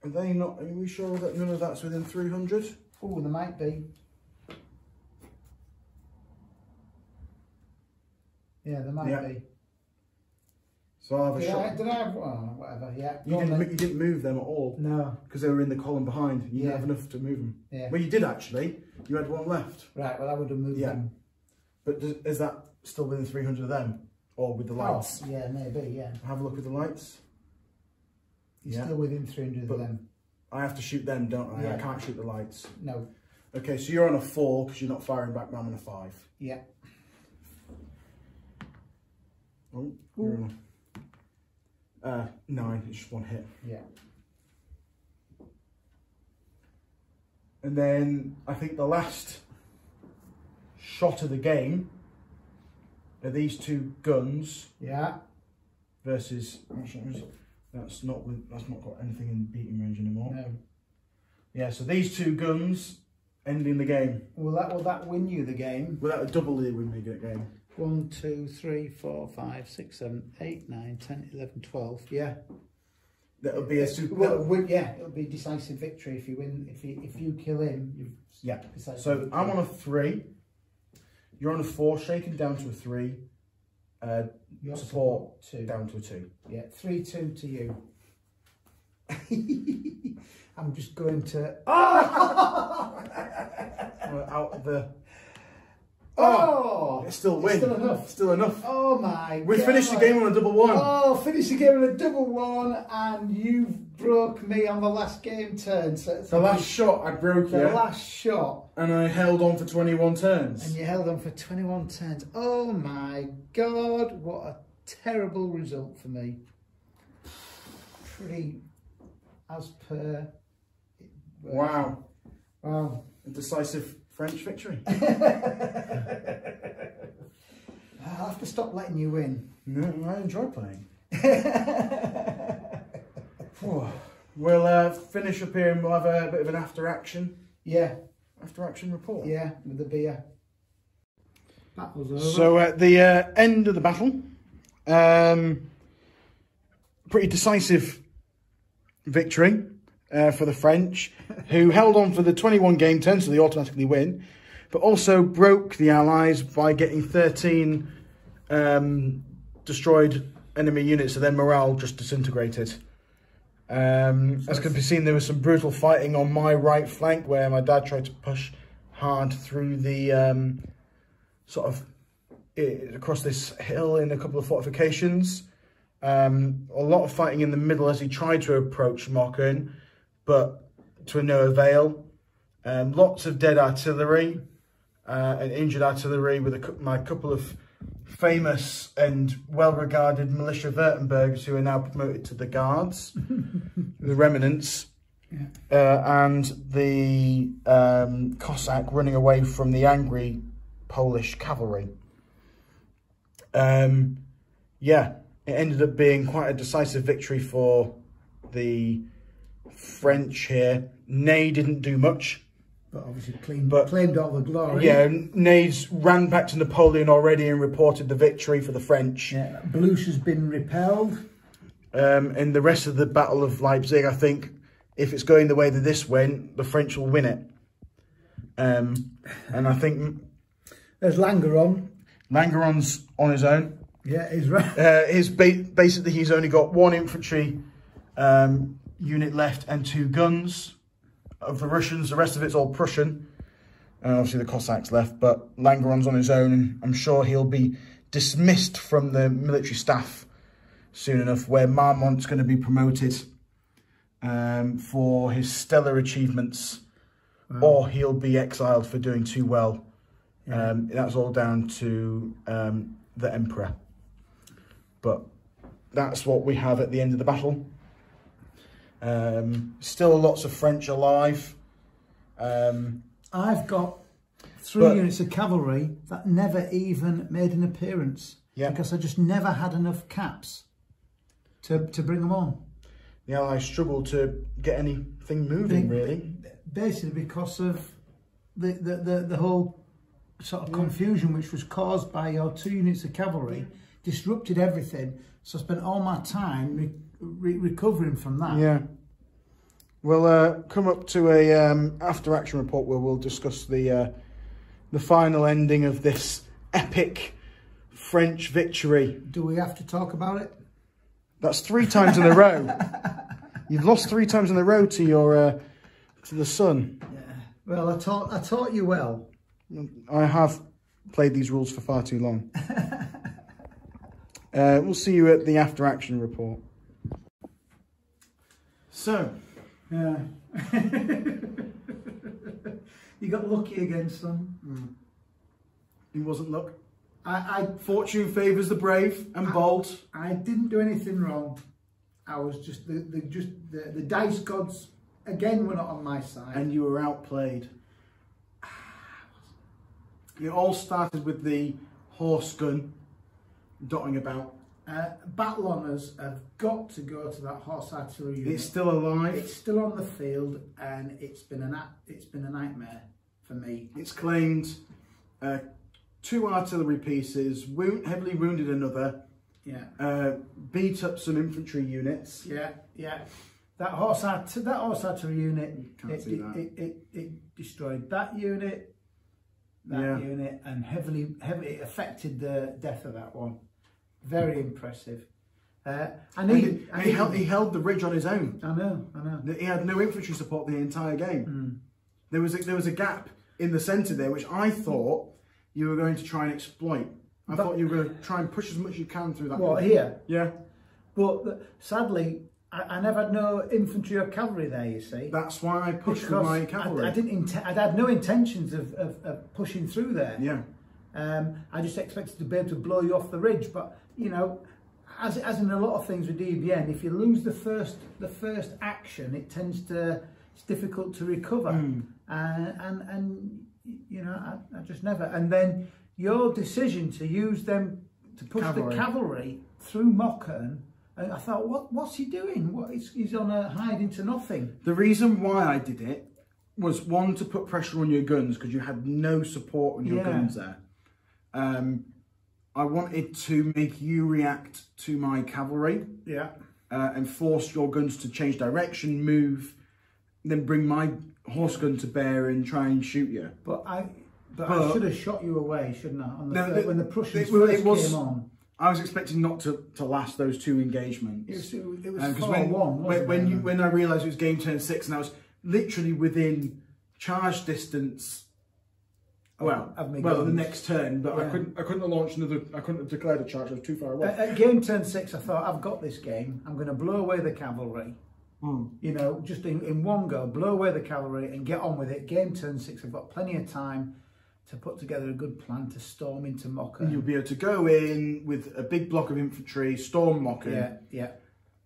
Are they not, are we sure that none of that's within 300? Oh, there might be. Yeah, there might be. So I'll have a shot. Did I have, oh, whatever, yeah. You didn't move them at all. No. Because they were in the column behind. You didn't have enough to move them. Yeah. Well, you did actually. You had 1 left. Right, well, I would have moved them. But is that still within 300 of them? Or with the lights? Oh, yeah, maybe, yeah. Have a look at the lights. You're still within 300 of them. I have to shoot them, don't I? Yeah. I can't shoot the lights. No. Okay, so you're on a 4 because you're not firing back, but I'm on a 5. Yeah. Oh, you're on a 9, it's just 1 hit. Yeah. And then I think the last shot of the game are these 2 guns. Yeah. Versus that's not got anything in beating range anymore. No. Yeah, so these 2 guns ending the game. Will that win you the game? Well, that would double the win me the game. 1, 2, 3, 4, 5, 6, 7, 8, 9, 10, 11, 12. Yeah. That'll be a super. Well, yeah, it'll be decisive victory if you win. If you kill him, you've So victory. I'm on a 3. You're on a 4, shaken down to a 3. Your support 2 down to a 2. Yeah, 3-2 to you. I'm just going to. Out of the. Oh! It's still win. Still enough. Still enough. Oh my God. We finished the game on a 1-1. Oh, finished the game on a 1-1, and you broke me on the last game turn. So the last shot I broke you. The last shot. And I held on for 21 turns. And you held on for 21 turns. Oh my God, what a terrible result for me. Pretty as per. Wow. Wow. A decisive French victory. I'll have to stop letting you win. No, I enjoy playing. We'll finish up here and we'll have a bit of an after action. Yeah. After action report. Yeah, with the beer. Battle's over. So at the end of the battle, pretty decisive victory for the French, who held on for the 21 game turn, so they automatically win, but also broke the Allies by getting 13 destroyed enemy units, so then morale just disintegrated. As can be seen, there was some brutal fighting on my right flank where my dad tried to push hard through the across this hill in a couple of fortifications. A lot of fighting in the middle as he tried to approach Mockern, but to no avail. Lots of dead artillery and injured artillery with my couple of famous and well-regarded militia Württembergers who are now promoted to the Guards, the remnants, and the Cossack running away from the angry Polish cavalry. Yeah, it ended up being quite a decisive victory for the French here. Ney didn't do much. But obviously claimed all the glory. Yeah, Ney's ran back to Napoleon already and reported the victory for the French. Yeah, Bluche has been repelled. In the rest of the Battle of Leipzig, I think if it's going the way that this went, the French will win it. And I think... There's Langeron. Langeron's on his own. Yeah, he's right. Basically, he's only got 1 infantry unit left and 2 guns. Of the Russians, the rest of it's all Prussian. And obviously the Cossacks left, but Langeron's on his own, and I'm sure he'll be dismissed from the military staff soon enough, where Marmont's going to be promoted for his stellar achievements, or he'll be exiled for doing too well. Yeah. That's all down to the Emperor. But that's what we have at the end of the battle. Still lots of French alive. I've got 3 units of cavalry that never even made an appearance. Yeah. Because I just never had enough caps to bring them on. The Allies struggled to get anything moving, really. Basically because of the whole sort of confusion which was caused by your 2 units of cavalry, disrupted everything. So I spent all my time recovering from that. Yeah. We'll come up to a after action report where we'll discuss the final ending of this epic French victory. Do we have to talk about it? That's 3 times in a row. You've lost 3 times in a row to your to the Sun. Yeah. Well, I taught you well. I have played these rules for far too long. We'll see you at the after action report. So, yeah. You got lucky against them. It wasn't luck. Fortune favours the brave and bold. I didn't do anything wrong. I was just the dice gods again were not on my side. And you were outplayed. It all started with the horse gun dotting about. Battle honours have got to go to that horse artillery unit. It's still alive. It's still on the field, and it's been a nightmare for me. It's claimed 2 artillery pieces, heavily wounded another. Yeah. Beat up some infantry units. Yeah, yeah. That horse artillery unit. It destroyed that unit. That unit, and heavily affected the death of that one. Very impressive. And he held the ridge on his own. I know. He had no infantry support the entire game. There was a gap in the centre there, which I thought you were going to try and exploit. I thought you were going to try and push as much as you can through that. What, here? Yeah. But sadly, I never had no infantry or cavalry there, you see. That's why I pushed with my cavalry. I had no intentions of pushing through there. Yeah. I just expected to be able to blow you off the ridge, but you know, as in a lot of things with DBN, if you lose the first action, it's difficult to recover. And you know, I just never. And then your decision to use them to push the cavalry through Mockern. And I thought, what's he doing? He's on a hide into nothing. The reason why I did it was, 1, to put pressure on your guns, because you had no support on your guns there. I wanted to make you react to my cavalry. Yeah. And force your guns to change direction, move, then bring my horse gun to bear and try and shoot you. But I should have shot you away, shouldn't I? When the Prussians first came on. I was expecting not to last those 2 engagements. It was 4-1, when I realised it was game turn 6 and I was literally within charge distance. Well, the next turn, but I couldn't have launched another. I couldn't have declared a charge. I was too far away. At game turn 6, I thought, I've got this game. I'm going to blow away the cavalry. You know, just in one go, blow away the cavalry and get on with it. Game turn 6, I've got plenty of time to put together a good plan to storm into Mockern. And you'll be able to go in with a big block of infantry, storm Mockern. Yeah.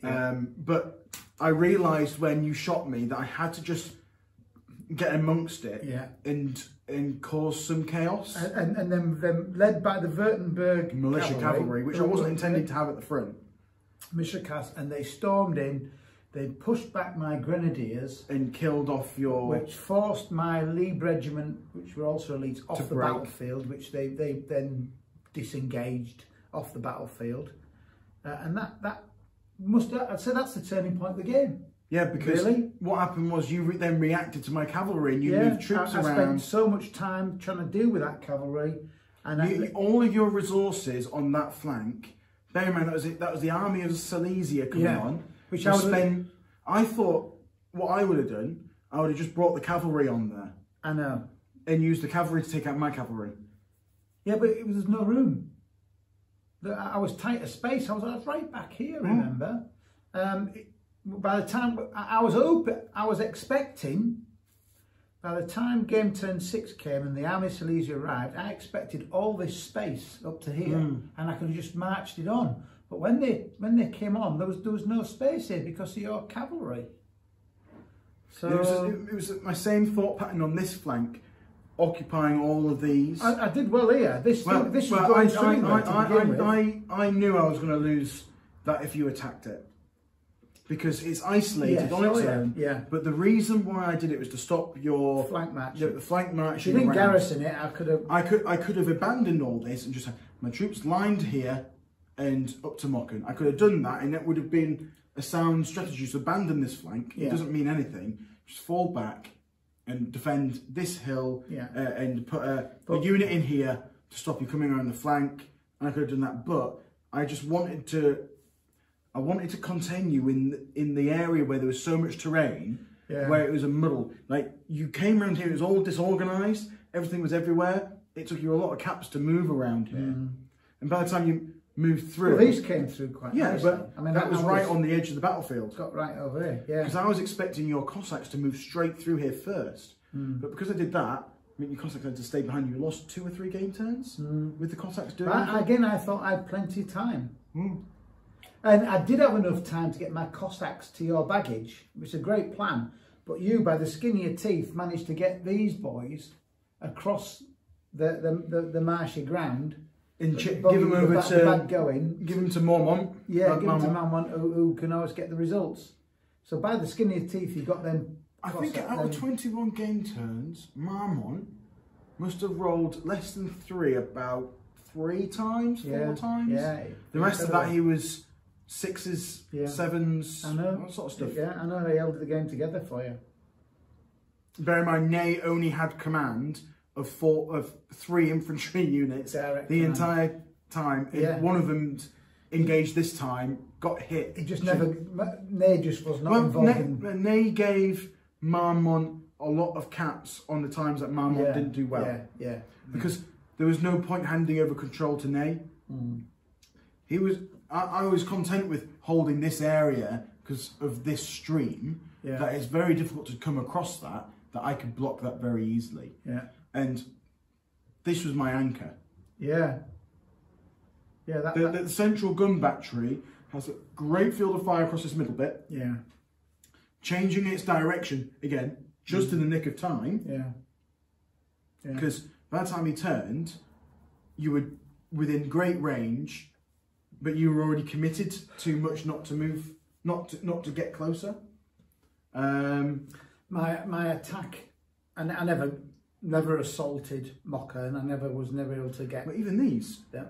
But I realised when you shot me that I had to just get amongst it and cause some chaos. And then led by the Württemberg militia cavalry, which I wasn't intending to have at the front. Militia cast, and they stormed in. They pushed back my grenadiers and killed off your... Which forced my Lieb regiment, which were also elites, off the break. battlefield, which they then disengaged off the battlefield. And that must, I'd say that's the turning point of the game. Yeah, because what happened was you then reacted to my cavalry and you moved troops around. I spent so much time trying to deal with that cavalry. And all of your resources on that flank, bear in mind that was the army of Silesia coming on. Which I thought what I would have done, I would have just brought the cavalry on there. I know. And used the cavalry to take out my cavalry. Yeah, but there's no room. I was tight of space. I was right back here, remember? By the time I was expecting, by the time game turn 6 came and the army of Silesia arrived, I expected all this space up to here, and I could have just marched it on. But when they came on, there was no space here because of your cavalry. So it was my same thought pattern on this flank, occupying all of these. I did well here. This was going through. I knew I was going to lose that if you attacked it, because it's isolated on its own. Yeah. But the reason why I did it was to stop your flank march. The flank march. If you didn't garrison it, I could have. I could have abandoned all this and just had my troops lined here and up to Mockern. I could have done that, and it would have been a sound strategy to abandon this flank. It doesn't mean anything. Just fall back and defend this hill, and put a unit in here to stop you coming around the flank. And I could have done that, but I just wanted to. I wanted to contain you in the area where there was so much terrain, where it was a muddle. Like, you came around here, it was all disorganised. Everything was everywhere. It took you a lot of caps to move around here, and by the time you moved through, well, these came through quite nicely. But I mean, that was right on the edge of the battlefield. Got right over here, Because I was expecting your Cossacks to move straight through here first, but because I did that, I mean, your Cossacks had to stay behind you. You lost 2 or 3 game turns with the Cossacks doing that. Again, I thought I had plenty of time. And I did have enough time to get my Cossacks to your baggage, which is a great plan. But you, by the skin of your teeth, managed to get these boys across the marshy ground. And give them over give them to Mormont. Yeah, give them to Mormont, who can always get the results. So by the skin of your teeth, you got them. I think out of 21 game turns, Mormont must have rolled less than 3 about 3 times, 4 times. Yeah. The rest of that, he was 6s, 7s, I know. that sort of stuff. Yeah, I know. They held the game together for you. Bear in mind, Ney only had command of 3 infantry units the entire time. One of them engaged this time, got hit. He just never. Ney just was not involved. Ney gave Marmont a lot of caps on the times that Marmont didn't do well. Because there was no point handing over control to Ney. He was. I was content with holding this area because of this stream. That it's very difficult to come across that I could block that very easily. And this was my anchor. The central gun battery has a great field of fire across this middle bit. Changing its direction again, just in the nick of time. Because by the time he turned, you were within great range, but you were already committed too much not to move, not to get closer. My attack, and I never assaulted Mockern. I was never able to get. But even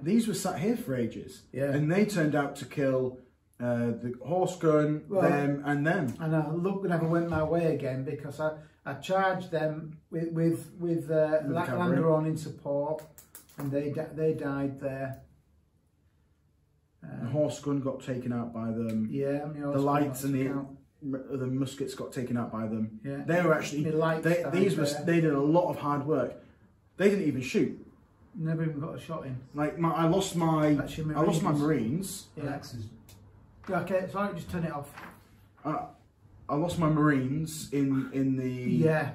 these were sat here for ages, and they turned out to kill the horse gun, them, and them. And luck never went my way again because I charged them with Landeron in support, and they died there. The horse gun got taken out by them. The lights and the muskets got taken out by them. They were actually they did a lot of hard work. They didn't even shoot. Never even got a shot in. Like I lost my Marines. Okay, sorry, just turn it off. I lost my Marines in the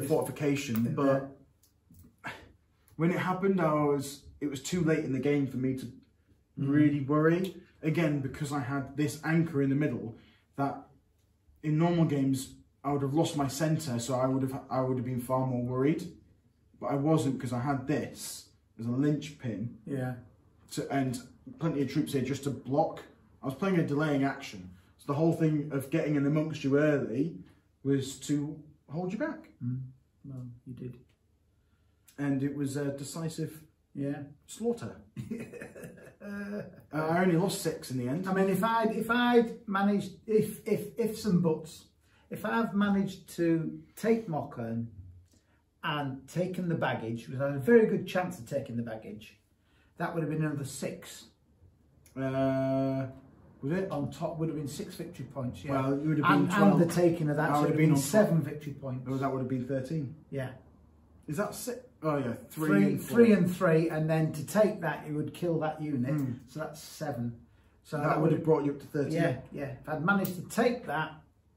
fortification, but when it happened, it was too late in the game for me to really worry. Again, because I had this anchor in the middle, that in normal games I would have lost my centre, so I would have been far more worried. But I wasn't, because I had this as a linchpin. And plenty of troops here just to block. I was playing a delaying action. So the whole thing of getting in amongst you early was to hold you back. Well, you did. And it was a decisive slaughter. I only lost 6 in the end. I mean, if I'd managed, if some buts, if I've managed to take Mockern and taken the baggage, because I had a very good chance of taking the baggage, that would have been another 6. Was it? On top would have been 6 victory points, yeah. Well, it would have been 12. And the taking of that, so would have been 7 victory points. Oh, that would have been 13. Yeah. Is that 6? Oh yeah, 3 and 4. 3 and 3, and then to take that, you would kill that unit, so that's 7. So that would have brought you up to 13. Yeah, yeah. If I'd managed to take that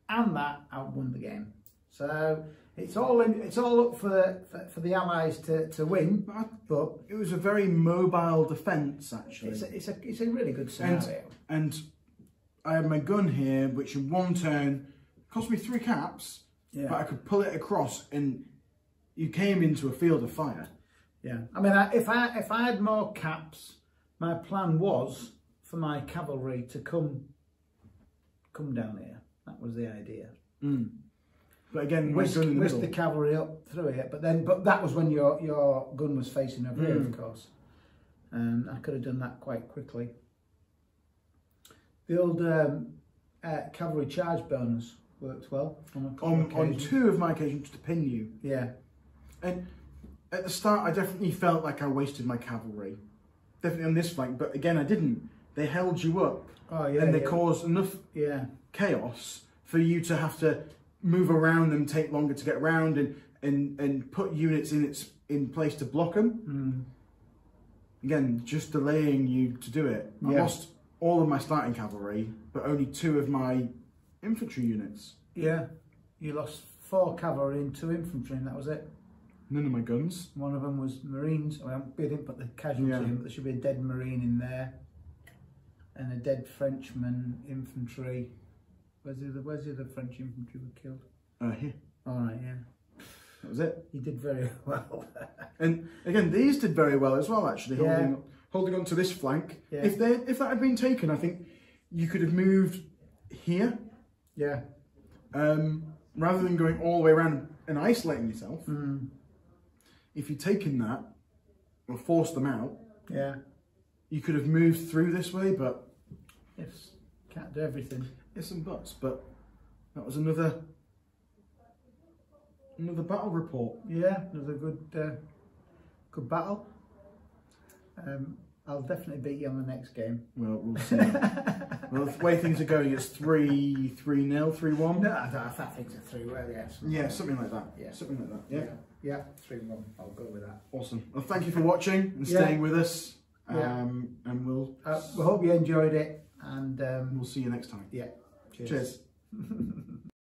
and that, I would won the game. So it's all up for the Allies to win. But it was a very mobile defence, actually. It's a really good scenario. And I had my gun here, which in one turn cost me 3 caps, but I could pull it across, and you came into a field of fire. Yeah, I mean, if I had more caps, my plan was for my cavalry to come down here. That was the idea. But again, whisk the cavalry up through it. But that was when your gun was facing over here, of course. And I could have done that quite quickly. The old cavalry charge bonus worked well on 2 of my occasions to pin you. Yeah. And at the start, I definitely felt like I wasted my cavalry. Definitely on this flank, but again, I didn't. They held you up. Oh, yeah. And they caused enough chaos for you to have to move around and take longer to get around and put units in place to block them. Again, just delaying you to do it. I lost all of my starting cavalry, but only 2 of my infantry units. Yeah, you lost 4 cavalry and 2 infantry, and that was it. None of my guns. One of them was Marines. Well, we didn't put the casualty in, but there should be a dead Marine in there. And a dead Frenchman infantry. Where's the other French infantry we killed? Here. All right, yeah. That was it. You did very well. And again, these did very well as well, actually, holding on to this flank. Yeah. If that had been taken, I think you could have moved here. Yeah. Rather than going all the way around and isolating yourself. If you'd taken that or forced them out, you could have moved through this way, but yes, can't do everything. Yes and buts, but that was another battle report. Yeah, another good battle. I'll definitely beat you on the next game. Well, we'll see. Well, the way things are going, it's 3-0, 3-1. No, I think it's a 3-1. Yes. Yeah, something like that. Yeah, something like that. Yeah, 3-1. I'll go with that. Awesome. Well, thank you for watching and staying with us. And we hope you enjoyed it, and we'll see you next time. Yeah. Cheers.